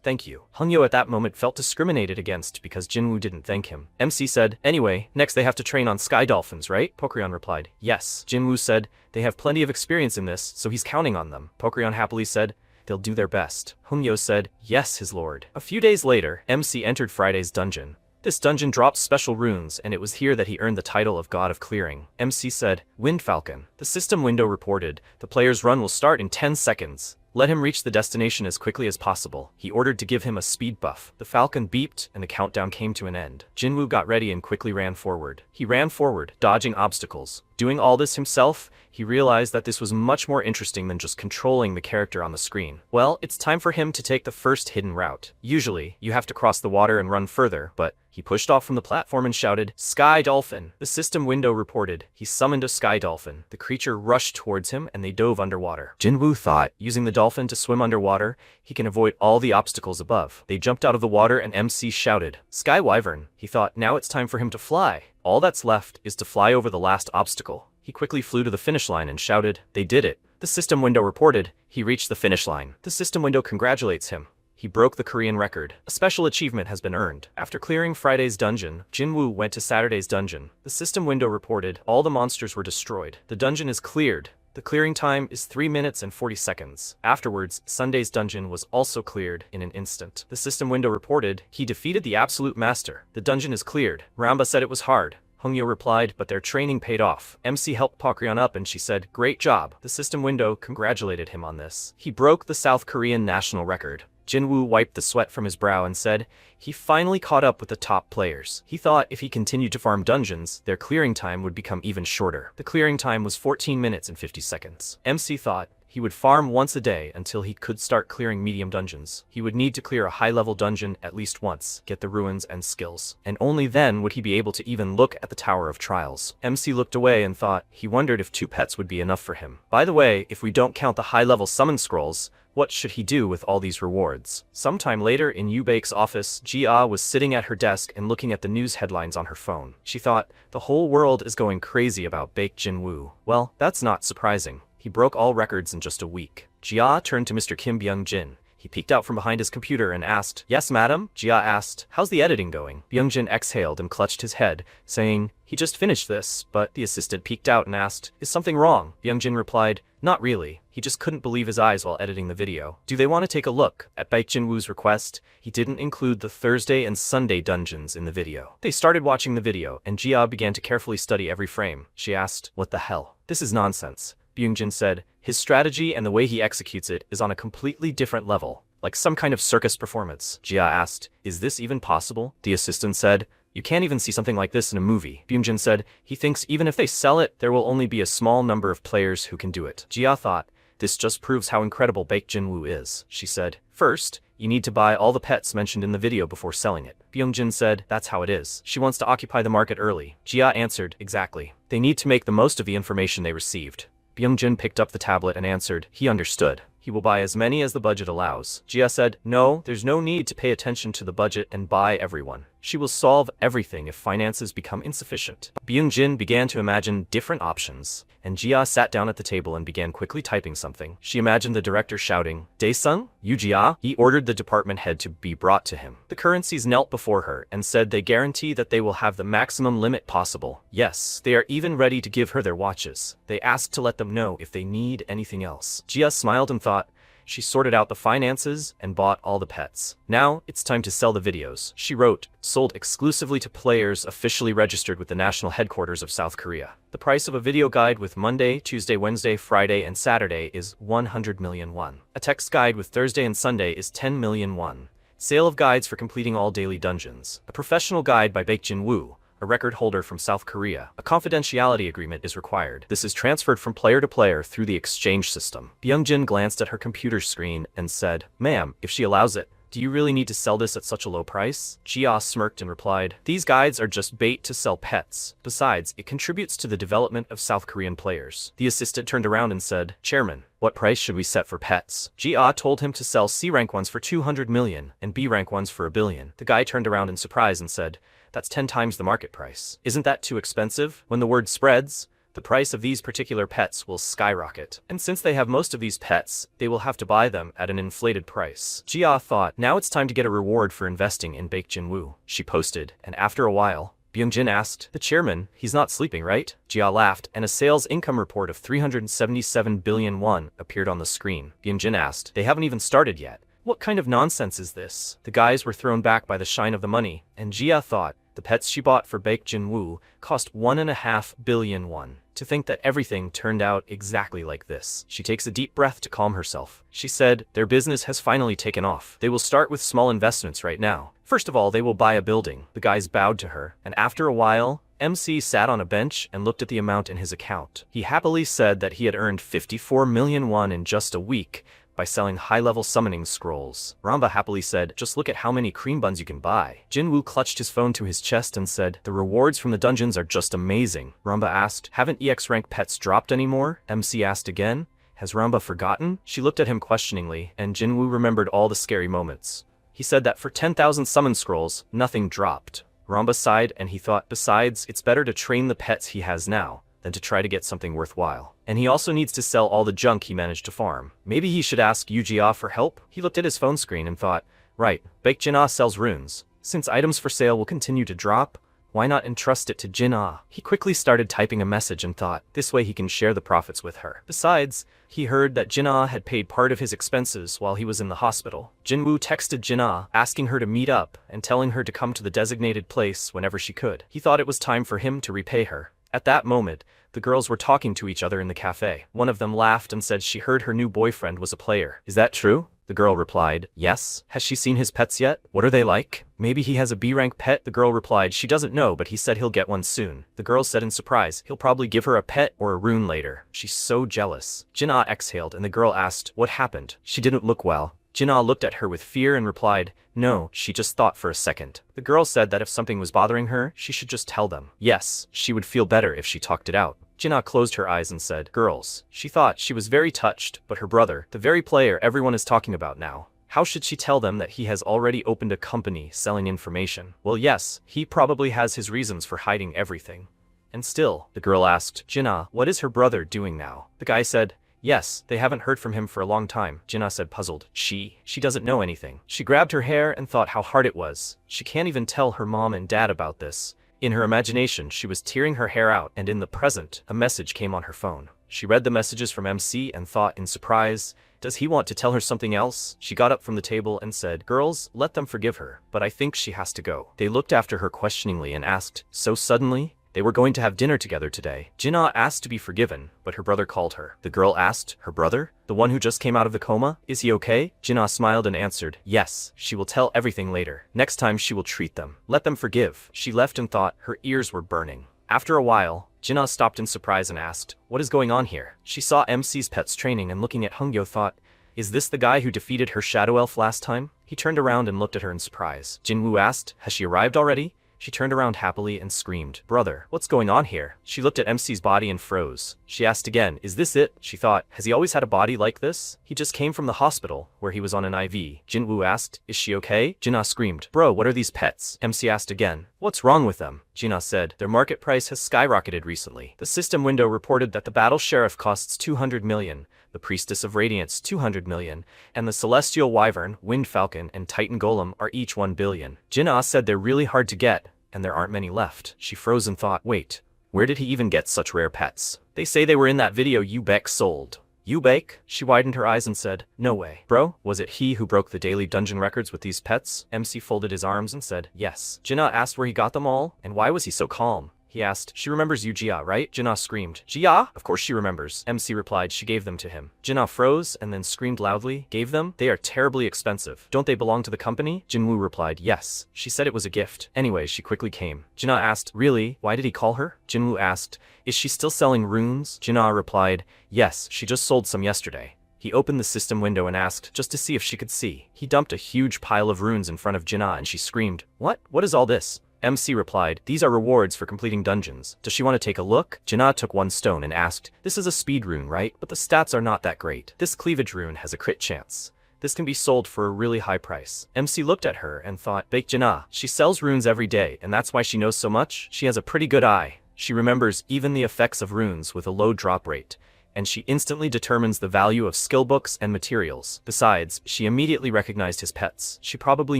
thank you. Hunyo at that moment felt discriminated against because Jinwoo didn't thank him. MC said, anyway, next they have to train on sky dolphins, right? Pokryon replied, yes. Jinwoo said, they have plenty of experience in this, so he's counting on them. Pokryon happily said, they'll do their best. Hunyo said, yes, his lord. A few days later, MC entered Friday's dungeon. This dungeon drops special runes, and it was here that he earned the title of God of Clearing. MC said, Wind Falcon. The system window reported, the player's run will start in 10 seconds. Let him reach the destination as quickly as possible. He ordered to give him a speed buff. The falcon beeped, and the countdown came to an end. Jinwoo got ready and quickly ran forward. He ran forward, dodging obstacles. Doing all this himself, he realized that this was much more interesting than just controlling the character on the screen. Well, it's time for him to take the first hidden route. Usually, you have to cross the water and run further, but he pushed off from the platform and shouted, Sky Dolphin! The system window reported. He summoned a sky dolphin. The creature rushed towards him and they dove underwater. Jinwoo thought, using the dolphin to swim underwater, he can avoid all the obstacles above. They jumped out of the water and MC shouted, Sky Wyvern! He thought, now it's time for him to fly. All that's left is to fly over the last obstacle. He quickly flew to the finish line and shouted, they did it. The system window reported. He reached the finish line. The system window congratulates him. He broke the Korean record. A special achievement has been earned. After clearing Friday's dungeon, Jinwoo went to Saturday's dungeon. The system window reported, all the monsters were destroyed. The dungeon is cleared. The clearing time is 3 minutes and 40 seconds. Afterwards, Sunday's dungeon was also cleared in an instant. The system window reported, he defeated the absolute master. The dungeon is cleared. Ramba said it was hard. Hunyo replied, but their training paid off. MC helped Pokryon up and she said, great job. The system window congratulated him on this. He broke the South Korean national record. Jinwoo wiped the sweat from his brow and said, he finally caught up with the top players. He thought if he continued to farm dungeons, their clearing time would become even shorter. The clearing time was 14 minutes and 50 seconds. MC thought he would farm once a day until he could start clearing medium dungeons. He would need to clear a high-level dungeon at least once, get the ruins and skills, and only then would he be able to even look at the Tower of Trials. MC looked away and thought he wondered if 2 pets would be enough for him. By the way, if we don't count the high-level summon scrolls, what should he do with all these rewards? Sometime later in Yubake's office, Jia was sitting at her desk and looking at the news headlines on her phone. She thought, the whole world is going crazy about Baek Jinwoo. Well, that's not surprising. He broke all records in just a week. Jia turned to Mr. Kim Byung-jin. He peeked out from behind his computer and asked, yes, madam? Jia asked, how's the editing going? Byung-jin exhaled and clutched his head, saying, he just finished this, but the assistant peeked out and asked, is something wrong? Byung-jin replied, not really. He just couldn't believe his eyes while editing the video. Do they want to take a look? At Baek Jinwoo's request, he didn't include the Thursday and Sunday dungeons in the video. They started watching the video, and Jia began to carefully study every frame. She asked, what the hell? This is nonsense. Byung-jin said, his strategy and the way he executes it is on a completely different level, like some kind of circus performance. Jia asked, is this even possible? The assistant said, you can't even see something like this in a movie. Byung-jin said, he thinks even if they sell it, there will only be a small number of players who can do it. Jia thought, this just proves how incredible Baek Jinwoo is. She said, first, you need to buy all the pets mentioned in the video before selling it. Byung-jin said, that's how it is. She wants to occupy the market early. Jia answered, exactly. They need to make the most of the information they received. Byung-jin picked up the tablet and answered, he understood. He will buy as many as the budget allows. Jia said, no, there's no need to pay attention to the budget and buy everyone. She will solve everything if finances become insufficient. Byung-jin began to imagine different options, and Jia sat down at the table and began quickly typing something. She imagined the director shouting, Dae-sung, you Jia? He ordered the department head to be brought to him. The currencies knelt before her and said they guarantee that they will have the maximum limit possible. Yes, they are even ready to give her their watches. They asked to let them know if they need anything else. Jia smiled and thought, she sorted out the finances and bought all the pets. Now, it's time to sell the videos. She wrote, sold exclusively to players officially registered with the national headquarters of South Korea. The price of a video guide with Monday, Tuesday, Wednesday, Friday, and Saturday is 100 million won. A text guide with Thursday and Sunday is 10 million won. Sale of guides for completing all daily dungeons. A professional guide by Baek Jinwoo, a record holder from South Korea. A confidentiality agreement is required. This is transferred from player to player through the exchange system. Byung-jin glanced at her computer screen and said, ma'am, if she allows it, do you really need to sell this at such a low price? Jia smirked and replied, these guides are just bait to sell pets. Besides, it contributes to the development of South Korean players. The assistant turned around and said, Chairman, what price should we set for pets? Jia told him to sell C-rank ones for 200 million and B-rank ones for 1 billion. The guy turned around in surprise and said, That's 10 times the market price. Isn't that too expensive? When the word spreads, the price of these particular pets will skyrocket. And since they have most of these pets, they will have to buy them at an inflated price. Jia thought, now it's time to get a reward for investing in Baek Jinwoo. She posted, and after a while, Byung-jin asked, the chairman, he's not sleeping, right? Jia laughed, and a sales income report of 377 billion won appeared on the screen. Byung-jin asked, they haven't even started yet. What kind of nonsense is this? The guys were thrown back by the shine of the money, and Jia thought, the pets she bought for Baek Jinwoo cost 1.5 billion won. To think that everything turned out exactly like this. She takes a deep breath to calm herself. She said, their business has finally taken off. They will start with small investments right now. First of all, they will buy a building. The guys bowed to her, and after a while, MC sat on a bench and looked at the amount in his account. He happily said that he had earned 54 million won in just a week by selling high-level summoning scrolls. Ramba happily said, just look at how many cream buns you can buy. Jinwoo clutched his phone to his chest and said, the rewards from the dungeons are just amazing. Ramba asked, haven't EX rank pets dropped anymore? MC asked again. Has Ramba forgotten? She looked at him questioningly, and Jinwoo remembered all the scary moments. He said that for 10,000 summon scrolls, nothing dropped. Ramba sighed, and he thought, besides, it's better to train the pets he has now than to try to get something worthwhile. And he also needs to sell all the junk he managed to farm. Maybe he should ask Yu-Jia for help? He looked at his phone screen and thought, right, Baek Jin-ah sells runes. Since items for sale will continue to drop, why not entrust it to Jin-ah? He quickly started typing a message and thought, this way he can share the profits with her. Besides, he heard that Jin-ah had paid part of his expenses while he was in the hospital. Jinwoo texted Jin-ah, asking her to meet up and telling her to come to the designated place whenever she could. He thought it was time for him to repay her. At that moment, the girls were talking to each other in the cafe. One of them laughed and said she heard her new boyfriend was a player. Is that true? The girl replied, yes. Has she seen his pets yet? What are they like? Maybe he has a B-rank pet? The girl replied, she doesn't know, but he said he'll get one soon. The girl said in surprise, he'll probably give her a pet or a rune later. She's so jealous. Jin-ah exhaled and the girl asked, what happened? She didn't look well. Jin-ah looked at her with fear and replied, no, she just thought for a second. The girl said that if something was bothering her, she should just tell them. Yes, she would feel better if she talked it out. Jin-ah closed her eyes and said, girls. She thought she was very touched, but her brother, the very player everyone is talking about now. How should she tell them that he has already opened a company selling information? Well, yes, he probably has his reasons for hiding everything. And still, the girl asked, Jin-ah, what is her brother doing now? The guy said, yes, they haven't heard from him for a long time. Jin-ah said puzzled. She doesn't know anything. She grabbed her hair and thought how hard it was. She can't even tell her mom and dad about this. In her imagination, she was tearing her hair out, and in the present, a message came on her phone. She read the messages from MC and thought in surprise, does he want to tell her something else? She got up from the table and said, girls, let them forgive her, but I think she has to go. They looked after her questioningly and asked, so suddenly? They were going to have dinner together today. Jin-ah asked to be forgiven, but her brother called her. The girl asked, her brother? The one who just came out of the coma? Is he okay? Jin-ah smiled and answered, yes, she will tell everything later. Next time she will treat them. Let them forgive. She left and thought her ears were burning. After a while, Jin-ah stopped in surprise and asked, what is going on here? She saw MC's pets training and looking at Hungyo thought, is this the guy who defeated her shadow elf last time? He turned around and looked at her in surprise. Jinwoo asked, has she arrived already? She turned around happily and screamed, brother, what's going on here? She looked at MC's body and froze. She asked again, is this it? She thought, has he always had a body like this? He just came from the hospital, where he was on an IV. Jinwoo asked, is she okay? Jin-ah screamed, bro, what are these pets? MC asked again, what's wrong with them? Jin-ah said, their market price has skyrocketed recently. The system window reported that the battle sheriff costs 200 million, the priestess of radiance 200 million, and the celestial wyvern, wind falcon, and titan golem are each 1 billion. Jin-ah said they're really hard to get, and there aren't many left. She froze and thought, wait, where did he even get such rare pets? They say they were in that video Yu-Baek sold. Yu-Baek? She widened her eyes and said, no way. Bro, was it he who broke the daily dungeon records with these pets? MC folded his arms and said, yes. Jin-ah asked where he got them all, and why was he so calm? He asked, she remembers you, Jia, right? Jin-ah screamed, Jia? Of course she remembers. MC replied she gave them to him. Jin-ah froze and then screamed loudly, gave them? They are terribly expensive. Don't they belong to the company? Jinwoo replied, yes. She said it was a gift. Anyway, she quickly came. Jin-ah asked, really? Why did he call her? Jinwoo asked, is she still selling runes? Jin-ah replied, yes, she just sold some yesterday. He opened the system window and asked, just to see if she could see. He dumped a huge pile of runes in front of Jin-ah and she screamed, what? What is all this? MC replied, these are rewards for completing dungeons. Does she want to take a look? Jin-ah took one stone and asked, this is a speed rune, right? But the stats are not that great. This cleavage rune has a crit chance. This can be sold for a really high price. MC looked at her and thought, Bake Jina, she sells runes every day and that's why she knows so much? She has a pretty good eye. She remembers even the effects of runes with a low drop rate, and she instantly determines the value of skill books and materials. Besides, she immediately recognized his pets. She probably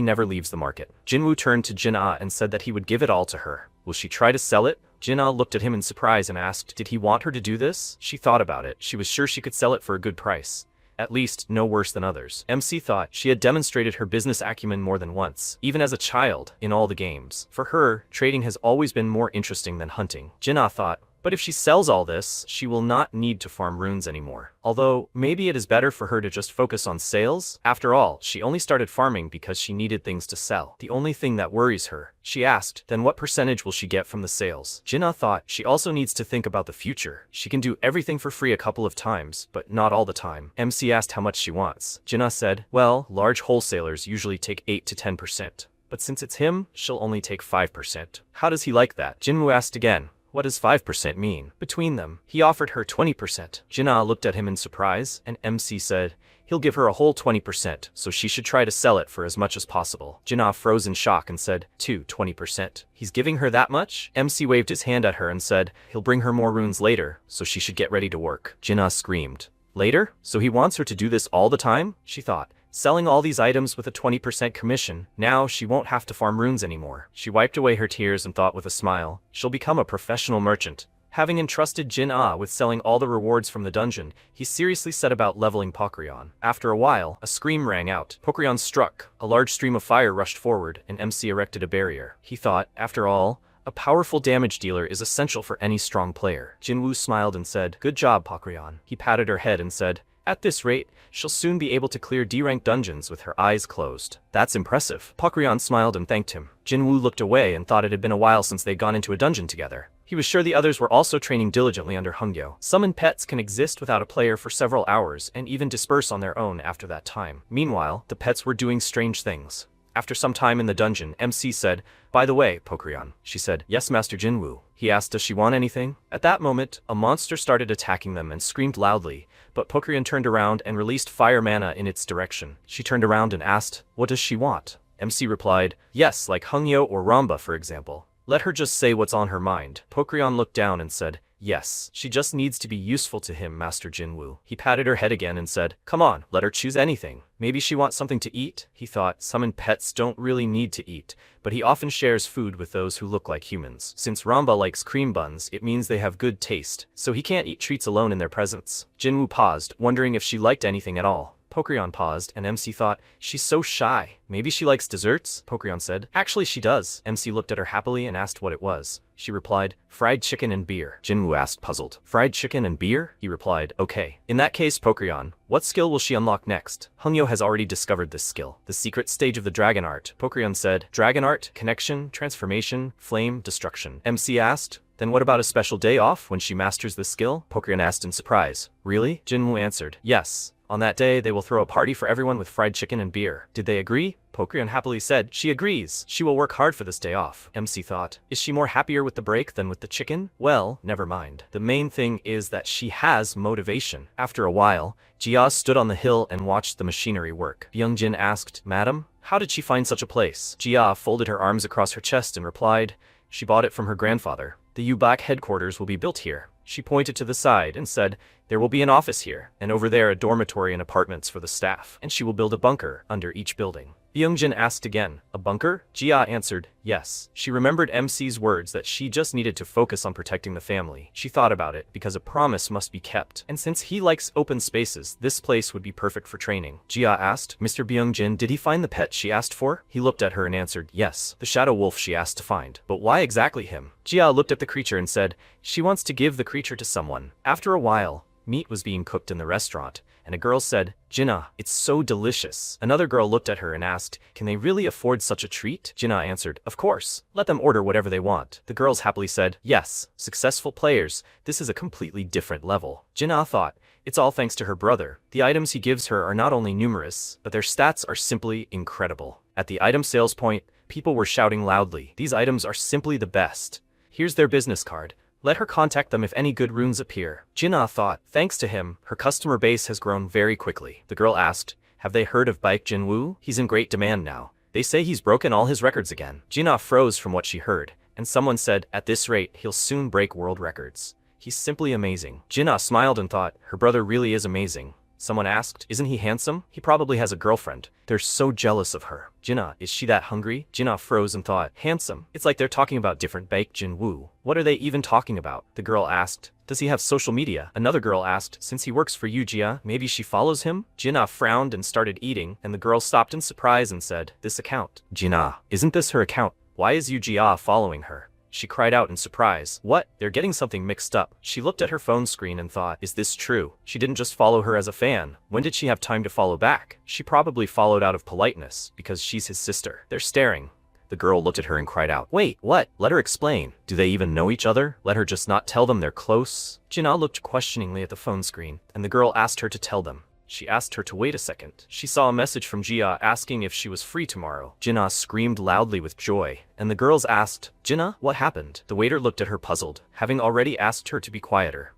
never leaves the market. Jinwoo turned to Jin-ah and said that he would give it all to her. Will she try to sell it? Jin-ah looked at him in surprise and asked, did he want her to do this? She thought about it. She was sure she could sell it for a good price. At least, no worse than others. MC thought she had demonstrated her business acumen more than once, even as a child, in all the games. For her, trading has always been more interesting than hunting. Jin-ah thought, but if she sells all this, she will not need to farm runes anymore. Although, maybe it is better for her to just focus on sales. After all, she only started farming because she needed things to sell. The only thing that worries her. She asked, then what percentage will she get from the sales? Jin-ah thought she also needs to think about the future. She can do everything for free a couple of times, but not all the time. MC asked how much she wants. Jin-ah said, well, large wholesalers usually take 8 to 10%. But since it's him, she'll only take 5%. How does he like that? Jinwoo asked again. What does 5% mean? Between them, he offered her 20%. Jin-ah looked at him in surprise, and MC said, he'll give her a whole 20%, so she should try to sell it for as much as possible. Jin-ah froze in shock and said, 20%. He's giving her that much? MC waved his hand at her and said, he'll bring her more runes later, so she should get ready to work. Jin-ah screamed. Later? So he wants her to do this all the time? She thought. Selling all these items with a 20% commission, now she won't have to farm runes anymore. She wiped away her tears and thought with a smile, she'll become a professional merchant. Having entrusted Jin-ah with selling all the rewards from the dungeon, he seriously set about leveling Pokryon. After a while, a scream rang out. Pokryon struck, a large stream of fire rushed forward, and MC erected a barrier. He thought, after all, a powerful damage dealer is essential for any strong player. Jinwoo smiled and said, good job, Pokryon. He patted her head and said, at this rate, she'll soon be able to clear D-rank dungeons with her eyes closed. That's impressive. Pokryon smiled and thanked him. Jinwoo looked away and thought it had been a while since they'd gone into a dungeon together. He was sure the others were also training diligently under Hungyo. Summoned pets can exist without a player for several hours and even disperse on their own after that time. Meanwhile, the pets were doing strange things. After some time in the dungeon, MC said, by the way, Pokryon. She said, yes, Master Jinwoo. He asked, does she want anything? At that moment, a monster started attacking them and screamed loudly, but Pokryon turned around and released fire mana in its direction. She turned around and asked, what does she want? MC replied, yes, like Hungyo or Ramba, for example. Let her just say what's on her mind. Pokryon looked down and said, yes, she just needs to be useful to him, Master Jinwoo. He patted her head again and said, come on, let her choose anything. Maybe she wants something to eat? He thought, summoned pets don't really need to eat, but he often shares food with those who look like humans. Since Ramba likes cream buns, it means they have good taste, so he can't eat treats alone in their presence. Jinwoo paused, wondering if she liked anything at all. Pokryon paused, and MC thought, she's so shy. Maybe she likes desserts? Pokryon said, actually she does. MC looked at her happily and asked what it was. She replied, fried chicken and beer. Jinwoo asked, puzzled. Fried chicken and beer? He replied, okay. In that case, Pokryon, what skill will she unlock next? Hungyo has already discovered this skill. The secret stage of the dragon art. Pokryon said, dragon art, connection, transformation, flame, destruction. MC asked, then what about a special day off when she masters this skill? Pokryon asked in surprise. Really? Jinwoo answered, yes. On that day, they will throw a party for everyone with fried chicken and beer. Did they agree? Pokryon happily said, she agrees. She will work hard for this day off. MC thought, is she more happier with the break than with the chicken? Well, never mind. The main thing is that she has motivation. After a while, Jia stood on the hill and watched the machinery work. Byungjin asked, madam, how did she find such a place? Jia folded her arms across her chest and replied, she bought it from her grandfather. The UBAC headquarters will be built here. She pointed to the side and said, there will be an office here, and over there a dormitory and apartments for the staff, and she will build a bunker under each building. Byungjin asked again, a bunker? Jia answered, yes. She remembered MC's words that she just needed to focus on protecting the family. She thought about it, because a promise must be kept, and since he likes open spaces, this place would be perfect for training. Jia asked, Mr. Byungjin, did he find the pet she asked for? He looked at her and answered, yes, the shadow wolf she asked to find. But why exactly him? Jia looked at the creature and said, she wants to give the creature to someone. After a while, meat was being cooked in the restaurant, and a girl said, Jinna, it's so delicious. Another girl looked at her and asked, can they really afford such a treat? Jinna answered, of course. Let them order whatever they want. The girls happily said, yes, successful players, this is a completely different level. Jinna thought, it's all thanks to her brother. The items he gives her are not only numerous, but their stats are simply incredible. At the item sales point, people were shouting loudly, these items are simply the best. Here's their business card. Let her contact them if any good runes appear. Jinna thought, thanks to him, her customer base has grown very quickly. The girl asked, Have they heard of Baek Jinwoo? He's in great demand now. They say he's broken all his records again. Jinna froze from what she heard, and someone said, at this rate, he'll soon break world records. He's simply amazing. Jinna smiled and thought, her brother really is amazing. Someone asked, isn't he handsome? He probably has a girlfriend. They're so jealous of her. Jinna, is she that hungry? Jinna froze and thought, handsome. It's like they're talking about different Baek Jinwoo. What are they even talking about? The girl asked, does he have social media? Another girl asked, since he works for you, Jia, maybe she follows him? Jinna frowned and started eating, and the girl stopped in surprise and said, this account. Jinna, isn't this her account? Why is Yu Jia following her? She cried out in surprise. What? They're getting something mixed up. She looked at her phone screen and thought, is this true? She didn't just follow her as a fan. When did she have time to follow back? She probably followed out of politeness, because she's his sister. They're staring. The girl looked at her and cried out, wait, what? Let her explain. Do they even know each other? Let her just not tell them they're close? Jinna looked questioningly at the phone screen, and the girl asked her to tell them. She asked her to wait a second. She saw a message from Jia asking if she was free tomorrow. Jinna screamed loudly with joy, and the girls asked, Jinna, what happened? The waiter looked at her puzzled, having already asked her to be quieter.